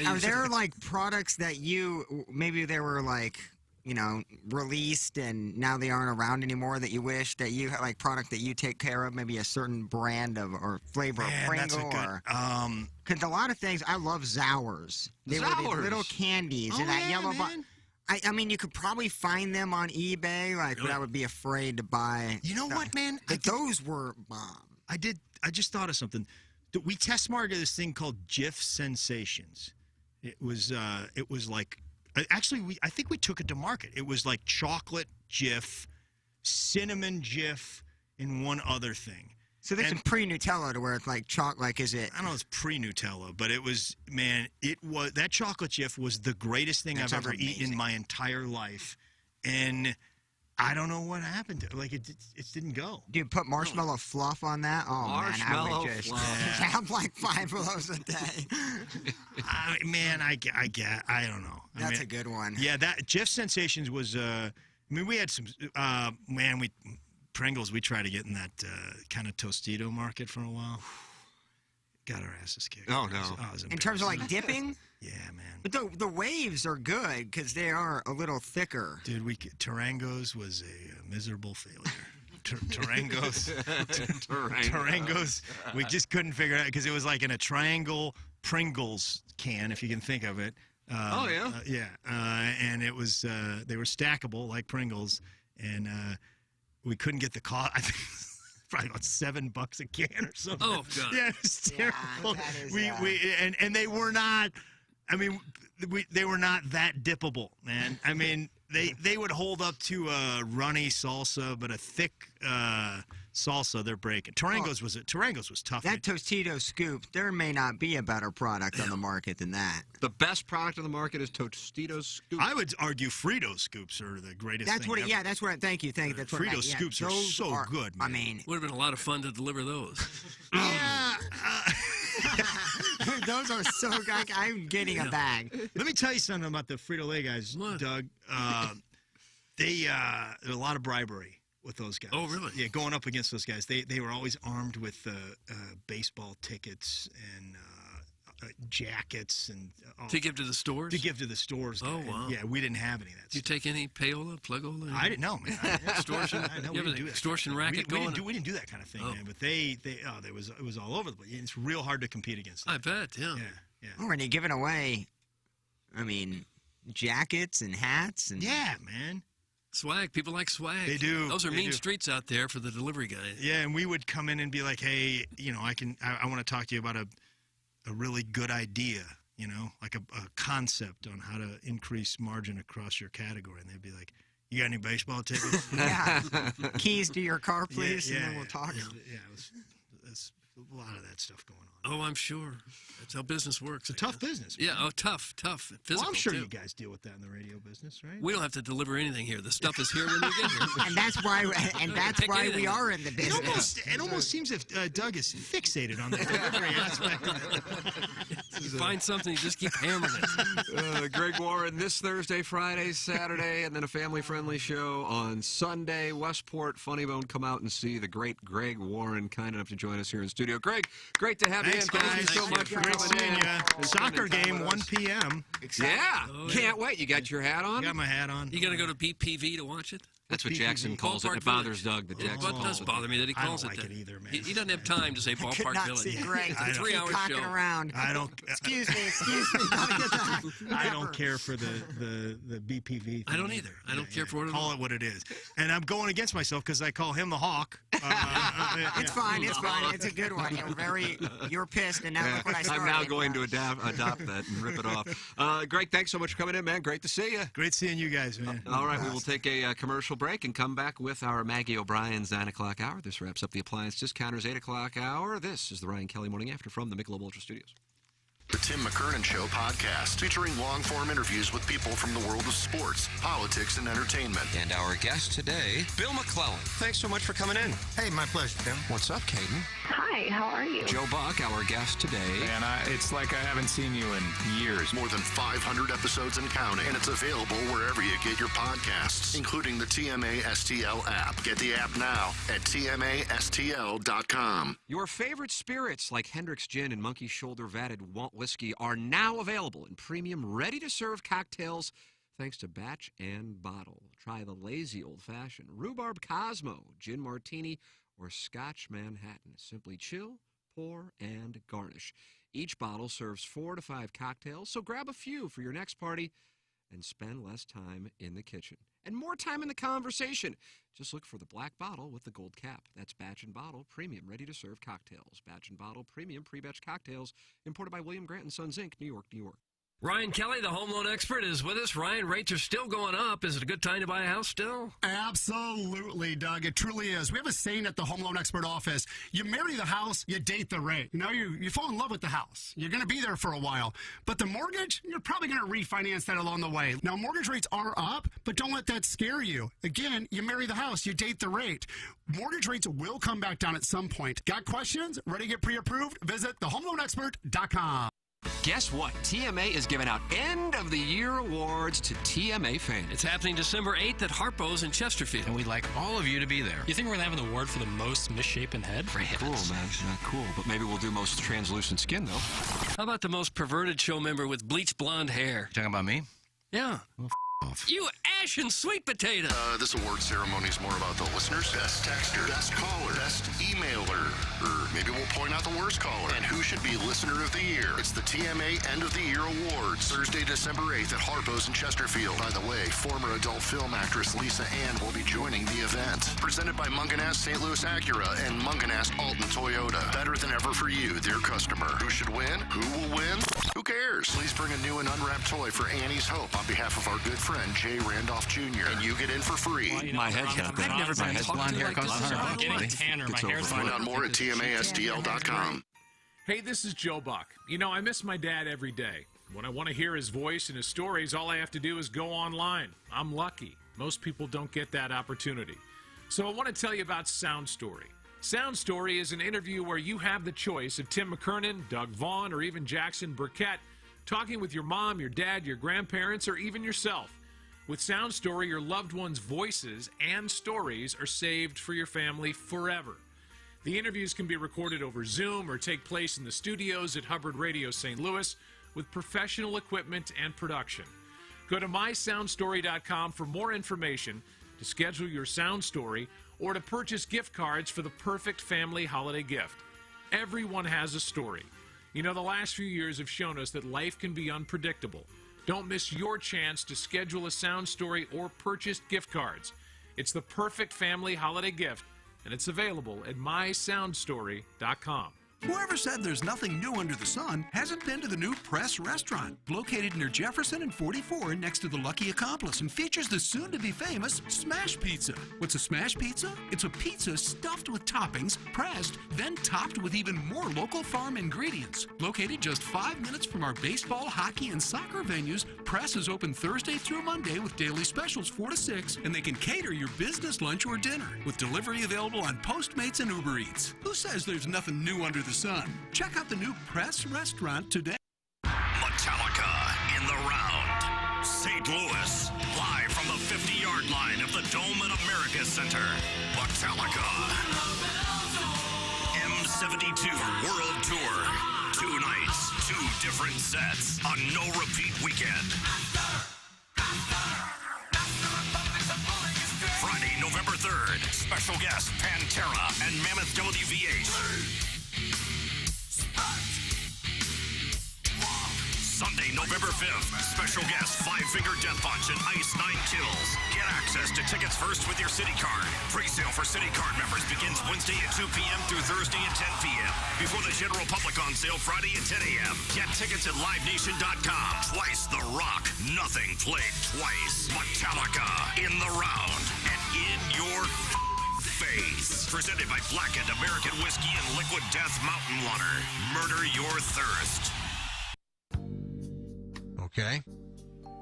Are used to. there like products that maybe they were like, released and now they aren't around anymore that you wish that you had like product that you take care of, maybe a certain brand of or flavor of That's a Pringle good, or because a lot of things I love Zowers. They were these little candies in that yellow box. I mean, you could probably find them on eBay, but I would be afraid to buy. You know what, man? But those were bomb. I just thought of something. We test marketed this thing called Jif Sensations. It was like, actually, I think we took it to market. It was like chocolate Jif, cinnamon Jif, and one other thing. So there's some pre-Nutella to where it's like chocolate. Is it? I don't know. It's pre-Nutella, but it was, man. It was that chocolate Jif was the greatest thing I've ever eaten in my entire life, and I don't know what happened to it. Like it didn't go. Do you put marshmallow fluff on that? Oh Marshmallow man, I would just have like 5 of those a day. I don't know. That's a good one. Yeah, that Jif Sensations was. I mean, we had some. Pringles. We tried to get in that kind of Tostito market for a while. Got our asses kicked. Oh no! In terms of like dipping. Yeah, man. But the waves are good because they are a little thicker. Dude, Tarangos was a miserable failure. Tarangos. We just couldn't figure it out because it was like in a triangle Pringles can, if you can think of it. Oh yeah. And it was they were stackable like Pringles, and we couldn't get the cost. I think probably about $7 a can or something. Oh God! Yeah, it was terrible. Yeah, And they were not. I mean, they were not that dippable, man. I mean, they would hold up to a runny salsa, but a thick salsa they're breaking. Tarangos was tough. That Tostito scoop, there may not be a better product on the market than that. The best product on the market is Tostitos Scoop. I would argue Frito scoops are the greatest. That's thing what. ever. Yeah, that's what. Thank you. That's what. Frito scoops are so good, man. I mean, would have been a lot of fun to deliver those. Yeah. Those are so good. I'm getting a bag. Let me tell you something about the Frito-Lay guys, Doug. There's a lot of bribery with those guys. Oh, really? Yeah, going up against those guys. They were always armed with baseball tickets and jackets and to give to the stores. To give to the stores. Oh, wow. Yeah, we didn't have any of that. Did you take any payola, plugola? I didn't know, man. Extortion. I know You we have didn't an do that. extortion racket we going. didn't do that kind of thing, man. But it was all over the place. It's real hard to compete against. I bet. Yeah. Yeah. Oh, and you're giving away, I mean, jackets and hats and. Yeah, man. Swag. People like swag. They do. Those are They mean do. streets out there for the delivery guys. Yeah, and we would come in and be like, hey, I want to talk to you about a really good idea, like a concept on how to increase margin across your category. And they'd be like, you got any baseball tickets? Yeah. Keys to your car, please, Yeah, and then we'll talk. Yeah, it's a lot of that stuff going on. Oh, I'm sure. That's how business works. It's a tough business. Yeah, tough. Physical, Well, I'm sure too. you guys deal with that in the radio business, right? We don't have to deliver anything here. The stuff is here when you get here. And that's why we are in the business. It almost seems if Doug is fixated on the delivery aspect of it. You find something, you just keep hammering it. Greg Warren this Thursday, Friday, Saturday, and then a family-friendly show on Sunday. Westport, Funny Bone, come out and see the great Greg Warren, kind enough to join us here in studio. Greg, great to have Thanks, you in. Thank guys. you so much for Great coming seeing in. you. Soccer game, 1 p.m. Yeah, can't wait. You got your hat on? Got my hat on. You gonna go to BPV to watch it? That's what Jackson calls it. It bothers Doug that Jackson Well, it does bother me that he calls I don't it like that. it either, man. He doesn't have time to say Ballpark Not Village. see Greg. It's a 3-hour cocking show. around. I don't. Excuse me. I don't care for the BPV thing. I don't either. I don't care for it at all. Call it what it is. And I'm going against myself because I call him the Hawk. It's fine. It's fine. It's a good one. You're pissed, and now look what I started. I'm now going to adopt that and rip it off. Greg, thanks so much for coming in, man. Great to see you. Great seeing you guys, man. All right, we will take a commercial break and come back with our Maggie O'Brien's 9 o'clock hour. This wraps up the Appliance Discounters 8 o'clock hour. This is the Ryan Kelly Morning After from the Michelob Ultra Studios. The Tim McKernan Show podcast, featuring long-form interviews with people from the world of sports, politics, and entertainment. And our guest today, Bill McClellan. Thanks so much for coming in. Hey, my pleasure, Tim. What's up, Caden? Hi, how are you? Joe Buck, our guest today. Man, it's like I haven't seen you in years. More than 500 episodes and counting, and it's available wherever you get your podcasts, including the TMA STL app. Get the app now at TMASTL.com. Your favorite spirits like Hendrick's Gin and Monkey Shoulder Vatted Walt Whiskey are now available in premium, ready-to-serve cocktails thanks to Batch and Bottle. Try the Lazy Old Fashioned, Rhubarb Cosmo, Gin Martini, or Scotch Manhattan. Simply chill, pour, and garnish. Each bottle serves 4 to 5 cocktails, so grab a few for your next party and spend less time in the kitchen and more time in the conversation. Just look for the black bottle with the gold cap. That's Batch and Bottle Premium Ready-to-Serve Cocktails. Batch and Bottle Premium Pre-Batch Cocktails, imported by William Grant & Sons, Inc., New York, New York. Ryan Kelly, the home loan expert, is with us. Ryan, rates are still going up. Is it a good time to buy a house still? Absolutely, Doug. It truly is. We have a saying at the Home Loan Expert office. You marry the house, you date the rate. You fall in love with the house. You're going to be there for a while. But the mortgage, you're probably going to refinance that along the way. Now, mortgage rates are up, but don't let that scare you. Again, you marry the house, you date the rate. Mortgage rates will come back down at some point. Got questions? Ready to get pre-approved? Visit thehomeloanexpert.com. Guess what? TMA is giving out end-of-the-year awards to TMA fans. It's happening December 8th at Harpo's in Chesterfield. And we'd like all of you to be there. You think we're going to have an award for the most misshapen head? Cool, man. Not cool. But maybe we'll do most translucent skin, though. How about the most perverted show member with bleached blonde hair? Talking about me? Yeah. Well, off. You ashen sweet potato. This award ceremony is more about the listeners. Best texter, best caller, best emailer, or maybe we'll point out the worst caller, and who should be Listener of the Year. It's the TMA End of the Year Awards, Thursday, December 8th at Harpo's in Chesterfield. By the way, former adult film actress Lisa Ann will be joining the event. Presented by Munganast St. Louis Acura and Munganast Alton Toyota. Better than ever for you, their customer. Who should win? Who will win? Who cares? Please bring a new and unwrapped toy for Annie's Hope on behalf of our good friend Jay Randolph Jr. And you get in for free. My head's not that. I've never been blonde hair costs $100. Getting tanner. My hair's Find out more at TMASTL.com. Hey, this is Joe Buck. I miss my dad every day. When I want to hear his voice and his stories, all I have to do is go online. I'm lucky. Most people don't get that opportunity. So I want to tell you about Sound Story. Sound Story is an interview where you have the choice of Tim McKernan, Doug Vaughn, or even Jackson Burkett talking with your mom, your dad, your grandparents, or even yourself. With Sound Story, your loved ones' voices and stories are saved for your family forever. The interviews can be recorded over Zoom or take place in the studios at Hubbard Radio St. Louis with professional equipment and production. Go to mysoundstory.com for more information, to schedule your Sound Story, or to purchase gift cards for the perfect family holiday gift. Everyone has a story. The last few years have shown us that life can be unpredictable. Don't miss your chance to schedule a Sound Story or purchase gift cards. It's the perfect family holiday gift, and it's available at mysoundstory.com. Whoever said there's nothing new under the sun hasn't been to the new Press restaurant, located near Jefferson and 44 next to the Lucky Accomplice, and features the soon-to-be famous Smash Pizza. What's a Smash Pizza? It's a pizza stuffed with toppings, pressed, then topped with even more local farm ingredients. Located just 5 minutes from our baseball, hockey, and soccer venues, Press is open Thursday through Monday with daily specials 4 to 6, and they can cater your business lunch or dinner, with delivery available on Postmates and Uber Eats. Who says there's nothing new under the sun? Check out the new Press restaurant today. Metallica in the round. St. Louis, live from the 50-yard line of the Dome at America Center. Metallica. M72 World Tour. 2 nights, 2 different sets. A no-repeat weekend. Friday, November 3rd. Special guest Pantera and Mammoth WVH. Sunday, November 5th, special guest Five Finger Death Punch and Ice 9 Kills. Get access to tickets first with your City Card. Pre-sale for City Card members begins Wednesday at 2 p.m. through Thursday at 10 p.m. Before the general public on sale Friday at 10 a.m. Get tickets at livenation.com. Twice the rock. Nothing played twice. Metallica in the round and in your face. Presented by Blackened American Whiskey and Liquid Death Mountain Water. Murder your thirst. Okay.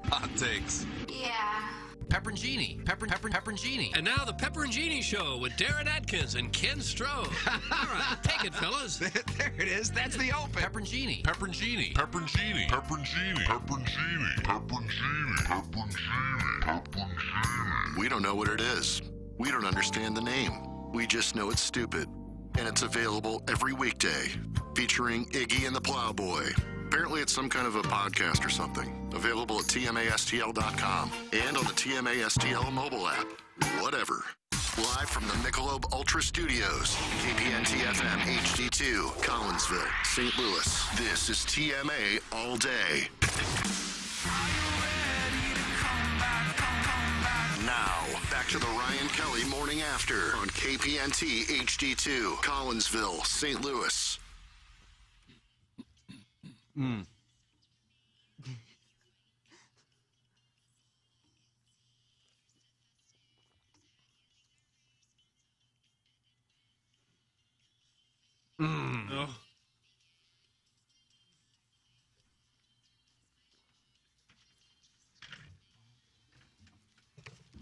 Hot takes. Yeah. Pepperoncini. Pepperoncini. And now the Pepperoncini Show with Darren Atkins and Ken Strode. All right, take it, fellas. There it is. That's the open. Pepperoncini. Pepperoncini. Pepperoncini. Pepperoncini. Pepperoncini. Pepperoncini. Pepperoncini. Pepperoncini. We don't know what it is. We don't understand the name. We just know it's stupid. And it's available every weekday, featuring Iggy and the Plowboy. Apparently it's some kind of a podcast or something. Available at TMASTL.com and on the TMA STL mobile app. Whatever. Live from the Michelob Ultra Studios, KPNT FM HD2, Collinsville, St. Louis. This is TMA All Day. Now, back to the Ryan Kelly Morning After on KPNT HD2, Collinsville, St. Louis. Oh.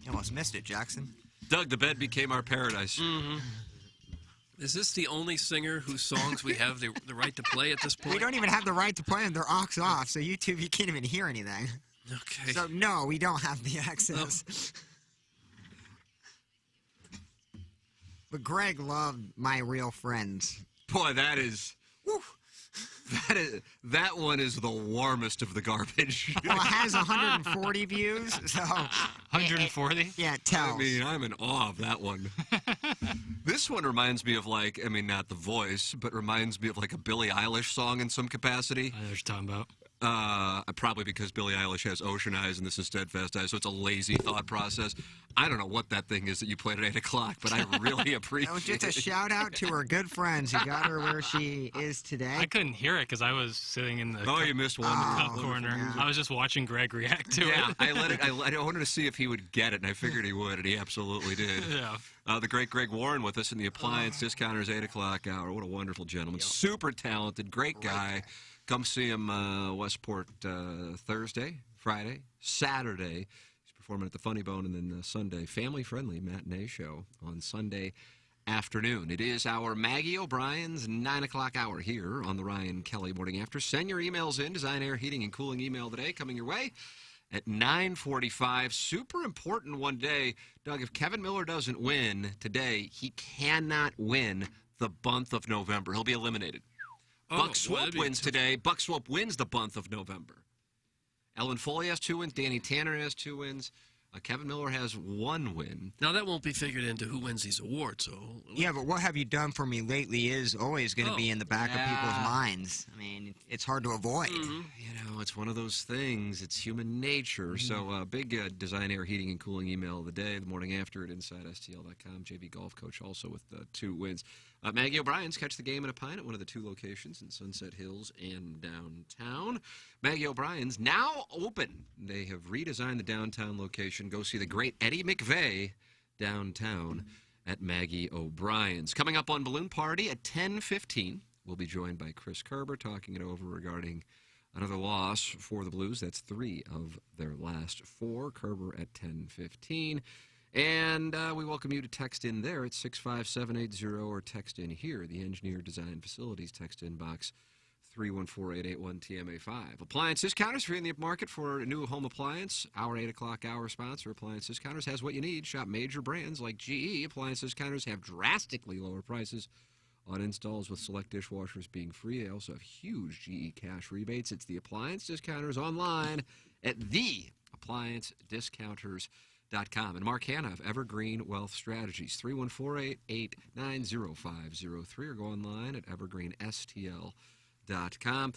You almost missed it, Jackson. Doug, the bed became our paradise. Mm-hmm. Is this the only singer whose songs we have the right to play at this point? We don't even have the right to play them. They're aux off, so YouTube, you can't even hear anything. Okay. So, no, we don't have the access. But Greg loved My Real Friends. Boy, that is... Woo, that one is the warmest of the garbage. Well, it has 140 views, so... 140? Yeah, it tells. I mean, I'm in awe of that one. This one reminds me of, like, I mean, not the voice, but reminds me of, like, a Billie Eilish song in some capacity. I know what you're talking about. Probably because Billie Eilish has Ocean Eyes and this is Steadfast Eyes, so it's a lazy thought process. I don't know what that thing is that you played at 8 o'clock, but I really appreciate it. That was just a shout-out to her good friends who got her where she is today. I couldn't hear it because I was sitting in the you missed one. top corner. Yeah. I was just watching Greg react to it. Yeah, I wanted to see if he would get it, and I figured he would, and he absolutely did. Yeah. The great Greg Warren with us in the Appliance Discounters 8 o'clock hour. What a wonderful gentleman. Super talented, great guy. Come see him Westport Thursday, Friday, Saturday. He's performing at the Funny Bone, and then Sunday, family-friendly matinee show on Sunday afternoon. It is our Maggie O'Brien's 9 o'clock hour here on the Ryan Kelly Morning After. Send your emails in, Design, Air, Heating, and Cooling email today, coming your way at 9:45. Super important one day. Doug, if Kevin Miller doesn't win today, he cannot win the month of November. He'll be eliminated. Buck Swope wins today. Buck Swope wins the month of November. Ellen Foley has 2 wins. Danny Tanner has 2 wins. Kevin Miller has 1 win. Now, that won't be figured into who wins these awards. So Yeah, but what have you done for me lately is always going to be in the back of people's minds. I mean, it's hard to avoid. You know, it's one of those things. It's human nature. So big Design, Air, Heating, and Cooling email of the day, the morning after at InsideSTL.com. JV Golf Coach also with 2 wins. Maggie O'Brien's Catch the Game in a Pint at one of the 2 locations in Sunset Hills and downtown. Maggie O'Brien's now open. They have redesigned the downtown location. Go see the great Eddie McVeigh downtown at Maggie O'Brien's. Coming up on Balloon Party at 10:15, we'll be joined by Chris Kerber talking it over regarding another loss for the Blues. That's 3 of their last 4. Kerber at 10:15. And we welcome you to text in there at 65780 or text in here, the Engineer Design Facilities text in box 314-881-TMA5. Appliance Discounters, if you're in the market for a new home appliance, our 8 o'clock hour sponsor, Appliance Discounters, has what you need. Shop major brands like GE. Appliance Discounters have drastically lower prices on installs, with select dishwashers being free. They also have huge GE cash rebates. It's the Appliance Discounters online at theappliancediscounters.com. And Mark Hanna of Evergreen Wealth Strategies, 314-889-0503, or go online at evergreenstl.com.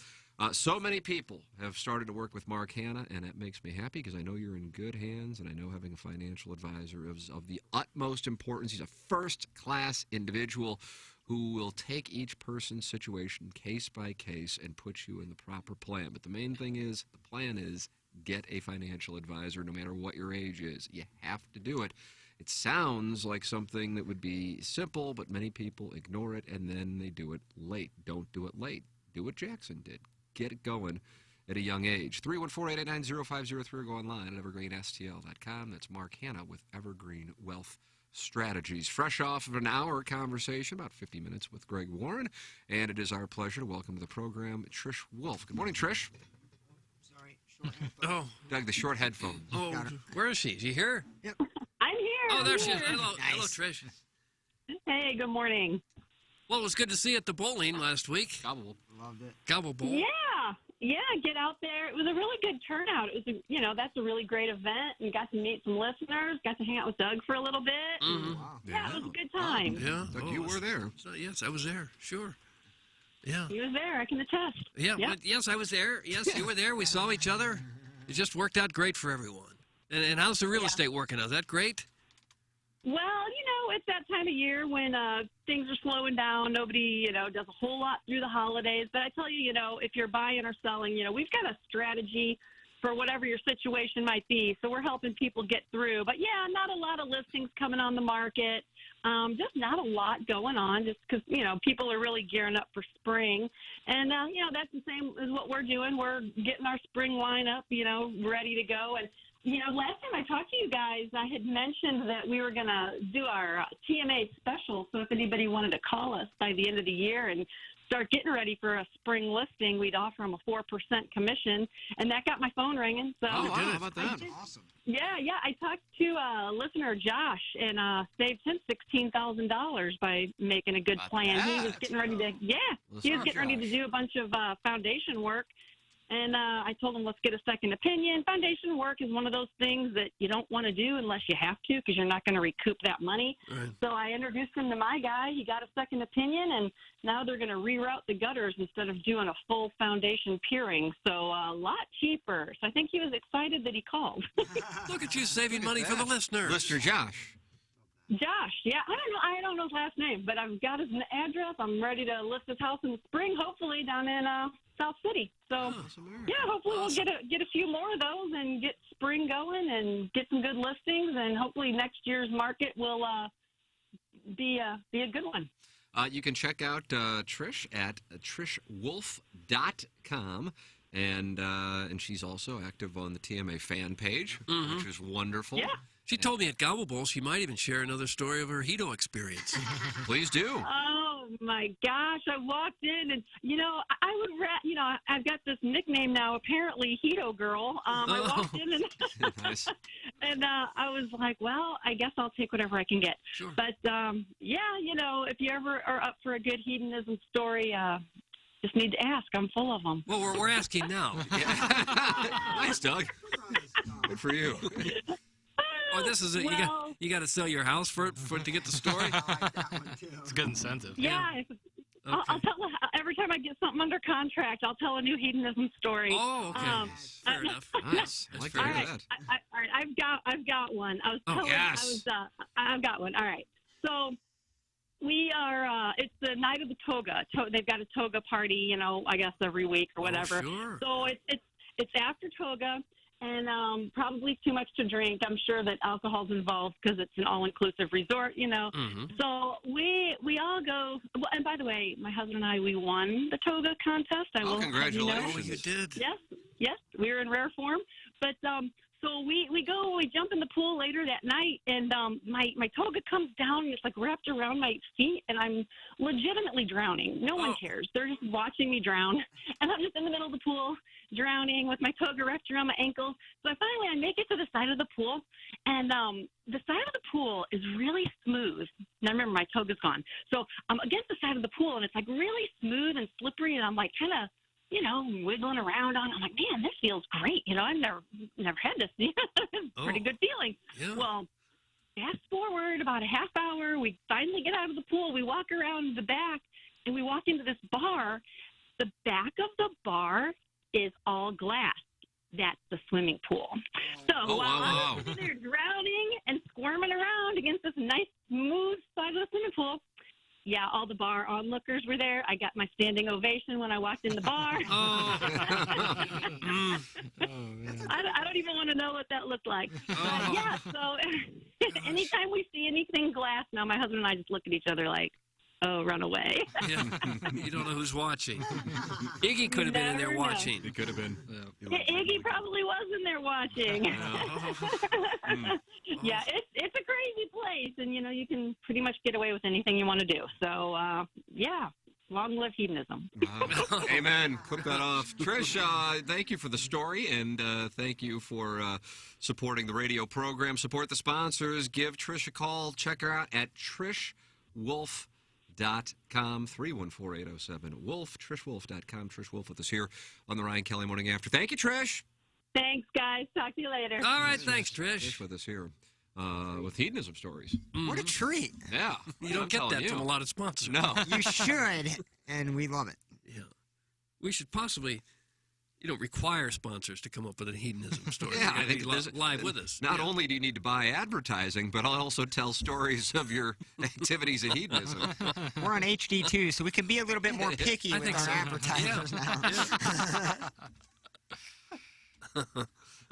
So many people have started to work with Mark Hanna, and that makes me happy because I know you're in good hands, and I know having a financial advisor is of the utmost importance. He's a first-class individual who will take each person's situation case by case and put you in the proper plan. But the main thing is, the plan is, get a financial advisor no matter what your age is. You have to do it. It sounds like something that would be simple, but many people ignore it, and then they do it late. Don't do it late. Do what Jackson did. Get it going at a young age. 314-889-0503, or go online at evergreenstl.com. That's Mark Hanna with Evergreen Wealth Strategies. Fresh off of an hour conversation, about 50 minutes with Greg Warren, and it is our pleasure to welcome to the program Trish Wolf. Good morning, Trish. Oh, Doug, the short headphone. Oh, where is she? Is she here? I'm here. Oh, there I'm she is. here. Hello, hello, Trish. Hey, good morning. Well, it was good to see you at the bowling last week. Gobble. Loved it. Gobble bowl. Yeah, get out there. It was a really good turnout. It was, that's a really great event, and got to meet some listeners. Got to hang out with Doug for a little bit. Mm-hmm. Yeah, it was a good time. Yeah. Doug, you were there. Yes, I was there. Sure. Yeah. He was there. I can attest. Yeah. Yep. But yes, I was there. Yes, you were there. We saw each other. It just worked out great for everyone. And how's the real estate working out? Is that great? Well, it's that time of year when things are slowing down. Nobody, does a whole lot through the holidays. But I tell you, if you're buying or selling, we've got a strategy for whatever your situation might be. So we're helping people get through. But, yeah, not a lot of listings coming on the market. Just not a lot going on just because, people are really gearing up for spring. And, that's the same as what we're doing. We're getting our spring lineup, ready to go. And, last time I talked to you guys, I had mentioned that we were going to do our TMA special. So if anybody wanted to call us by the end of the year and start getting ready for a spring listing, we'd offer them a 4% commission. And that got my phone ringing. So how about that? Awesome. Yeah. I talked to listener Josh and saved him $16,000 by making a good plan. He was getting ready to, ready to do a bunch of foundation work. And I told him, let's get a second opinion. Foundation work is one of those things that you don't want to do unless you have to, because you're not going to recoup that money. Right. So I introduced him to my guy. He got a second opinion, and now they're going to reroute the gutters instead of doing a full foundation piering. So a lot cheaper. So I think he was excited that he called. Look at you saving money for the listeners. Listener Josh. Josh, yeah, I don't know his last name, but I've got his address. I'm ready to list his house in the spring, hopefully down in South City. So, hopefully we'll get a few more of those and get spring going and get some good listings, and hopefully next year's market will be a good one. You can check out Trish at trishwolf.com. And she's also active on the TMA fan page, which is wonderful. Yeah. She told me at Gobble Bowl she might even share another story of her Hedo experience. Please do. Oh, my gosh. I walked in and, I've got this nickname now, apparently Hedo Girl. I walked in and, nice. and I was like, well, I guess I'll take whatever I can get. Sure. But, if you ever are up for a good hedonism story, just need to ask. I'm full of them. Well, we're asking now. Nice, Doug. Good for you. Oh, this is it. You got to sell your house for it to get the story. It's a good incentive. Yeah. I'll tell every time I get something under contract, I'll tell a new hedonism story. Oh, okay. Fair enough. Nice. I like to hear that. All right. I've got one. I've got one. All right. So we are. It's night of the toga. They've got a toga party, you know, I guess every week or whatever. Sure. So it's after toga, and probably too much to drink. I'm sure that alcohol's involved because it's an all-inclusive resort, you know. So we all go. Well, and by the way, my husband and I, we won the toga contest. I will congratulations! Have Oh, you did. Yes, we were in rare form. But so we jump in the pool later that night, and my toga comes down, and it's like wrapped around my feet, and I'm legitimately drowning. No one cares. They're just watching me drown, and I'm just in the middle of the pool drowning with my toga wrapped around my ankles. So I make it to the side of the pool, and the side of the pool is really smooth. Now remember, my toga's gone. So I'm against the side of the pool, and it's like really smooth and slippery, and I'm like kind of, you know, wiggling around on it. I'm like, man, this feels great. You know, I've never had this. It's a pretty good feeling. Yeah. Well, fast forward about a half hour, we finally get out of the pool. We walk around the back, and we walk into this bar. The back of the bar is all glass. That's the swimming pool. So while I'm sitting there drowning and squirming around against this nice, smooth side of the swimming pool, yeah, all the bar onlookers were there. I got my standing ovation when I walked in the bar. I don't even want to know what that looked like. But yeah, so anytime we see anything glass now, my husband and I just look at each other like, oh, run away. Yeah. You don't know who's watching. Iggy could have been in there Never know. watching. He could have been. Iggy probably was in there watching. Yeah, it's a crazy place, and you know you can pretty much get away with anything you want to do. So yeah, long live hedonism. Amen. Clip that off. Trish, thank you for the story, and thank you for supporting the radio program. Support the sponsors. Give Trish a call. Check her out at TrishWolf.com, 314-807-WOLF, TrishWolf.com. Trish Wolf with us here on the Ryan Kelly Morning After. Thank you, Trish. Thanks, guys. Talk to you later. All right, thanks, Trish. Trish with us here with hedonism stories. What a treat. Yeah. You don't get that from a lot of sponsors. No. You should, and we love it. Yeah. We should possibly, require sponsors to come up with a hedonism story. Yeah, I I think think live with us. Not only do you need to buy advertising, but I'll also tell stories of your activities in hedonism. We're on HD2, so we can be a little bit more picky with our advertisers now.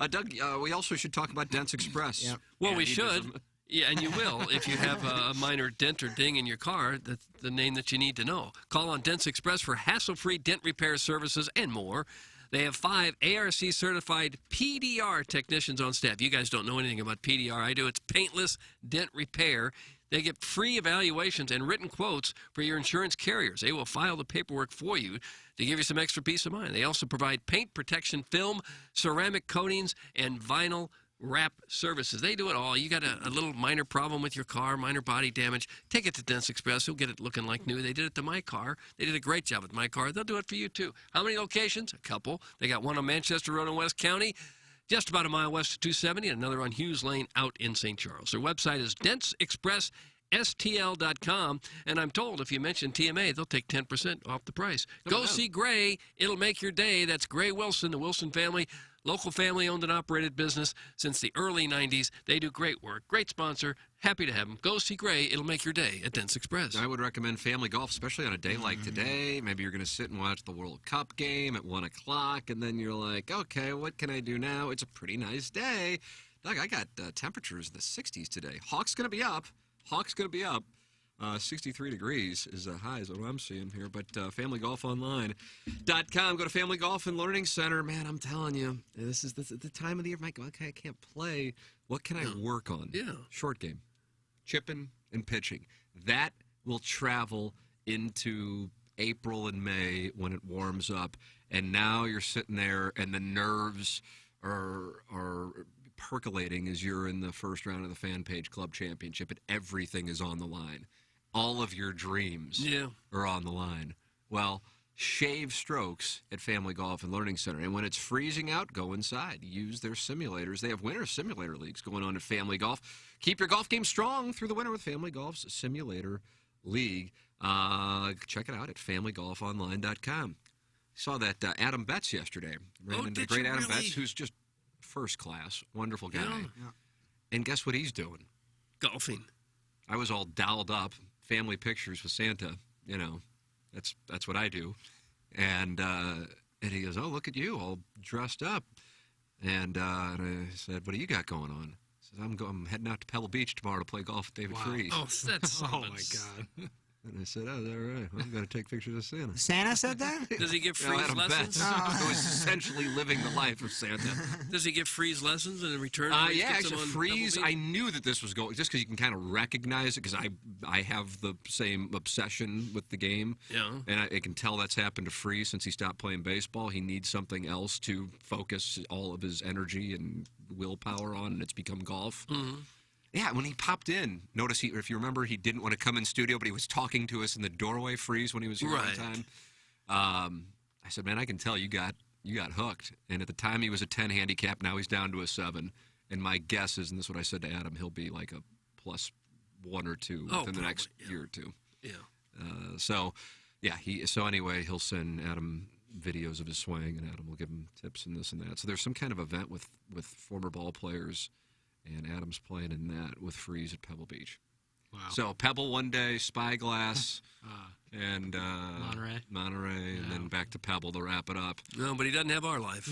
Doug, we also should talk about Dents Express. Yep. Well, we should. Yeah, and you will if you have a minor dent or ding in your car. That's the name that you need to know. Call on Dents Express for hassle-free dent repair services and more. They have 5 ARC-certified PDR technicians on staff. You guys don't know anything about PDR. I do. It's paintless dent repair. They get free evaluations and written quotes for your insurance carriers. They will file the paperwork for you to give you some extra peace of mind. They also provide paint protection film, ceramic coatings, and vinyl wrap services. They do it all. You got a little minor problem with your car, minor body damage, take it to Dents Express. You'll get it looking like new. They did it to my car. They did a great job with my car. They'll do it for you, too. How many locations? A couple. They got one on Manchester Road in West County, just about a mile west of 270, and another on Hughes Lane out in St. Charles. Their website is dentsexpressstl.com, and I'm told if you mention TMA, they'll take 10% off the price. Go see Gray. It'll make your day. That's Gray Wilson, the Wilson family. Local family-owned and operated business since the early 90s. They do great work. Great sponsor. Happy to have them. Go see Gray. It'll make your day at Dents Express. I would recommend family golf, especially on a day like today. Maybe you're going to sit and watch the World Cup game at 1 o'clock, and then you're like, okay, what can I do now? It's a pretty nice day. Doug, I got temperatures in the 60s today. Hawk's going to be up. 63 degrees is the high is what I'm seeing here. But familygolfonline.com. Go to Family Golf and Learning Center. Man, I'm telling you, this is the time of the year. Mike, okay, I can't play. What can I work on? Yeah. Short game. Chipping and pitching. That will travel into April and May when it warms up. And now you're sitting there and the nerves are percolating as you're in the first round of the Fan Page Club Championship and everything is on the line. All of your dreams are on the line. Well, shave strokes at Family Golf and Learning Center. And when it's freezing out, go inside. Use their simulators. They have winter simulator leagues going on at Family Golf. Keep your golf game strong through the winter with Family Golf's Simulator League. Check it out at familygolfonline.com. Saw that Adam Betts yesterday. Ran into the great Adam Betts, who's just first class, wonderful guy. Yeah. And guess what he's doing? Golfing. I was all dolled up. Family pictures with Santa you know, that's what I do. And he goes, oh, look at you, all dressed up. And I said, what do you got going on? He says, I'm heading out to Pebble Beach tomorrow to play golf with David Freese. Oh, that's Oh, my God. And I said, oh, is that right? Well, I'm going to take pictures of Santa. Santa said that? Does he give Yeah, Freeze Adam lessons? Betts was essentially living the life of Santa. Does he give Freeze lessons and in return? Freeze Yeah, gets him actually, on Freeze, Pebble I Beach? knew that this was going, just because you can kind of recognize it, because I have the same obsession with the game. Yeah. And I can tell that's happened to Freeze since he stopped playing baseball. He needs something else to focus all of his energy and willpower on, and it's become golf. Mm-hmm. Yeah, when he popped in, notice if you remember, he didn't want to come in studio, but he was talking to us in the doorway, Freeze, when he was here Right. one time. I said, man, I can tell you got hooked. And at the time, he was a 10 handicap. Now he's down to a 7. And my guess is, and this is what I said to Adam, he'll be like a +1 or 2 within the next year or two. Yeah. So anyway, he'll send Adam videos of his swing, and Adam will give him tips and this and that. So there's some kind of event with former ball players. And Adam's playing in that with Freeze at Pebble Beach. Wow. So Pebble one day, Spyglass, and Monterey, and then back to Pebble to wrap it up. No, but he doesn't have our life.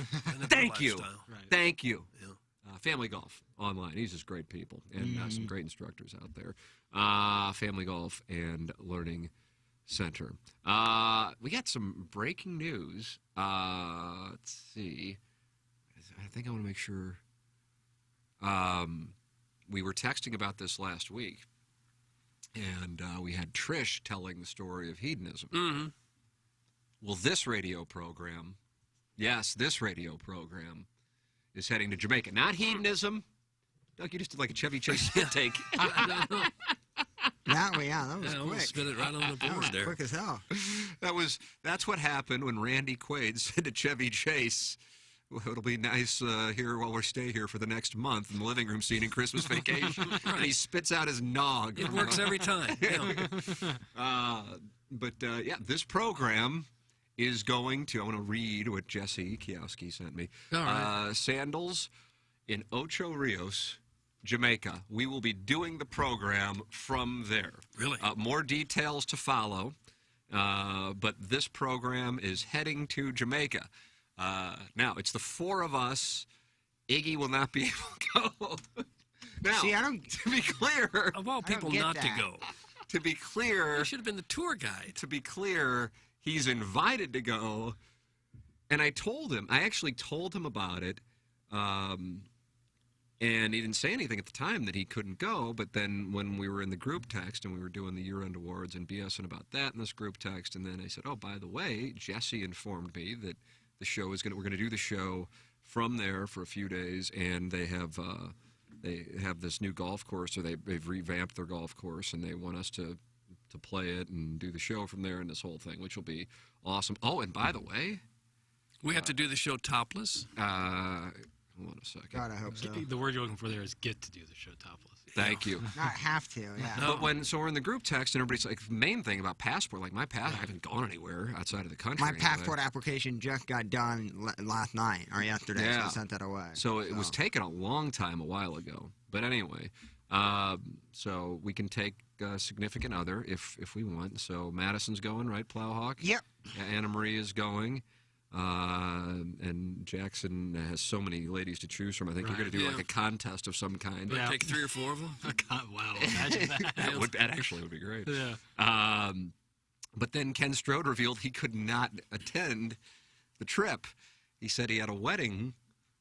Thank you. Right. Thank you. Yeah. Family Golf online. These are great people and some great instructors out there. Family Golf and Learning Center. We got some breaking news. Let's see. I think I want to make sure. We were texting about this last week, and we had Trish telling the story of hedonism. Mm-hmm. Well, this radio program is heading to Jamaica. Not hedonism. Doug, you just did like a Chevy Chase spit take. That was quick. Spit it right on the board there. Quick as hell. That's what happened when Randy Quaid said to Chevy Chase, well, it'll be nice here while we stay here for the next month in the living room scene in Christmas Vacation. And he spits out his nog. It works every time. Yeah. This program is going to, I want to read what Jesse Kioski sent me. All right. Sandals in Ocho Rios, Jamaica. We will be doing the program from there. Really? More details to follow. But this program is heading to Jamaica. Now, it's the 4 of us. Iggy will not be able to go. Now, See, to be clear. Of all people not to go. To be clear. You should have been the tour guide. To be clear, he's invited to go. And I actually told him about it. And he didn't say anything at the time that he couldn't go. But then when we were in the group text and we were doing the year-end awards and BSing about that in this group text, and then I said, oh, by the way, Jesse informed me that the show we're going to do the show from there for a few days, and they have this new golf course, or they've revamped their golf course, and they want us to play it and do the show from there and this whole thing, which will be awesome. Oh, and by the way, we have to do the show topless. Hold on a second. God, I hope so. The word you're looking for there is get to do the show topless. Thank you. Not have to, yeah. But we're in the group text, and everybody's like, the main thing about passport, like my passport, I haven't gone anywhere outside of the country. My passport application just got done last night or yesterday, so I sent that away. So it was taken a long time, a while ago. But anyway, so we can take a significant other if we want. So Madison's going, right, Plowhawk? Yep. Anna Marie is going. And Jackson has so many ladies to choose from. I think you're going to do like a contest of some kind. Take 3 or 4 of them. Wow, imagine that. That actually would be great. Yeah. But then Ken Strode revealed he could not attend the trip. He said he had a wedding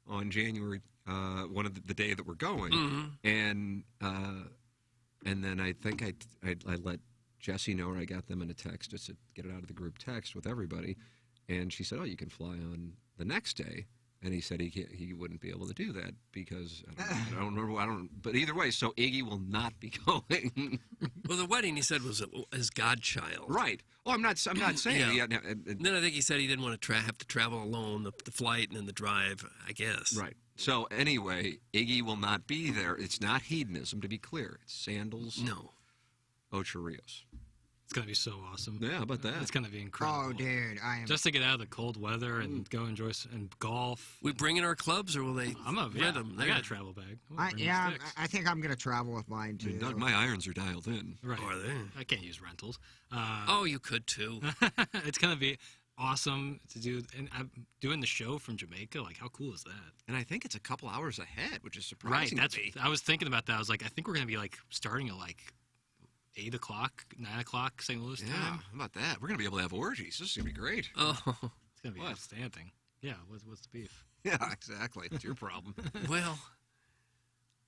on January, the day that we're going, and then I think I let Jesse know, or I got them in a text just to get it out of the group text with everybody. And she said, "Oh, you can fly on the next day." And he said he wouldn't be able to do that because I don't remember. But either way, so Iggy will not be going. Well, the wedding he said was his godchild. Right. Oh, I'm not saying. Yeah. And then I think he said he didn't want to have to travel alone, the flight and then the drive, I guess. Right. So anyway, Iggy will not be there. It's not hedonism, to be clear. It's Sandals. No. Ocho Rios. It's going to be so awesome. Yeah, how about that? It's going to be incredible. Oh, dude, I am. Just to get out of the cold weather and go enjoy and golf. We bring in our clubs, or will they rent them? I got a travel bag. I think I'm going to travel with mine, too. Doug, my irons are dialed in. Right. Are they? I can't use rentals. Oh, you could, too. It's going to be awesome to do. And I'm doing the show from Jamaica. Like, how cool is that? And I think it's a couple hours ahead, which is surprising. Right. to me. I was thinking about that. I was like, I think we're going to be like starting at like 8 o'clock, 9 o'clock St. Louis time. Yeah, how about that? We're going to be able to have orgies. This is going to be great. Oh. It's going to be outstanding. Yeah, what's the beef? Yeah, exactly. It's your problem. Well,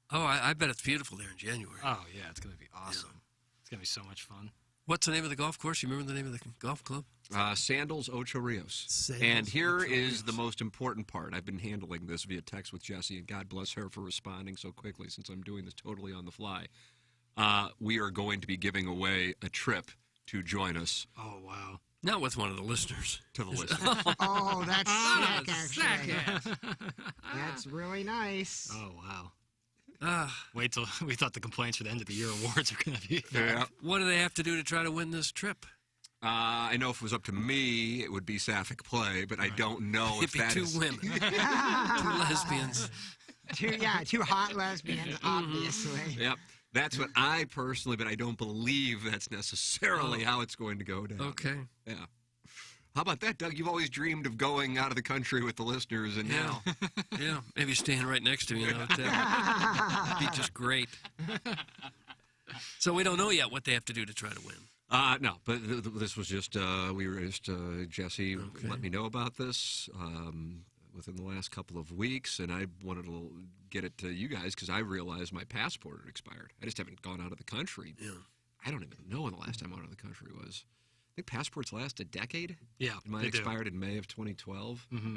I bet it's beautiful there in January. Oh, yeah, it's going to be awesome. Yeah. It's going to be so much fun. What's the name of the golf course? You remember the name of the golf club? Sandals Ocho Rios. Sandals, and here Ocho is Rios. the most important part. I've been handling this via text with Jessie, and God bless her for responding so quickly since I'm doing this totally on the fly. We are going to be giving away a trip to join us. Oh, wow. Not with one of the listeners. To the listeners. Oh, that's sick, actually. That's really nice. Oh, wow. Wait till we thought the complaints for the end of the year awards are going to be. Yeah. What do they have to do to try to win this trip? I know if it was up to me, it would be sapphic play, but I don't know if that It'd be two women. 2 lesbians. Two hot lesbians, obviously. Yep. That's what I personally, but I don't believe that's necessarily how it's going to go down. Okay. Yeah. How about that, Doug? You've always dreamed of going out of the country with the listeners, and now. Yeah, maybe staying right next to me. That'd be just great. So we don't know yet what they have to do to try to win. No, but this was just, Jesse let me know about this within the last couple of weeks, and I wanted to get it to you guys because I realized my passport had expired. I just haven't gone out of the country. Yeah. I don't even know when the last time out of the country was. I think passports last a decade. Yeah, mine expired in May of 2012. Mm-hmm.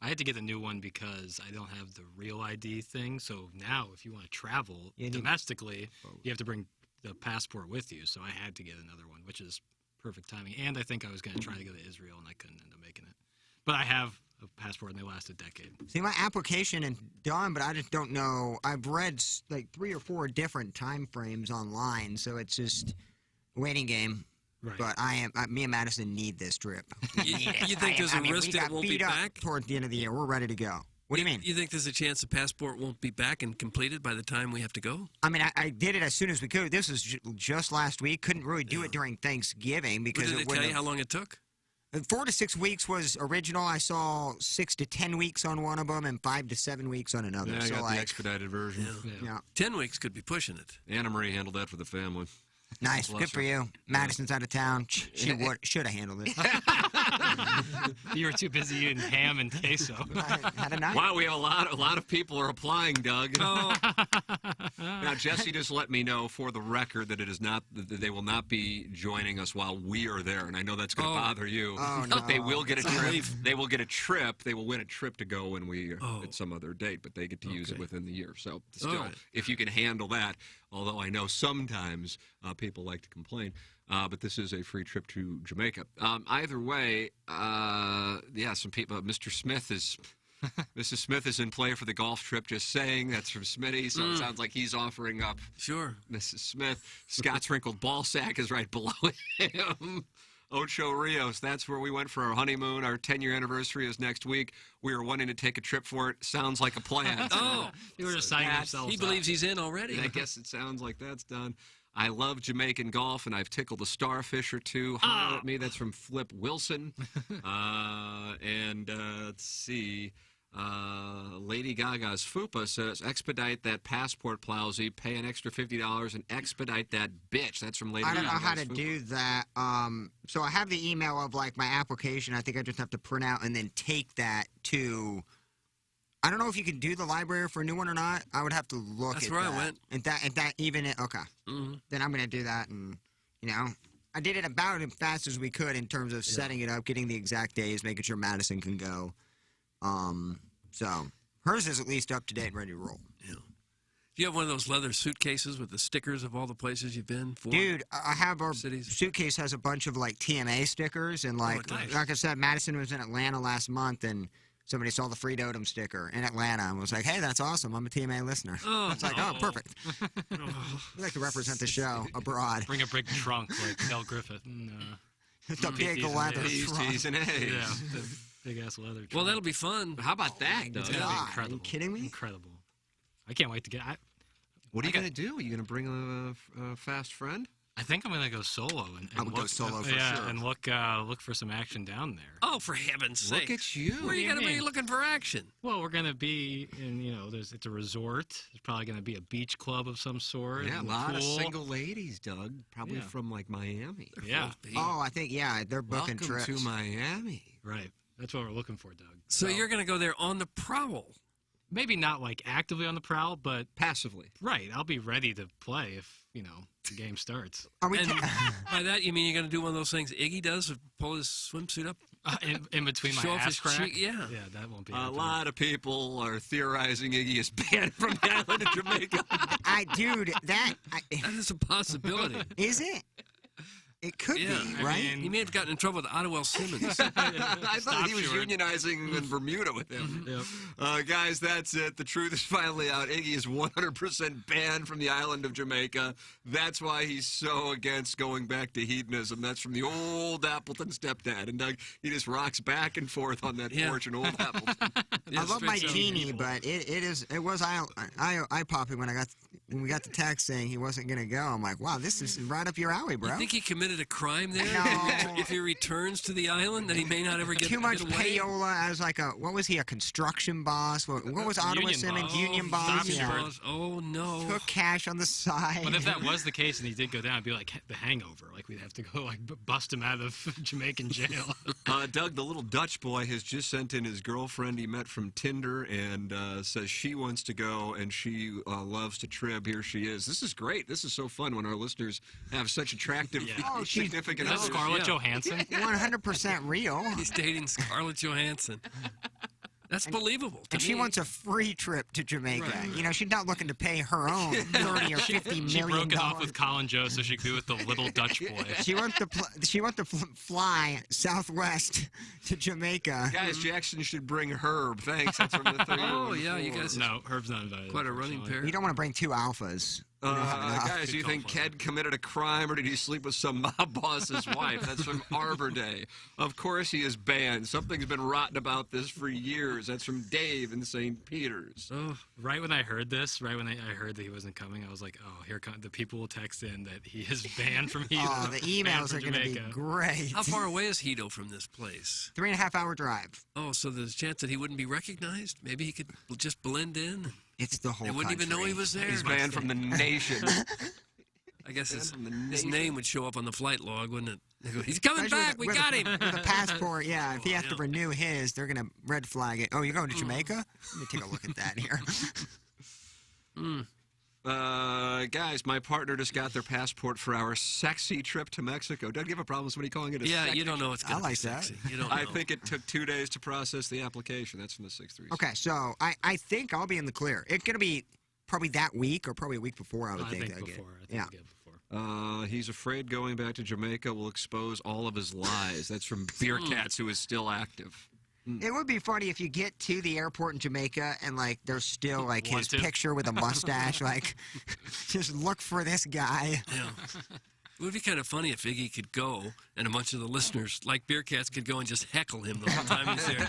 I had to get a new one because I don't have the real ID thing. So now, if you want to travel domestically, you have to bring the passport with you. So I had to get another one, which is perfect timing. And I think I was going to try to go to Israel, and I couldn't end up making it. But I have a passport, and they last a decade. See, my application is done, but I just don't know. I've read like 3 or 4 different time frames online, so it's just a waiting game. Right. But me and Madison need this trip. You think there's a risk that it won't be back? Towards the end of the year, we're ready to go. What do you mean? You think there's a chance the passport won't be back and completed by the time we have to go? I mean, I did it as soon as we could. This was just last week. Couldn't really do it during Thanksgiving because Did it tell you how long it took? 4 to 6 weeks was original. I saw 6 to 10 weeks on one of them and 5 to 7 weeks on another. Yeah, I so got like, the expedited version. Yeah. 10 weeks could be pushing it. Anna Marie handled that for the family. Nice. Bless Good for her. you. Madison's out of town. She should have handled it. You were too busy eating ham and queso. Had a night. Wow, we have a lot of people are applying, Doug. Oh. Now, Jesse just let me know for the record that it is not that they will not be joining us while we are there, and I know that's going to bother you. Oh, no. They will get a trip. They will get a trip. They will win a trip to go when we at some other date, but they get to use it within the year. So still, if you can handle that, although I know sometimes people like to complain. But this is a free trip to Jamaica. Either way, some people. Mr. Smith is, Mrs. Smith is in play for the golf trip. Just saying, that's from Smitty. So it sounds like he's offering up. Sure, Mrs. Smith. Scott's wrinkled ball sack is right below him. Ocho Rios. That's where we went for our honeymoon. Our 10-year anniversary is next week. We were wanting to take a trip for it. Sounds like a plan. You were just signing themselves He up. believes he's in already. I guess it sounds like that's done. I love Jamaican golf, and I've tickled a starfish or two. Holler at me. That's from Flip Wilson. Let's see. Lady Gaga's Fupa says, expedite that passport, Plowsy. Pay an extra $50 and expedite that bitch. That's from Lady Gaga's I don't know how to Fupa. do that. So I have the email of like my application. I think I just have to print out and then take that to. I don't know if you can do the library for a new one or not. I would have to look That's at where that. I went. And that even okay. Mm-hmm. Then I'm gonna do that, and I did it about as fast as we could in terms of setting it up, getting the exact days, making sure Madison can go. So hers is at least up to date, and ready to roll. Yeah. Do you have one of those leather suitcases with the stickers of all the places you've been for? Dude, I have our cities? suitcase has a bunch of like TMA stickers, and like I said, Madison was in Atlanta last month, and somebody saw the Free Dotem sticker in Atlanta and was like, "Hey, that's awesome. I'm a TMA listener." Oh, It's like, oh, perfect. We like to represent the show abroad. Bring a big trunk like Del Griffith. And, the big leather trunk. T's and A's. Yeah, the big ass leather trunk. Well, that'll be fun. How about that, It's Doug? gonna be God, incredible. are you kidding me? Incredible. I can't wait to get. What are you going to do? Are you going to bring a fast friend? I think I'm gonna go solo and I would look, go solo for yeah, sure. and look for some action down there. Oh, for heaven's sake! Look at you. Where are you What do going you to be mean? looking for action? Well, we're gonna be in, it's a resort. There's probably gonna be a beach club of some sort. Yeah, a and lot of pool. single ladies, Doug. Probably Yeah. from like Miami. Yeah. Oh, I think they're booking Welcome trips. to Miami. Right. That's what we're looking for, Doug. So you're going to go there on the prowl. Maybe not like actively on the prowl, but passively. Right. I'll be ready to play if the game starts. Are we? And by that you mean you're going to do one of those things Iggy does, pull his swimsuit up in between my show off ass his crack? cheek? Yeah. Yeah, that won't be. A happening. lot of people are theorizing Iggy is banned from the island of Jamaica. Dude, that is a possibility. Is it? It could be, right? He may have gotten in trouble with Ottawell Simmons. I thought he was unionizing in Bermuda with him. Guys, that's it. The truth is finally out. Iggy is 100% banned from the island of Jamaica. That's why he's so against going back to hedonism. That's from the old Appleton stepdad. And Doug, he just rocks back and forth on that porch in old Appleton. I love my genie, but it was eye-popping when we got the text saying he wasn't going to go. I'm like, wow, this is right up your alley, bro. You think he committed a crime there? No. If he returns to the island, that he may not ever get too much get away? payola as like what was he, a construction boss? What was Ottawa Simmons? Union boss? Boss. Oh, no. Took cash on the side. But if that was the case and he did go down, it'd be like The Hangover. Like we'd have to go bust him out of Jamaican jail. Doug, the little Dutch boy, has just sent in his girlfriend he met from Tinder and says she wants to go and she loves to trib. Here she is. This is great. This is so fun when our listeners have such attractive, significant That's others. Scarlett Johansson. 100% real. He's dating Scarlett Johansson. That's believable. And she wants a free trip to Jamaica. Right. She's not looking to pay her own $30 or $50 million. She broke it off with Colin Joe so she could be with the little Dutch boy. She wants to fly southwest to Jamaica. Guys, Jackson should bring Herb. Thanks. That's from the 3. Oh, yeah, you guys. No, Herb's not invited. Quite a running pair. You don't want to bring two alphas. Guys, do you think Ked committed a crime or did he sleep with some mob boss's wife? That's from Arbor Day. Of course he is banned. Something's been rotten about this for years. That's from Dave in St. Peter's. Oh, right when I heard this, right when I heard that he wasn't coming, I was like, oh, here come the people will text in that he is banned from Hedo. Oh, the emails are going to be great. How far away is Hedo from this place? 3.5 hour drive. Oh, so there's a chance that he wouldn't be recognized? Maybe he could just blend in? It's the whole They wouldn't even know he was there. He's banned from the nation. I guess his name would show up on the flight log, wouldn't it? They go, he's coming back. We got him. With a passport, yeah. If he has to renew his, they're going to red flag it. Oh, you're going to Jamaica? Let me take a look at that here. Guys, my partner just got their passport for our sexy trip to Mexico. Doug, you have a problem with somebody calling it a Yeah, sexy you don't know it's going to be sexy. You don't know. I think it took 2 days to process the application. That's from the 6-3. Okay, so I think I'll be in the clear. It's going to be probably that week or probably a week before, I would think. He's afraid going back to Jamaica will expose all of his lies. That's from Beer Cats, who is still active. It would be funny if you get to the airport in Jamaica and, like, there's still, like, his picture with a mustache. Like, just look for this guy. Yeah. It would be kind of funny if Iggy could go and a bunch of the listeners, like Beer Cats, could go and just heckle him the whole time he's there.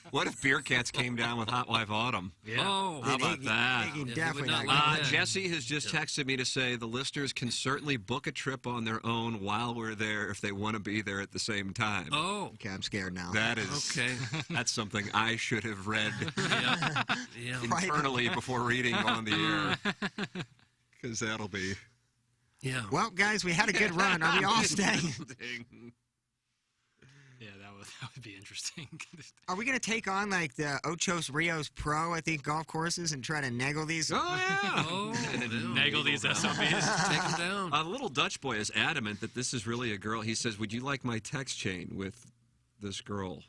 What if Beer Cats came down with Hot Wife Autumn? Yeah. Oh, how about that? Iggy definitely not not like that. Jesse has just texted me to say the listeners can certainly book a trip on their own while we're there if they want to be there at the same time. Oh. Okay, I'm scared now. That is okay. That's something I should have read Yeah. internally before reading on the air. Because that'll be... Yeah. Well, guys, we had a good run. Are we all staying? Yeah, that would be interesting. Are we going to take on, like, the Ochos Rios Pro, I think, golf courses and try to naggle these? Oh, yeah. Naggle these SOBs. Take them down. A little Dutch boy is adamant that this is really a girl. He says, would you like my text chain with this girl?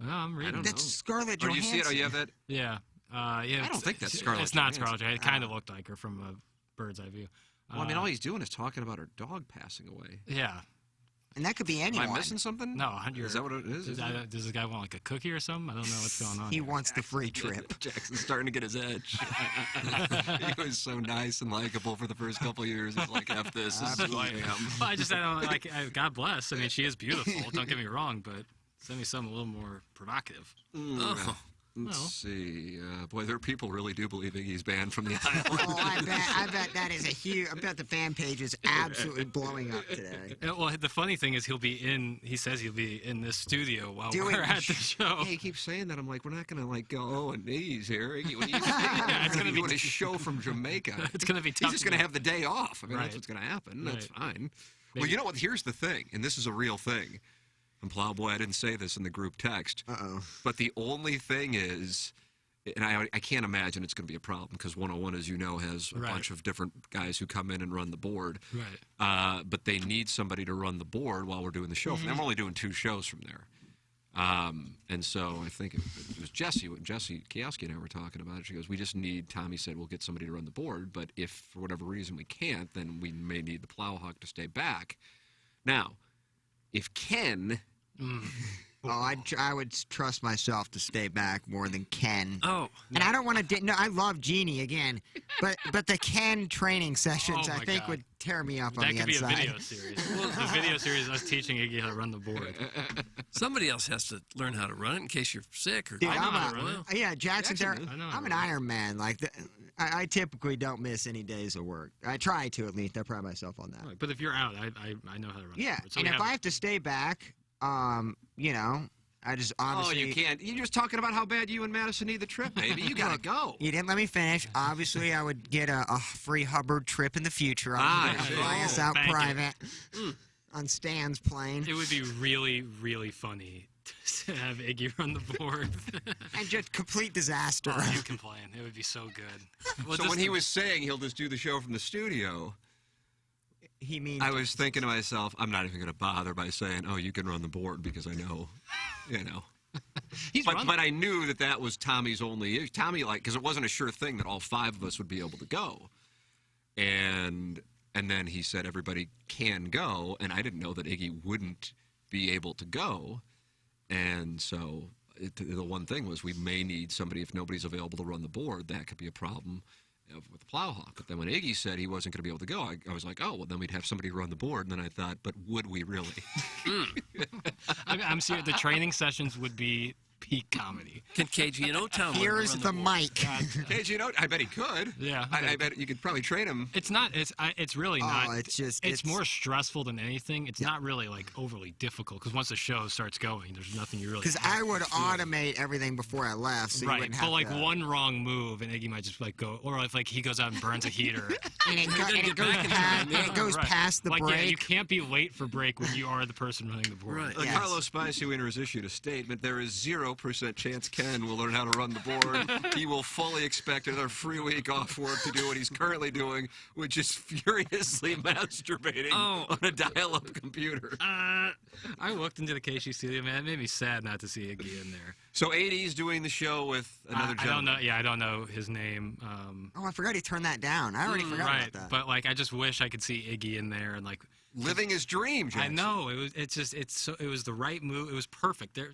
Oh, I'm reading. That's Scarlett Or Johansson. do you see it? Oh, you have that? Yeah. Yeah. I don't think that's Scarlett It's not Johansson. Scarlett Johansson. It kind of looked like her from a bird's eye view. Well, I mean, all he's doing is talking about her dog passing away. Yeah. And that could be Am anyone. I missing something? No, Is that what it is? Does this guy want like a cookie or something? I don't know what's going on. He wants the free trip. Jackson's starting to get his edge. He was so nice and likable for the first couple of years. He's like, F this is who I am. Well, I don't like. God bless. I mean, she is beautiful. Don't get me wrong, but send me something a little more provocative. Let's see. Boy, there are people really do believe Iggy's banned from the island. Oh, I bet that is a huge. I bet the fan page is absolutely blowing up today. Well, the funny thing is, he says he'll be in this studio while Doing we're at the show. Yeah, he keeps saying that. I'm like, we're not gonna like go. Oh, and Iggy's here. Iggy, what are you saying? It's gonna be doing a show from Jamaica. It's gonna be tough. He's just gonna have the day off. I mean, Right. that's what's gonna happen. That's Right. fine. Well, you know what? Here's the thing, and this is a real thing. And Plowboy, I didn't say this in the group text. But the only thing is, and I can't imagine it's going to be a problem because 101, as you know, has a bunch of different guys who come in and run the board. Right. But they need somebody to run the board while we're doing the show. I'm only doing 2 shows from there. And so I think it was Jesse Kioski and I were talking about it. She goes, we just need, Tommy said, we'll get somebody to run the board. But if for whatever reason we can't, then we may need the Plowhawk to stay back. Now, if Ken... I would trust myself to stay back more than Ken. Oh. And I don't want to... No, I love Jeannie again. But the Ken training sessions, I think, would tear me up on the inside. That could be a video series. Well, the video series, us teaching Iggy how to run the board. Somebody else has to learn how to run it in case you're sick or. Dude, I know how to run it. Yeah, Jackson's there. I'm an Iron Man. Like, I typically don't miss any days of work. I try to, at least. I pride myself on that. Right, but if you're out, I know how to run. Yeah, the board. So and if I have to stay back, you know, I just obviously... Oh, you can't. You're just talking about how bad you and Madison need the trip, baby. You gotta go. You didn't let me finish. Obviously, I would get a free Hubbard trip in the future. I'm going to fly us out private on Stan's plane. It would be really, really funny to have Iggy run the board. And just complete disaster. Oh, you can plan. It would be so good. Well, so when he was saying he'll just do the show from the studio... He means I was thinking to myself, I'm not even going to bother by saying, "Oh, you can run the board," because I know, you know. But I knew that was Tommy's only. Tommy, like, because it wasn't a sure thing that all 5 of us would be able to go, and then he said everybody can go, and I didn't know that Iggy wouldn't be able to go, and so the one thing was we may need somebody if nobody's available to run the board. That could be a problem with the Plowhawk. But then when Iggy said he wasn't going to be able to go, I was like, oh, well, then we'd have somebody run the board. And then I thought, but would we really? I'm serious. The training sessions would be peak comedy. Can KGNO tell me? Here's the mic. KGNO, I bet he could. Yeah. I bet you could probably train him. It's not. It's really not. It's more stressful than anything. It's not really like overly difficult because once the show starts going, there's nothing you really. Because I would automate everything before I left, so you right. wouldn't But have like to... one wrong move, and Iggy might just like go, or if like he goes out and burns a heater, and it goes Right. past the like, break. Yeah, you can't be late for break when you are the person running the board. Right. Carlos Spicy-Wiener has issued a statement. There is 0% chance Ken will learn how to run the board. He will fully expect another free week off work to do what he's currently doing, which is furiously masturbating on a dial-up computer. I looked into the KC studio, man. It made me sad not to see Iggy in there. So 80's doing the show with another I don't know. Yeah, I don't know his name. I forgot he turned that down. I already forgot right, about that. But like, I just wish I could see Iggy in there and like living his dream. Jackson. I know it was the right move. It was perfect. There,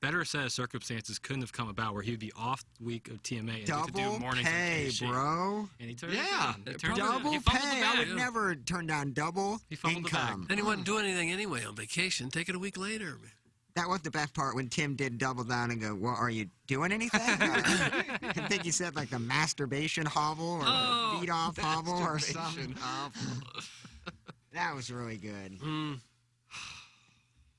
better set of circumstances couldn't have come about where he would be off the week of TMA and get to do Double mornings on pay, KC. bro. And he turned Yeah, it down. Double pay. I would never turn down double income. And he wouldn't do anything anyway on vacation. Take it a week later. That was the best part when Tim did double down and go, well, are you doing anything? I think he said like the masturbation hovel or the beat off hovel or something. That was really good.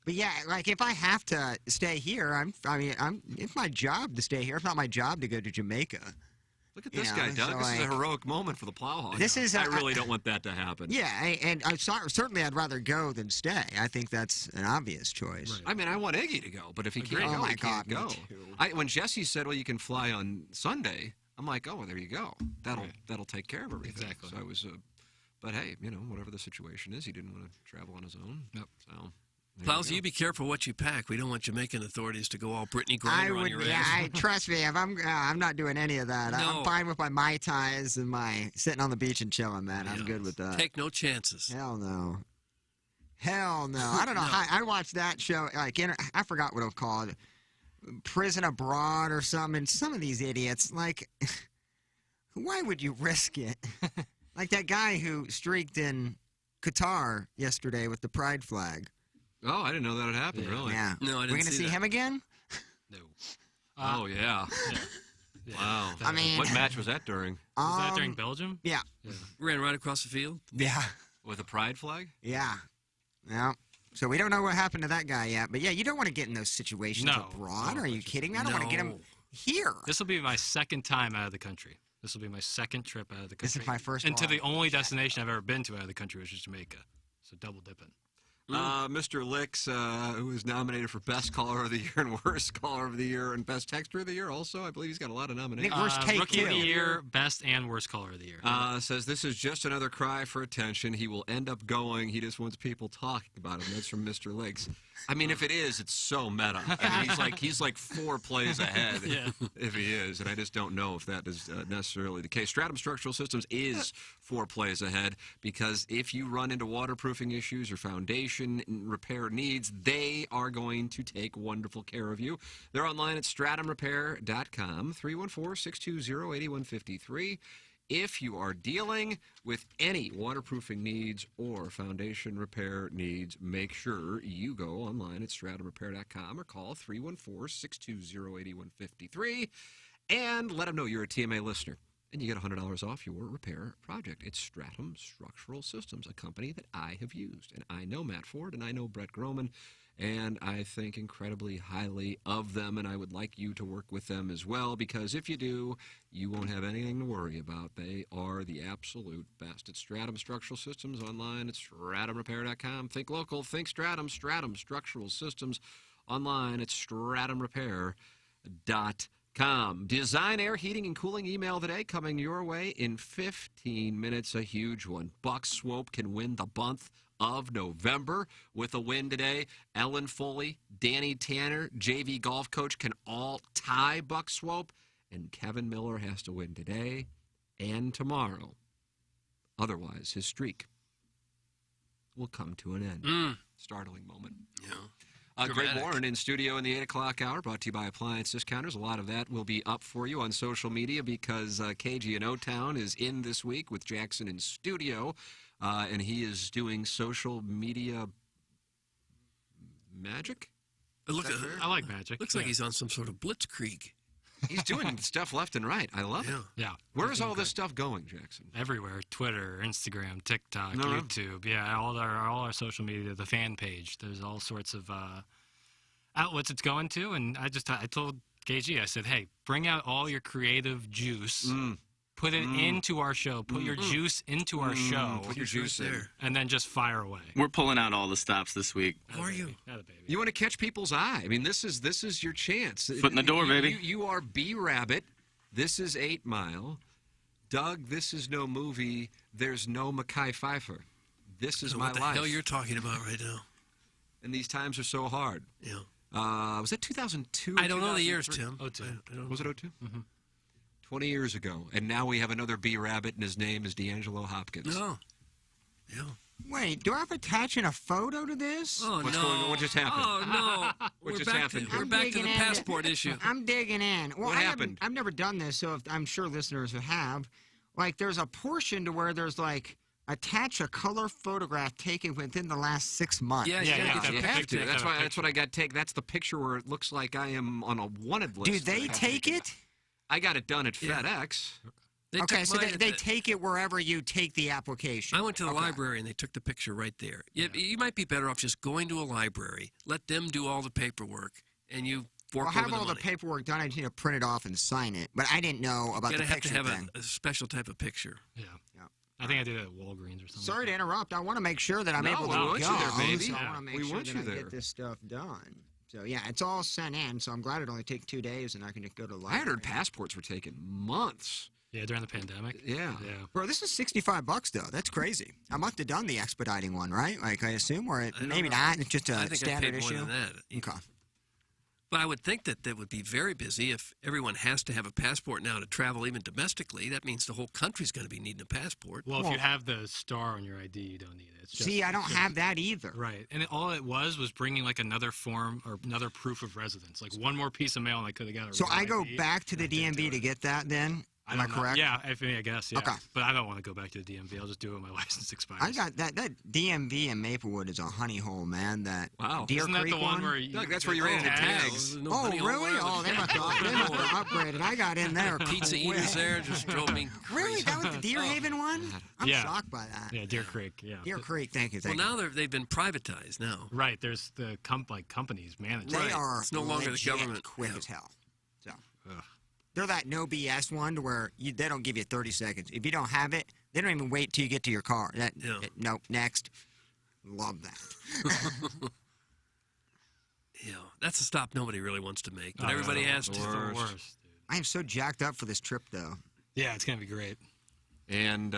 But yeah, like if I have to stay here, it's my job to stay here. It's not my job to go to Jamaica. Look at this guy, Doug. So this is a heroic moment for the Plowhawk. I really don't want that to happen. Yeah, and certainly I'd rather go than stay. I think that's an obvious choice. Right. I mean, I want Iggy to go, but if he can't go, he can't go. When Jesse said, well, you can fly on Sunday, I'm like, oh, well, there you go. That'll take care of everything. Exactly. So I was, but hey, whatever the situation is, he didn't want to travel on his own. Yep. So. Plowsy, you be careful what you pack. We don't want Jamaican authorities to go all Brittany Griner on your ass. Yeah, trust me. If I'm not doing any of that. No. I'm fine with my Mai Tais and my sitting on the beach and chilling, man. I'm good with that. Take no chances. Hell no. Hell no. I don't know. I watched that show. Like, I forgot what it was called. Prison Abroad or something. And some of these idiots, like, why would you risk it? Like that guy who streaked in Qatar yesterday with the pride flag. Oh, I didn't know that had happened, really. Yeah. No, I didn't We're going to see him again? No. Oh, yeah. Wow. I mean, what match was that during? Was that during Belgium? Yeah. Ran right across the field? Yeah. With a pride flag? Yeah. Yeah. So we don't know what happened to that guy yet. But yeah, you don't want to get in those situations abroad. Are you kidding me? I don't want to get him here. This will be my second time out of the country. This will be my second trip out of the country. This is my first and one. to the only destination I've ever been to out of the country, which is Jamaica. So double dipping. Mr. Licks, who was nominated for Best Caller of the Year and Worst Caller of the Year and Best Texter of the Year also. I believe he's got a lot of nominations. Rookie of the Year, Best and Worst Caller of the Year. Says this is just another cry for attention. He will end up going. He just wants people talking about him. That's from Mr. Licks. I mean, if it is, it's so meta. I mean, he's like 4 plays ahead if he is, and I just don't know if that is necessarily the case. Stratum Structural Systems is 4 plays ahead because if you run into waterproofing issues or foundation repair needs, they are going to take wonderful care of you. They're online at stratumrepair.com, 314-620-8153. If you are dealing with any waterproofing needs or foundation repair needs, make sure you go online at stratumrepair.com or call 314-620-8153 and let them know you're a TMA listener. And you get $100 off your repair project. It's Stratum Structural Systems, a company that I have used. And I know Matt Ford and I know Brett Groman, and I think incredibly highly of them, and I would like you to work with them as well, because if you do, you won't have anything to worry about. They are the absolute best. It's Stratum Structural Systems online at stratumrepair.com. Think local, think Stratum. Stratum Structural Systems online at stratumrepair.com. Design air heating and cooling email today coming your way in 15 minutes. A huge one. Buck Swope can win the month of November with a win today. Ellen Foley, Danny Tanner, JV golf coach can all tie Buck Swope, and Kevin Miller has to win today and tomorrow. Otherwise, his streak will come to an end. Startling moment. Yeah. Greg Warren in studio in the 8 o'clock hour, brought to you by Appliance Discounters. A lot of that will be up for you on social media because KG in O-Town is in this week with Jackson in studio, and he is doing social media magic? I like magic. Looks like he's on some sort of blitzkrieg. He's doing stuff left and right. I love it. Yeah. Where is all this stuff going, Jackson? Everywhere. Twitter, Instagram, TikTok, YouTube. Yeah, all our social media, the fan page. There's all sorts of outlets it's going to. And I told KG, I said, hey, bring out all your creative juice. Put it into our show. Put your juice into our show. Put your juice there. And then just fire away. We're pulling out all the stops this week. How are you? You want to catch people's eye. I mean, this is your chance. Foot in the door, baby. You are B-Rabbit. This is 8 Mile. Doug, this is no movie. There's no Mekhi Phifer. This is my life. What the hell you're talking about right now? And these times are so hard. Yeah. Was that 2002? I don't know the years, Tim. 02. Was it 02? 20 years ago. And now we have another B-Rabbit, and his name is D'Angelo Hopkins. No. Yeah. Wait, do I have to attach in a photo to this? Oh, What's no. going on? What just happened? Oh, no. What just happened? We're back to the passport issue. I'm digging in. Well, What happened? I've never done this, so I'm sure listeners have. Like, there's a portion to where there's, like, attach a color photograph taken within the last 6 months. Yeah, You have to. That's what I got to take. That's the picture where it looks like I am on a wanted list. Do they take it? I got it done at FedEx. Okay, so they take it wherever you take the application. I went to the library and they took the picture right there. You might be better off just going to a library, let them do all the paperwork, and you fork over the money. I'll have all the paperwork done. I just need to print it off and sign it. But I didn't know about the picture thing. You gotta have to have a special type of picture. Yeah. I think I did it at Walgreens or something. Sorry to interrupt. I want to make sure that I'm able to we want go. you there, baby. So I want to make sure that I get this stuff done. So, yeah, it's all sent in, so I'm glad it only takes 2 days, and I can just go to the library. I heard passports were taking months. Yeah, during the pandemic. Yeah. Bro, this is $65, though. That's crazy. I must have done the expediting one, right? Like, I assume, or maybe not. It's just a standard issue. I think I paid more than that. Okay. But I would think that they would be very busy if everyone has to have a passport now to travel even domestically. That means the whole country's going to be needing a passport. Well, if you have the star on your ID, you don't need it. It's just, See, I don't have that either. Right. And all it was bringing like another form or another proof of residence. Like one more piece of mail and I could have got it. So I go back to the DMV to get that then? Am I correct? Yeah, I guess, yeah. Okay. But I don't want to go back to the DMV. I'll just do it when my license expires. I got that DMV in Maplewood is a honey hole, man. That Wow. Deer Isn't that Creek the one where you, Doug, that's where you ran into tags. Oh, really? Oh, they must have upgraded. I got in there. Pizza eaters there just drove me Really? That was the Deer Haven one? I'm Yeah. shocked by that. Yeah, Deer Creek, yeah. Deer Creek, thank you. Well, Thank you. now they've been privatized now. Right, there's the companies managing They it. are It's no longer the legit government. quick as hell. So they're that no BS one to where they don't give you 30 seconds. If you don't have it, they don't even wait till you get to your car. Nope, next. Love that. Yeah, that's a stop nobody really wants to make, but everybody has to. Worst. I am so jacked up for this trip, though. Yeah, it's gonna be great. And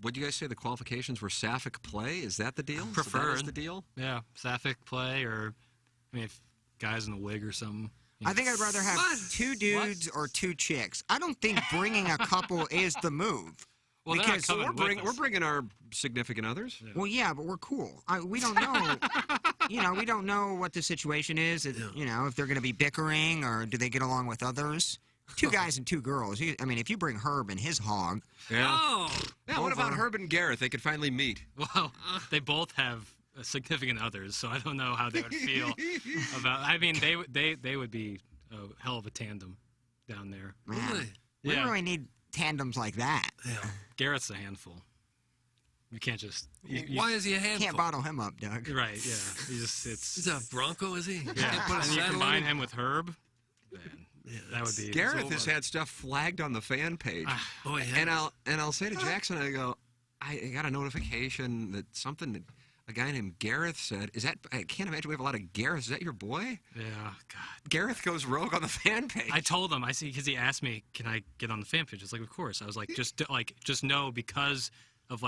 what do you guys say? The qualifications were sapphic play. Is that the deal? Preferred. So that is the deal. Yeah, sapphic play, or I mean, if guys in a wig or something. I think I'd rather have two dudes or two chicks. I don't think bringing a couple is the move. Well, they're not because coming we're bringing our significant others. Yeah. Well, yeah, but we're cool. We don't know. We don't know what the situation is. If they're going to be bickering or do they get along with others. Two guys and two girls. I mean, if you bring Herb and his hog. Yeah. Oh. Yeah. What about Herb and Gareth? They could finally meet. Well, they both have significant others, so I don't know how they would feel about. I mean, they would be a hell of a tandem down there. Man, Really? we Yeah. really need tandems like that. Yeah. Garrett's a handful. You can't just. Why is he a handful? Can't bottle him up, Doug. Right. Yeah. It's. He's a Bronco, is he? Yeah. Can't put a And you saddle combine on him with Herb. Man, that would be. Gareth has had stuff flagged on the fan page. Oh, yeah. And I'll say to Jackson, I go, I got a notification that a guy named Gareth said, I can't imagine we have a lot of Gareths. Is that your boy? Yeah, God. Gareth goes rogue on the fan page. I told him, because he asked me, can I get on the fan page? It's like, of course. I was like, just know because of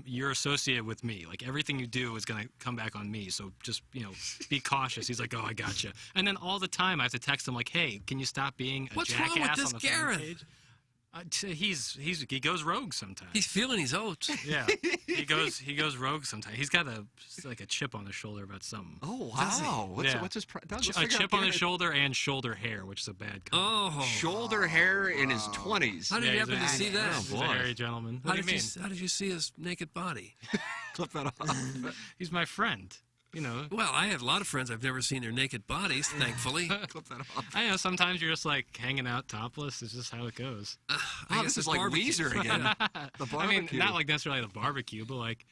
you're associated with me. Like everything you do is gonna come back on me. So just be cautious. He's like, oh, I gotcha. And then all the time I have to text him like, hey, can you stop being a What's jackass wrong with this on the Gareth? fan page? He goes rogue sometimes. He's feeling his oats. Yeah, he goes rogue sometimes. He's got a chip on his shoulder about something. Oh wow! What's his a chip on his shoulder and shoulder hair, which is a bad. Oh, shoulder hair in his 20s. How did you happen to see that? He's a hairy gentleman. What do you mean? How did you see his naked body? Clip that off. He's my friend. Well, I have a lot of friends I've never seen their naked bodies, thankfully. Clip that off. I know, sometimes you're just like hanging out topless. It's just how it goes. Oh, this is like Weezer again. The barbecue. I mean, not like necessarily the barbecue, but like,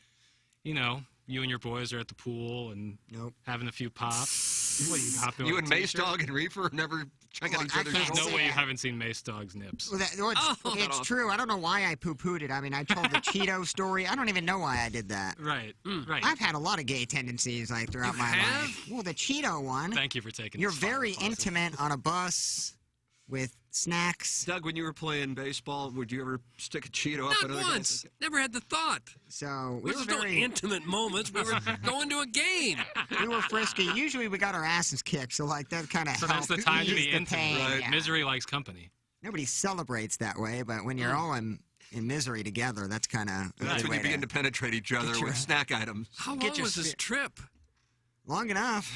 you and your boys are at the pool and having a few pops. What, you hopping You on and a Mace t-shirt? Dog and Reefer never check out each other's There's shoulders. no way you haven't seen Mace Dog's nips. Well, it's true. I don't know why I poo-pooed it. I mean, I told the Cheeto story. I don't even know why I did that. Right. Right. I've had a lot of gay tendencies throughout my life. Well, the Cheeto one. Thank you for taking. You're very intimate on a bus with snacks. Doug, when you were playing baseball, would you ever stick a Cheeto up Not another once. Never had the thought. So There was no intimate moments. We were going to a game. We were frisky. Usually we got our asses kicked, so that kind of So that's the time to be intimate. pain. Right. Yeah. Misery likes company. Nobody celebrates that way, but when you're all in misery together, that's kind of That's when you begin to penetrate each other with snack items. How long was this trip? Long enough.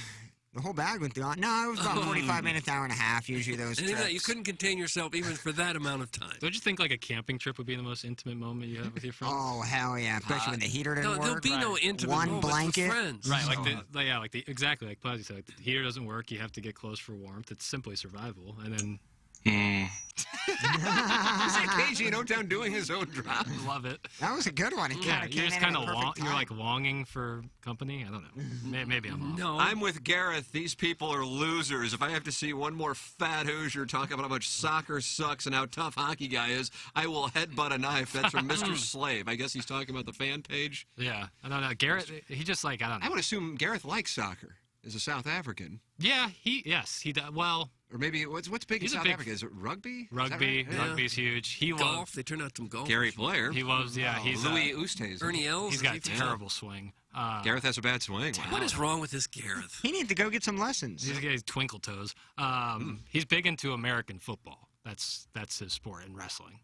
The whole bag went through. No, it was about 45 minutes, hour and a half, usually those And even trips. that, you couldn't contain yourself even for that amount of time. Don't you think like a camping trip would be the most intimate moment you have with your friends? Oh, hell yeah. Especially when the heater didn't work. There'll be no intimate One moments blanket. with friends. Right, exactly like Plazzi said. Like the heater doesn't work. You have to get close for warmth. It's simply survival, and then. Is that KG in O-Town doing his own drop? Love it. That was a good one. It Yeah, kinda you're came just in at kind a of perfect you're time. like longing for company. I don't know. Maybe I'm off. No. I'm with Gareth. These people are losers. If I have to see one more fat Hoosier talking about how much soccer sucks and how tough hockey guy is, I will headbutt a knife. That's from Mr. Slave. I guess he's talking about the fan page. Yeah, I don't know. Garrett, he just like I don't know. I would assume Gareth likes soccer as a South African. Yeah, he does. Well, Or maybe what's big in He's a South big- Africa? Is it rugby? Rugby, rugby's huge. He Golf. loves They turned out some golf. Gary Blair. He loves. Yeah, he's Louis Oosthuizen. Ernie Els. He's got a terrible swing. Gareth has a bad swing. Wow. What is wrong with this Gareth? He needs to go get some lessons. He's got his twinkle toes. He's big into American football. That's his sport in wrestling.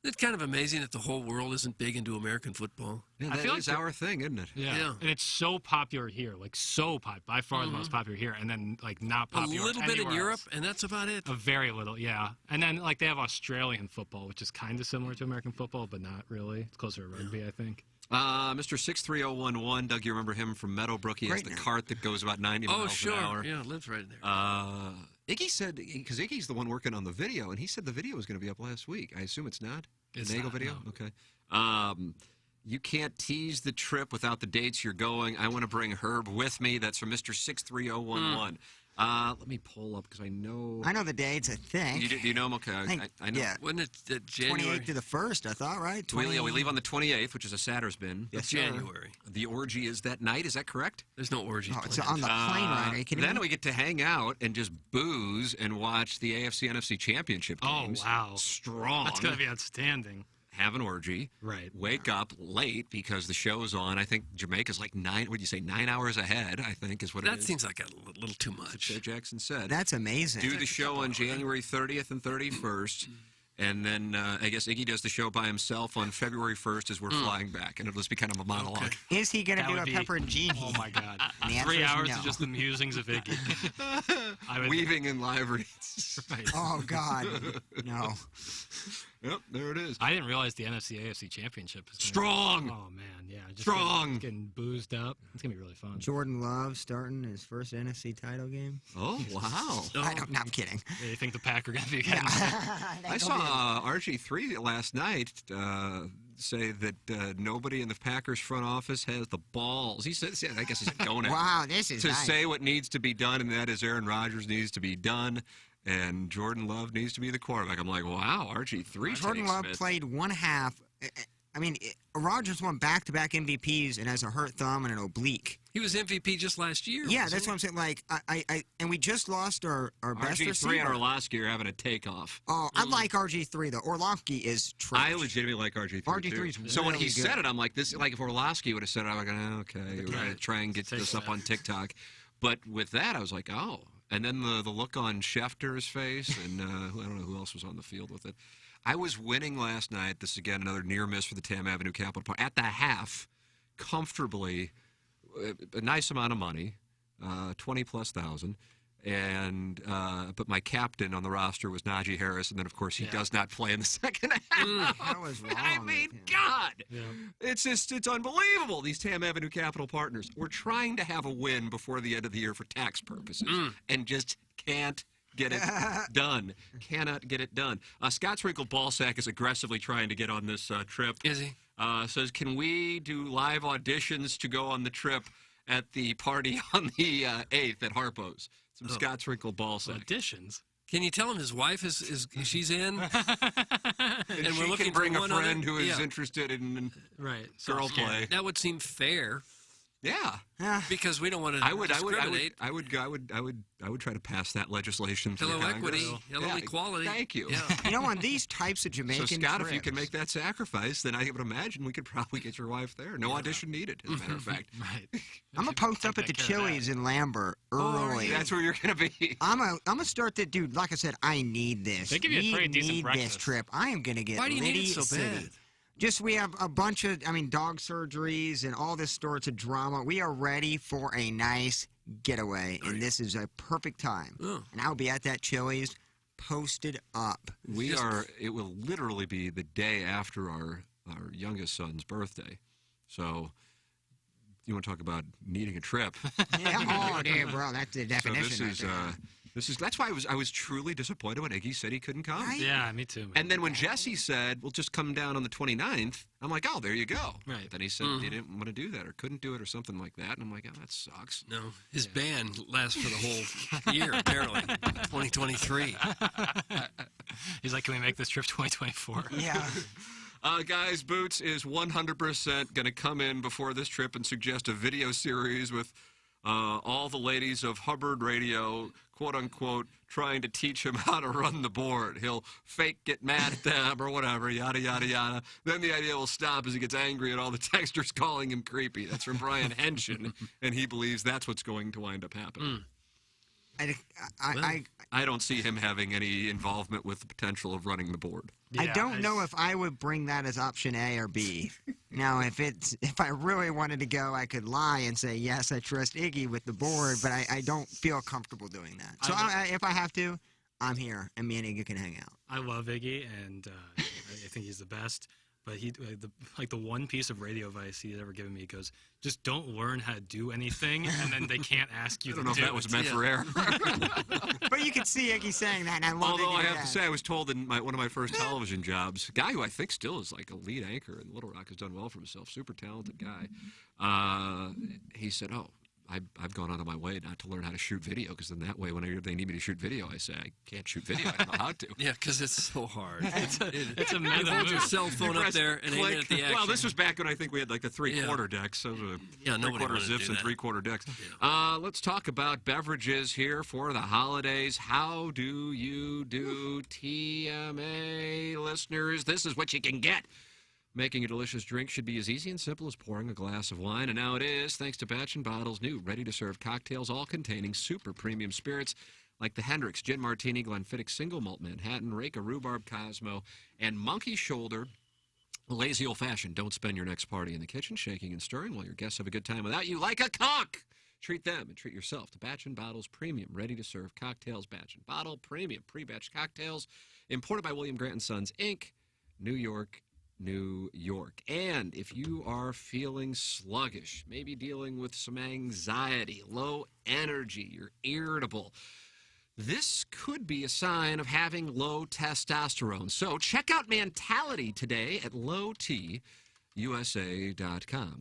It's kind of amazing that the whole world isn't big into American football. Yeah, I that feel is like our thing, isn't it? Yeah. And it's so popular here, like so popular, by far the most popular here, and then like not A popular little bit in anywhere Europe, else. and that's about it. A very little, yeah. And then like they have Australian football, which is kind of similar to American football, but not really. It's closer to rugby, I think. Mr. 63011, Doug, you remember him from Meadowbrook. He has the cart that goes about 90 miles an hour. Yeah, lives right there. Iggy said, because Iggy's the one working on the video, and he said the video was going to be up last week. I assume it's not? It's the Nagel not, video? no. Okay. You can't tease the trip without the dates you're going. I want to bring Herb with me. That's from Mr. 63011. Let me pull up because I know. I know the dates, I think. Do you know him? Okay. I know. Yeah. Wasn't it January? 28th to the 1st, I thought, right? We leave on the 28th, which is a Saturday's bin. Yes, Of sir. January. The orgy is that night. Is that correct? There's no orgy. Oh, it's on the plane ride. Are you kidding Then me? we get to hang out and just booze and watch the AFC NFC Championship games. Oh, wow. Strong. That's going to be outstanding. Have an orgy. Right. Wake up late because the show's on. I think Jamaica's like 9 hours ahead, I think is what it That is. seems like a little too much. Joe Jackson said. That's amazing. Do the show on January 30th and 31st. And then I guess Iggy does the show by himself on February 1st as we're flying back. And it'll just be kind of a monologue. Is he going to That do would a be- pepper and genie? Oh, my God. And the answer 3 is hours no. of just the musings of Iggy. Weaving in live reads. Right. Oh, God. No. Yep, there it is. I didn't realize the NFC AFC Championship is Strong. Oh man, yeah, just Strong. getting boozed up. It's gonna be really fun. Jordan Love starting his first NFC title game. Oh, wow. I'm kidding. Yeah, you think the Pack are gonna be getting? I saw RG3 last night say that nobody in the Packers front office has the balls. He said, I guess he's a donut. Wow, this is to nice. say what needs to be done, and that is Aaron Rodgers needs to be done, and Jordan Love needs to be the quarterback. I'm like, wow, RG3. Jordan Love played one half. I mean, Rodgers won back-to-back MVPs and has a hurt thumb and an oblique. He was MVP just last year. Yeah, that's what I'm saying. Like, and we just lost our best receiver. RG3 and Orlovsky are having a takeoff. Oh, I like RG3 though. Orlovsky is trash. I legitimately like RG3. RG3 too. is So when he really said good. it, I'm like, this. Like if Orlovsky would have said it, I'm like, okay, we're gonna try and get this up on TikTok. But with that, I was like, oh. And then the look on Schefter's face, and I don't know who else was on the field with it. I was winning last night. This is, again, another near miss for the Tam Avenue Capital Park. At the half, comfortably, a nice amount of money, 20,000+. And but my captain on the roster was Najee Harris, and then of course he does not play in the second half. That was wrong. I mean, God, it's unbelievable. These Tam Avenue Capital Partners. We're trying to have a win before the end of the year for tax purposes, and just can't get it done. Cannot get it done. Scott's Wrinkled Ballsack is aggressively trying to get on this trip. Is he? Says, can we do live auditions to go on the trip at the party on the 8th at Harpo's? Some Scott's Wrinkled Ballsack. Auditions? Can you tell him his wife is she's in? And we're she looking can bring for a one other? friend who is Yeah. interested in right girl play. That would seem fair. Yeah. Because we don't want to I would discriminate. try to pass that legislation through Hello, Congress. equity. Hello, Yeah, equality. Thank you. Yeah. You know, on these types of Jamaican So, Scott, if you trips- can make that sacrifice, then I would imagine we could probably get your wife there. No audition needed, as a matter of fact. Right. I'm gonna post up at the Chili's in Lambert early. That's where you're gonna be. I'm gonna start that, dude. Like I said, I need this. They give you a We pretty decent need breakfast. this trip. I am gonna get Why do you need Liddy it so City. bad? Just we have a bunch of, dog surgeries and all this sorts of drama. We are ready for a nice getaway, and this is a perfect time. Oh. And I'll be at that Chili's, posted up. It will literally be the day after our youngest son's birthday. So you want to talk about needing a trip. Yeah, oh, dear, bro, that's the definition. So that's why I was truly disappointed when Iggy said he couldn't come. Yeah, me too. Man. And then when Jesse said, "We'll just come down on the 29th," I'm like, "Oh, there you go." Right. Then he said he didn't want to do that or couldn't do it or something like that, and I'm like, "Oh, that sucks." No, his band lasts for the whole year, apparently. 2023. He's like, can we make this trip 2024? Yeah. Guys, Boots is 100% going to come in before this trip and suggest a video series with all the ladies of Hubbard Radio, quote unquote, trying to teach him how to run the board. He'll fake get mad at them or whatever, yada, yada, yada. Then the idea will stop as he gets angry at all the texters calling him creepy. That's from Brian Henshin, and he believes that's what's going to wind up happening. I don't see him having any involvement with the potential of running the board. I don't know if I would bring that as option A or B. Now, if I really wanted to go, I could lie and say, yes, I trust Iggy with the board, but I don't feel comfortable doing that. So if I have to, I'm here, and me and Iggy can hang out. I love Iggy, and I think he's the best. But the one piece of radio advice he's ever given me, he goes, just don't learn how to do anything, and then they can't ask you to do it. I don't know if that was meant for air. But you can see Iggy saying that, and I love Although Iggy I have that. to say, I was told in one of my first television jobs, a guy who I think still is like a lead anchor in Little Rock, has done well for himself, super talented guy. He said, I've gone out of my way not to learn how to shoot video, because then that way, whenever they need me to shoot video, I say, I can't shoot video. I don't know how to. Yeah, because it's so hard. It's a You hold your cell phone up there and aim it at the action. Well, this was back when I think we had like the three-quarter decks. So three-quarter zips and three-quarter decks. Yeah. Let's talk about beverages here for the holidays. How do you do, TMA listeners? This is what you can get. Making a delicious drink should be as easy and simple as pouring a glass of wine, and now it is, thanks to Batch & Bottle's new ready-to-serve cocktails, all containing super premium spirits like the Hendrix Gin Martini, Glenfiddich Single Malt Manhattan, Reka Rhubarb Cosmo, and Monkey Shoulder Lazy Old Fashioned. Don't spend your next party in the kitchen shaking and stirring while your guests have a good time without you like a conch. Treat them and treat yourself to Batch & Bottle's premium ready-to-serve cocktails. Batch & Bottle premium pre-batch cocktails, imported by William Grant & Sons, Inc., New York, New York. And if you are feeling sluggish, maybe dealing with some anxiety, low energy, you're irritable, this could be a sign of having low testosterone. So check out Mentality today at lowtusa.com.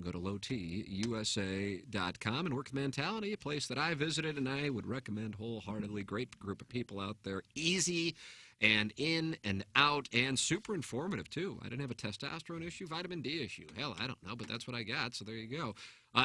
Go to lowtusa.com and work with Mentality, a place that I visited and I would recommend wholeheartedly. Great group of people out there. Easy and in and out, and super informative, too. I didn't have a testosterone issue, vitamin D issue. Hell, I don't know, but that's what I got, so there you go.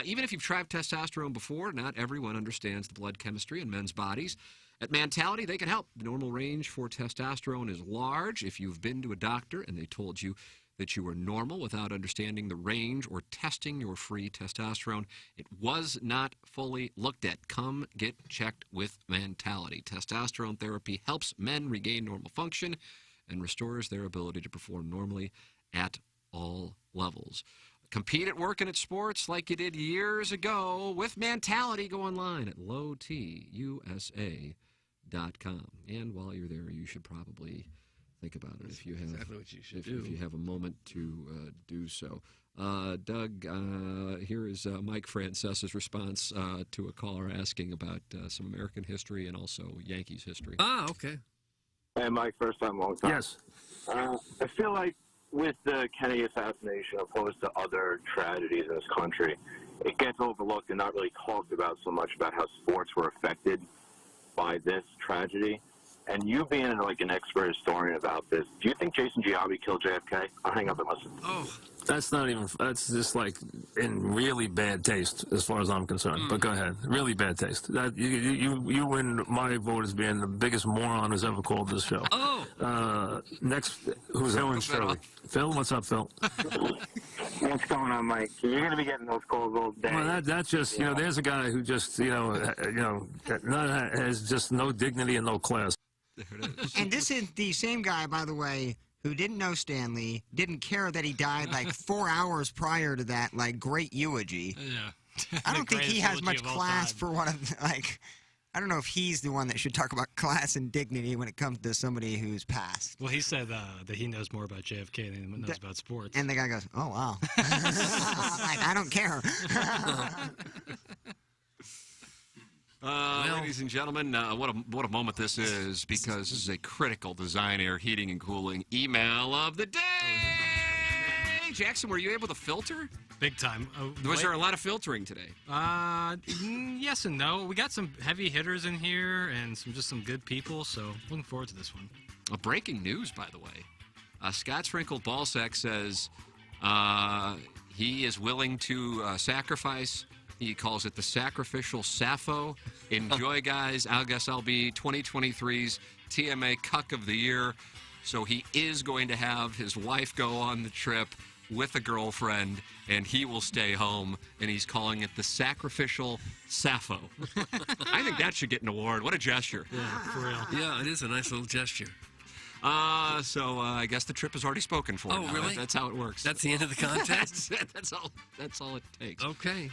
Even if you've tried testosterone before, not everyone understands the blood chemistry in men's bodies. At Mentality, they can help. The normal range for testosterone is large. If you've been to a doctor and they told you that you were normal without understanding the range or testing your free testosterone, it was not fully looked at. Come get checked with Mentality. Testosterone therapy helps men regain normal function and restores their ability to perform normally at all levels. Compete at work and at sports like you did years ago with Mentality. Go online at lowtusa.com. And while you're there, you should probably think about it if you have exactly what you should do. If you have a moment to do so. Doug, here is Mike Francesa's response to a caller asking about some American history and also Yankees history. Ah, okay. Hey, Mike, first time, long time. Yes. I feel like with the Kennedy assassination, opposed to other tragedies in this country, it gets overlooked and not really talked about so much about how sports were affected by this tragedy. And you being like an expert historian about this, do you think Jason Giambi killed JFK? I'll hang up and listen. Oh, that's just like in really bad taste as far as I'm concerned. But go ahead, really bad taste. That you win my vote as being the biggest moron who's ever called this show. Oh. Next, who's Phil that? and Shirley. Phil, what's up, Phil? What's going on, Mike? You're going to be getting those calls all day. Well, that's just there's a guy who just has just no dignity and no class. And this is the same guy, by the way, who didn't know Stanley, didn't care that he died like 4 hours prior to that, like, great eulogy. Yeah. I don't think he has much class for one of, like, I don't know if he's the one that should talk about class and dignity when it comes to somebody who's passed. Well, he said that he knows more about JFK than he knows about sports. And the guy goes, oh, wow. Like, I don't care. Ladies and gentlemen, what a moment this is, because this is a critical Design Air Heating and Cooling email of the day. Jackson, were you able to filter? Big time. Was there a lot of filtering today? Yes and no. We got some heavy hitters in here and some good people, so looking forward to this one. Breaking news, by the way. Scott Sprinkled Ballsack says he is willing to sacrifice He calls it the sacrificial Sappho. Enjoy, guys. I guess I'll be 2023's TMA Cuck of the Year. So he is going to have his wife go on the trip with a girlfriend, and he will stay home, and he's calling it the sacrificial Sappho. I think that should get an award. What a gesture. Yeah, for real. Yeah, it is a nice little gesture. So I guess the trip is already spoken for. Oh, now. really? That's how it works. That's the end of the contest? That's all it takes. Okay.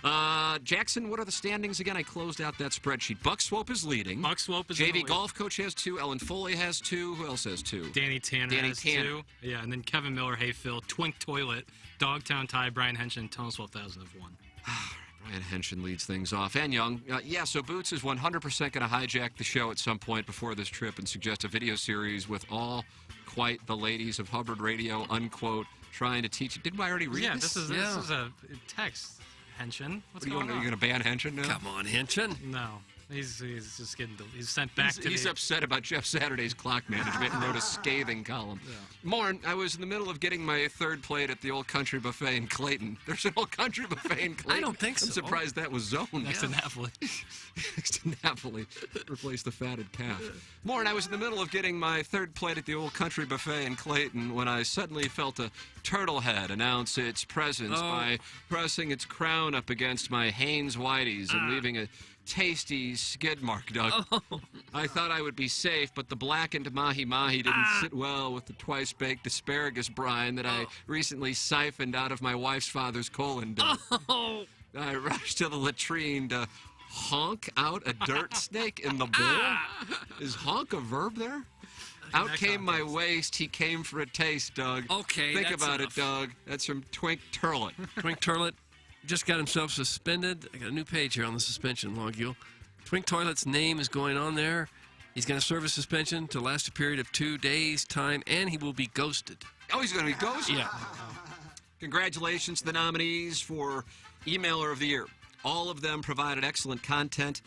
Jackson, what are the standings again? I closed out that spreadsheet. Buck Swope is leading. Buck Swope is JV in the lead. Golf Coach has 2. Ellen Foley has 2. Who else has 2? Danny Tanner has 2. Yeah, and then Kevin Miller, Hey Phil, Twink Toilet, Dogtown Ty, Brian Henshin, Tunnels 12,000 have won. Brian Henshin leads things off. And Young. So Boots is 100% going to hijack the show at some point before this trip and suggest a video series with all quite the ladies of Hubbard Radio, unquote, trying to teach it. Didn't I already read this? This is a text, Henshin. What's going on? Are you going to ban Henshin now? Come on, Henshin. No. He's just getting he's sent back to He's upset about Jeff Saturday's clock management and wrote a scathing column. Morn, I was in the middle of getting my 3rd plate at the Old Country Buffet in Clayton. There's an Old Country Buffet in Clayton. I don't think so. I'm surprised that was zoned. Next to Napoli. Next to Napoli. Replace the fatted calf. Morn, I was in the middle of getting my 3rd plate at the Old Country Buffet in Clayton when I suddenly felt a turtle head announce its presence by pressing its crown up against my Hanes Whiteys and leaving a tasty skid mark, Doug. I thought I would be safe, but the blackened mahi-mahi didn't sit well with the twice-baked asparagus brine that I recently siphoned out of my wife's father's colon, Doug. I rushed to the latrine to honk out a dirt snake in the bowl. Is honk a verb there? Out came my waist, he came for a taste, Doug. Okay, Think that's about enough. it, Doug. That's from Twink Turlet. Twink Toilet just got himself suspended. I got a new page here on the suspension logule. Twink Toilet's name is going on there. He's going to serve a suspension to last a period of 2 days' time, and he will be ghosted. Oh, he's going to be ghosted? Yeah. Congratulations to the nominees for Emailer of the Year. All of them provided excellent content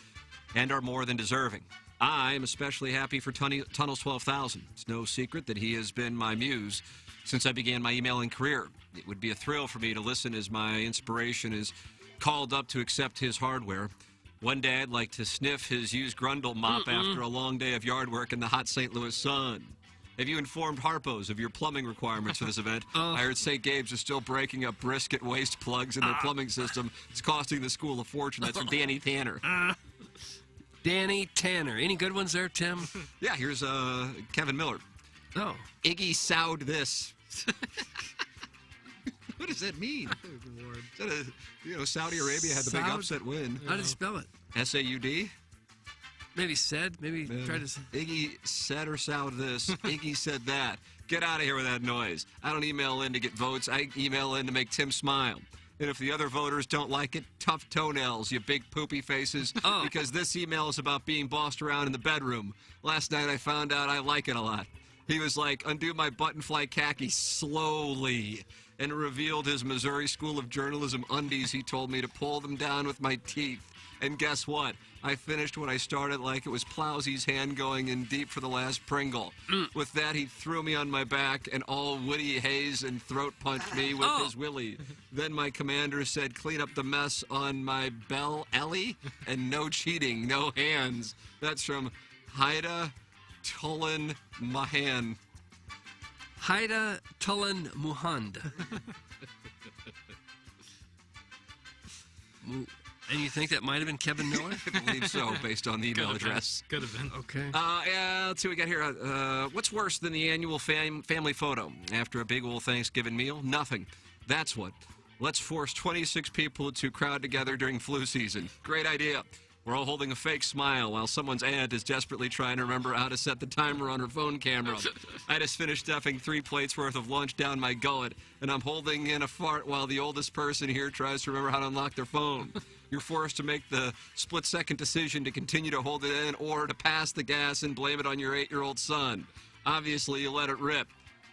and are more than deserving. I am especially happy for Tunnels 12,000. It's no secret that he has been my muse since I began my emailing career. It would be a thrill for me to listen as my inspiration is called up to accept his hardware. One day I'd like to sniff his used Grundle mop after a long day of yard work in the hot St. Louis sun. Have you informed Harpo's of your plumbing requirements for this event? I heard St. Gabe's is still breaking up brisket waste plugs in their plumbing system. It's costing the school a fortune. That's from Danny Tanner. Danny Tanner. Any good ones there, Tim? Yeah, here's Kevin Miller. Oh. Iggy Sowed this. What does that mean? Is that Saudi Arabia had the big upset win. How did he spell it? S-A-U-D? Maybe said. Maybe tried to say. Iggy said or sowed this. Iggy said that. Get out of here with that noise. I don't email in to get votes. I email in to make Tim smile. And if the other voters don't like it, tough toenails, you big poopy faces. Because this email is about being bossed around in the bedroom. Last night I found out I like it a lot. He was like, undo my button fly khaki slowly. And revealed his Missouri School of Journalism undies. He told me to pull them down with my teeth. And guess what? I finished what I started like it was Plowsy's hand going in deep for the last Pringle. With that, he threw me on my back and all Woody Hayes and throat punched me with his willy. Then my commander said, clean up the mess on my Bell Ellie and no cheating, no hands. That's from Haida Tullen Mahan. Haida Tullen Muhand. And you think that might have been Kevin Miller? I believe so, based on the email address. Could have been. Okay. Let's see what we got here. What's worse than the annual family photo? After a big old Thanksgiving meal? Nothing. That's what. Let's force 26 people to crowd together during flu season. Great idea. We're all holding a fake smile while someone's aunt is desperately trying to remember how to set the timer on her phone camera. I just finished stuffing 3 plates worth of lunch down my gullet, and I'm holding in a fart while the oldest person here tries to remember how to unlock their phone. You're forced to make the split-second decision to continue to hold it in or to pass the gas and blame it on your 8-year-old son. Obviously, you let it rip.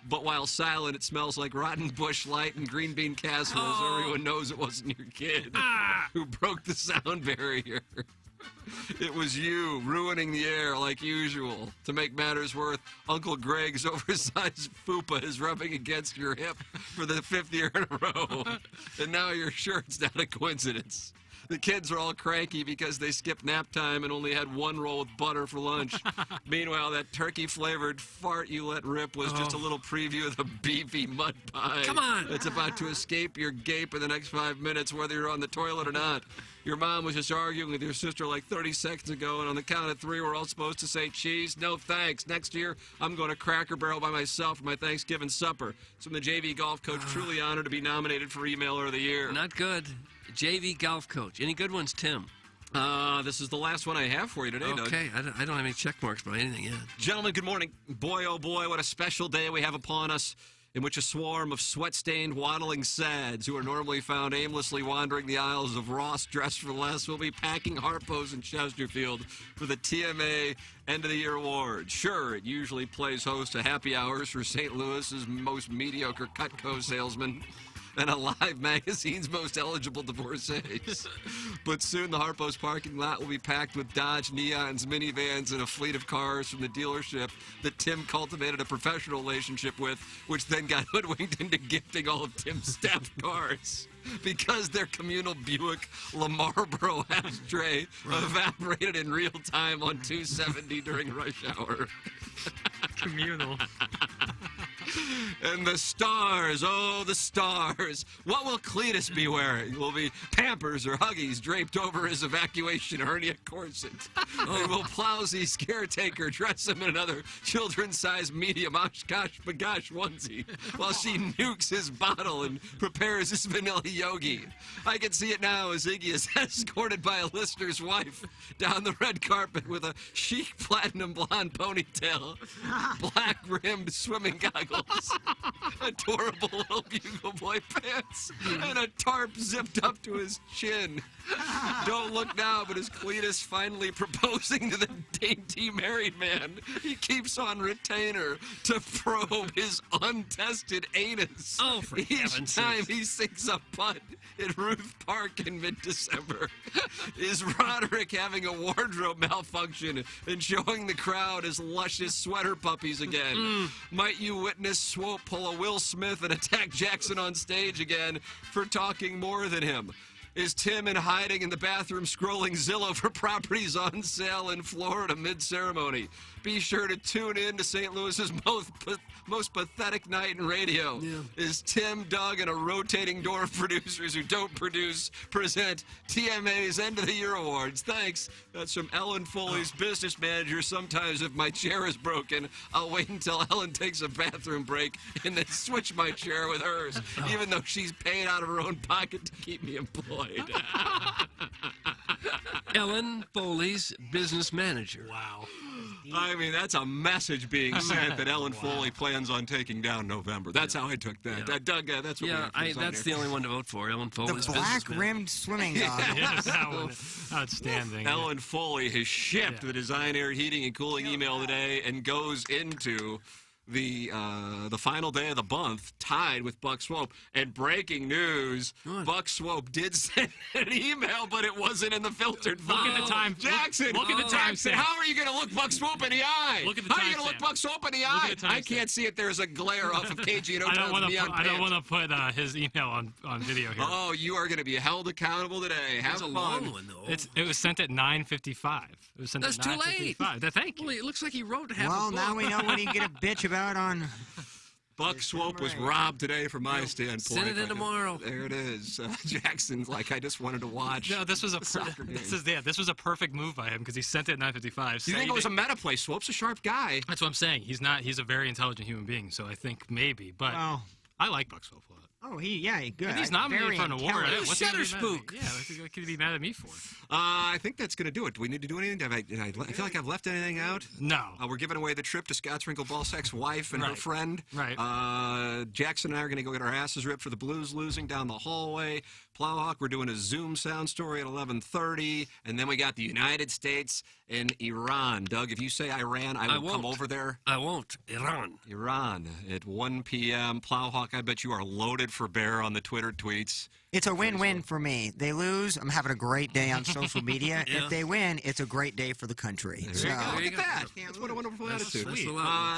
But while silent, it smells like rotten bush light and green bean casserole, so everyone knows it wasn't your kid who broke the sound barrier. It was you ruining the air like usual. To make matters worse, Uncle Greg's oversized fupa is rubbing against your hip for the 5th year in a row. And now you're sure it's not a coincidence. The kids are all cranky because they skipped nap time and only had one roll with butter for lunch. Meanwhile, that turkey-flavored fart you let rip was just a little preview of the beefy mud pie. Come on. That's about to escape your gape in the next 5 minutes, whether you're on the toilet or not. Your mom was just arguing with your sister like 30 seconds ago, and on the count of 3, we're all supposed to say cheese. No thanks. Next year, I'm going to Cracker Barrel by myself for my Thanksgiving supper. So I'm the JV golf coach, truly honored to be nominated for Emailer of the Year. Not good. JV golf coach. Any good ones, Tim? This is the last one I have for you today, Doug. Okay, I don't have any check marks by anything yet. Gentlemen, good morning. Boy, oh boy, what a special day we have upon us, in which a swarm of sweat-stained, waddling sads who are normally found aimlessly wandering the aisles of Ross Dress for Less will be packing Harpo's in Chesterfield for the TMA End of the Year Awards. Sure, it usually plays host to happy hours for St. Louis's most mediocre Cutco salesman and Alive magazine's most eligible divorcees. But soon the Harpo's parking lot will be packed with Dodge Neons, minivans, and a fleet of cars from the dealership that Tim cultivated a professional relationship with, which then got hoodwinked into gifting all of Tim's staffed cars. Because their communal Buick LaMarlboro ashtray evaporated in real time on 270 during rush hour. Communal. And the stars, oh, the stars. What will Cletus be wearing? Will be Pampers or Huggies draped over his evacuation hernia corset? And will Plowsy's caretaker dress him in another children's-sized medium Oshkosh Bagosh onesie while she nukes his bottle and prepares his vanilla yogi? I can see it now as Iggy is escorted by a listener's wife down the red carpet with a chic platinum blonde ponytail, black-rimmed swimming goggles, adorable little Bugle Boy pants, and a tarp zipped up to his chin. Don't look now, but as Cletus finally proposing to the dainty married man, he keeps on retainer to probe his untested anus. Oh, for heaven's time sakes. he sinks a putt at Ruth Park in mid-December. Is Roderick having a wardrobe malfunction and showing the crowd his luscious sweater puppies again? Might you witness Swope pull a Will Smith and attack Jackson on stage again for talking more than him? Is Tim in hiding in the bathroom scrolling Zillow for properties on sale in Florida mid-ceremony? Be sure to tune in to St. Louis's most pathetic night in radio. Yeah. Is Tim, Doug, and a rotating door of producers who don't produce present TMA's End of the Year Awards? Thanks. That's from Ellen Foley's business manager. Sometimes if my chair is broken, I'll wait until Ellen takes a bathroom break and then switch my chair with hers, even though she's paying out of her own pocket to keep me employed. Ellen Foley's business manager. Wow. I mean, that's a message being sent that Ellen Foley plans on taking down November. That's how I took that. Yeah. Doug, that's what we have to that's the only one to vote for. Ellen Foley's The black-rimmed swimming goggles. Yes, that one. Outstanding. Ellen Foley has shipped the Design Air Heating and Cooling email today and goes into the final day of the month tied with Buck Swope. And breaking news, Buck Swope did send an email, but it wasn't in the filtered file. Look at the time. Jackson, Look at the Jackson, timestamp. how are you going to look Buck Swope in the eye? Look at the How are you going to timestamp. look Buck Swope in the Look eye? at the I timestamp. can't see it. There's a glare off of KG and I don't want Neon to put his email on video here. Oh, you are going to be held accountable today. Have That's a fun. long one, though. It was sent at 9:55. It was sent That's at too late. 9:55. Thank you. Well, it looks like he wrote half a Well, book. now we know what he can get a bitch about on. Buck Swope was robbed today from my standpoint. Send it in tomorrow. There it is. Jackson's like, I just wanted to watch. No, this was a soccer game. this was a perfect move by him because he sent it at 9:55. You think it was a meta play? Swope's a sharp guy. That's what I'm saying. He's not. He's a very intelligent human being. So I think maybe, but Well, I like Buck Swope a lot. oh, he's good. If he's nominated Very for an award, intelligent. what's he gonna be Setter mad at me? spook. Yeah, what could he be mad at me for? I think that's going to do it. Do we need to do anything? I feel like I've left anything out. No. We're giving away the trip to Scott Sprinkle Ballsack's wife and her Right. friend. Right. Jackson and I are going to go get our asses ripped for the Blues losing down the hallway. Plowhawk, we're doing a Zoom sound story at 11:30. And then we got the United States and Iran. Doug, if you say Iran, I will come over there. I won't. Iran at 1 p.m. Plowhawk, I bet you are loaded for bear on the Twitter tweets. It's a win-win for me. They lose, I'm having a great day on social media. Yeah. If they win, it's a great day for the country. There you go. Look at that. That's what a wonderful attitude.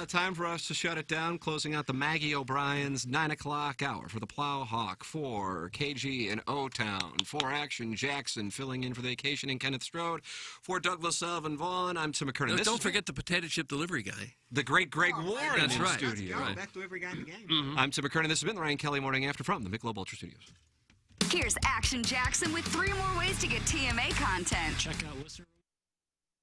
Time for us to shut it down, closing out the Maggie O'Brien's 9 o'clock hour for the Plowhawk, for KG in O-Town, for Action Jackson, filling in for the Vacation in Kenneth Strode, for Douglas Sullivan Vaughn. I'm Tim McKernan. Don't forget the potato chip delivery guy. The great Greg Warren That's in right. studio. Right. Back to every guy in the game. I'm Tim McKernan. This has been the Ryan Kelly Morning After from the Michelob Ultra Studios. Here's Action Jackson with 3 more ways to get TMA content. Check out listener.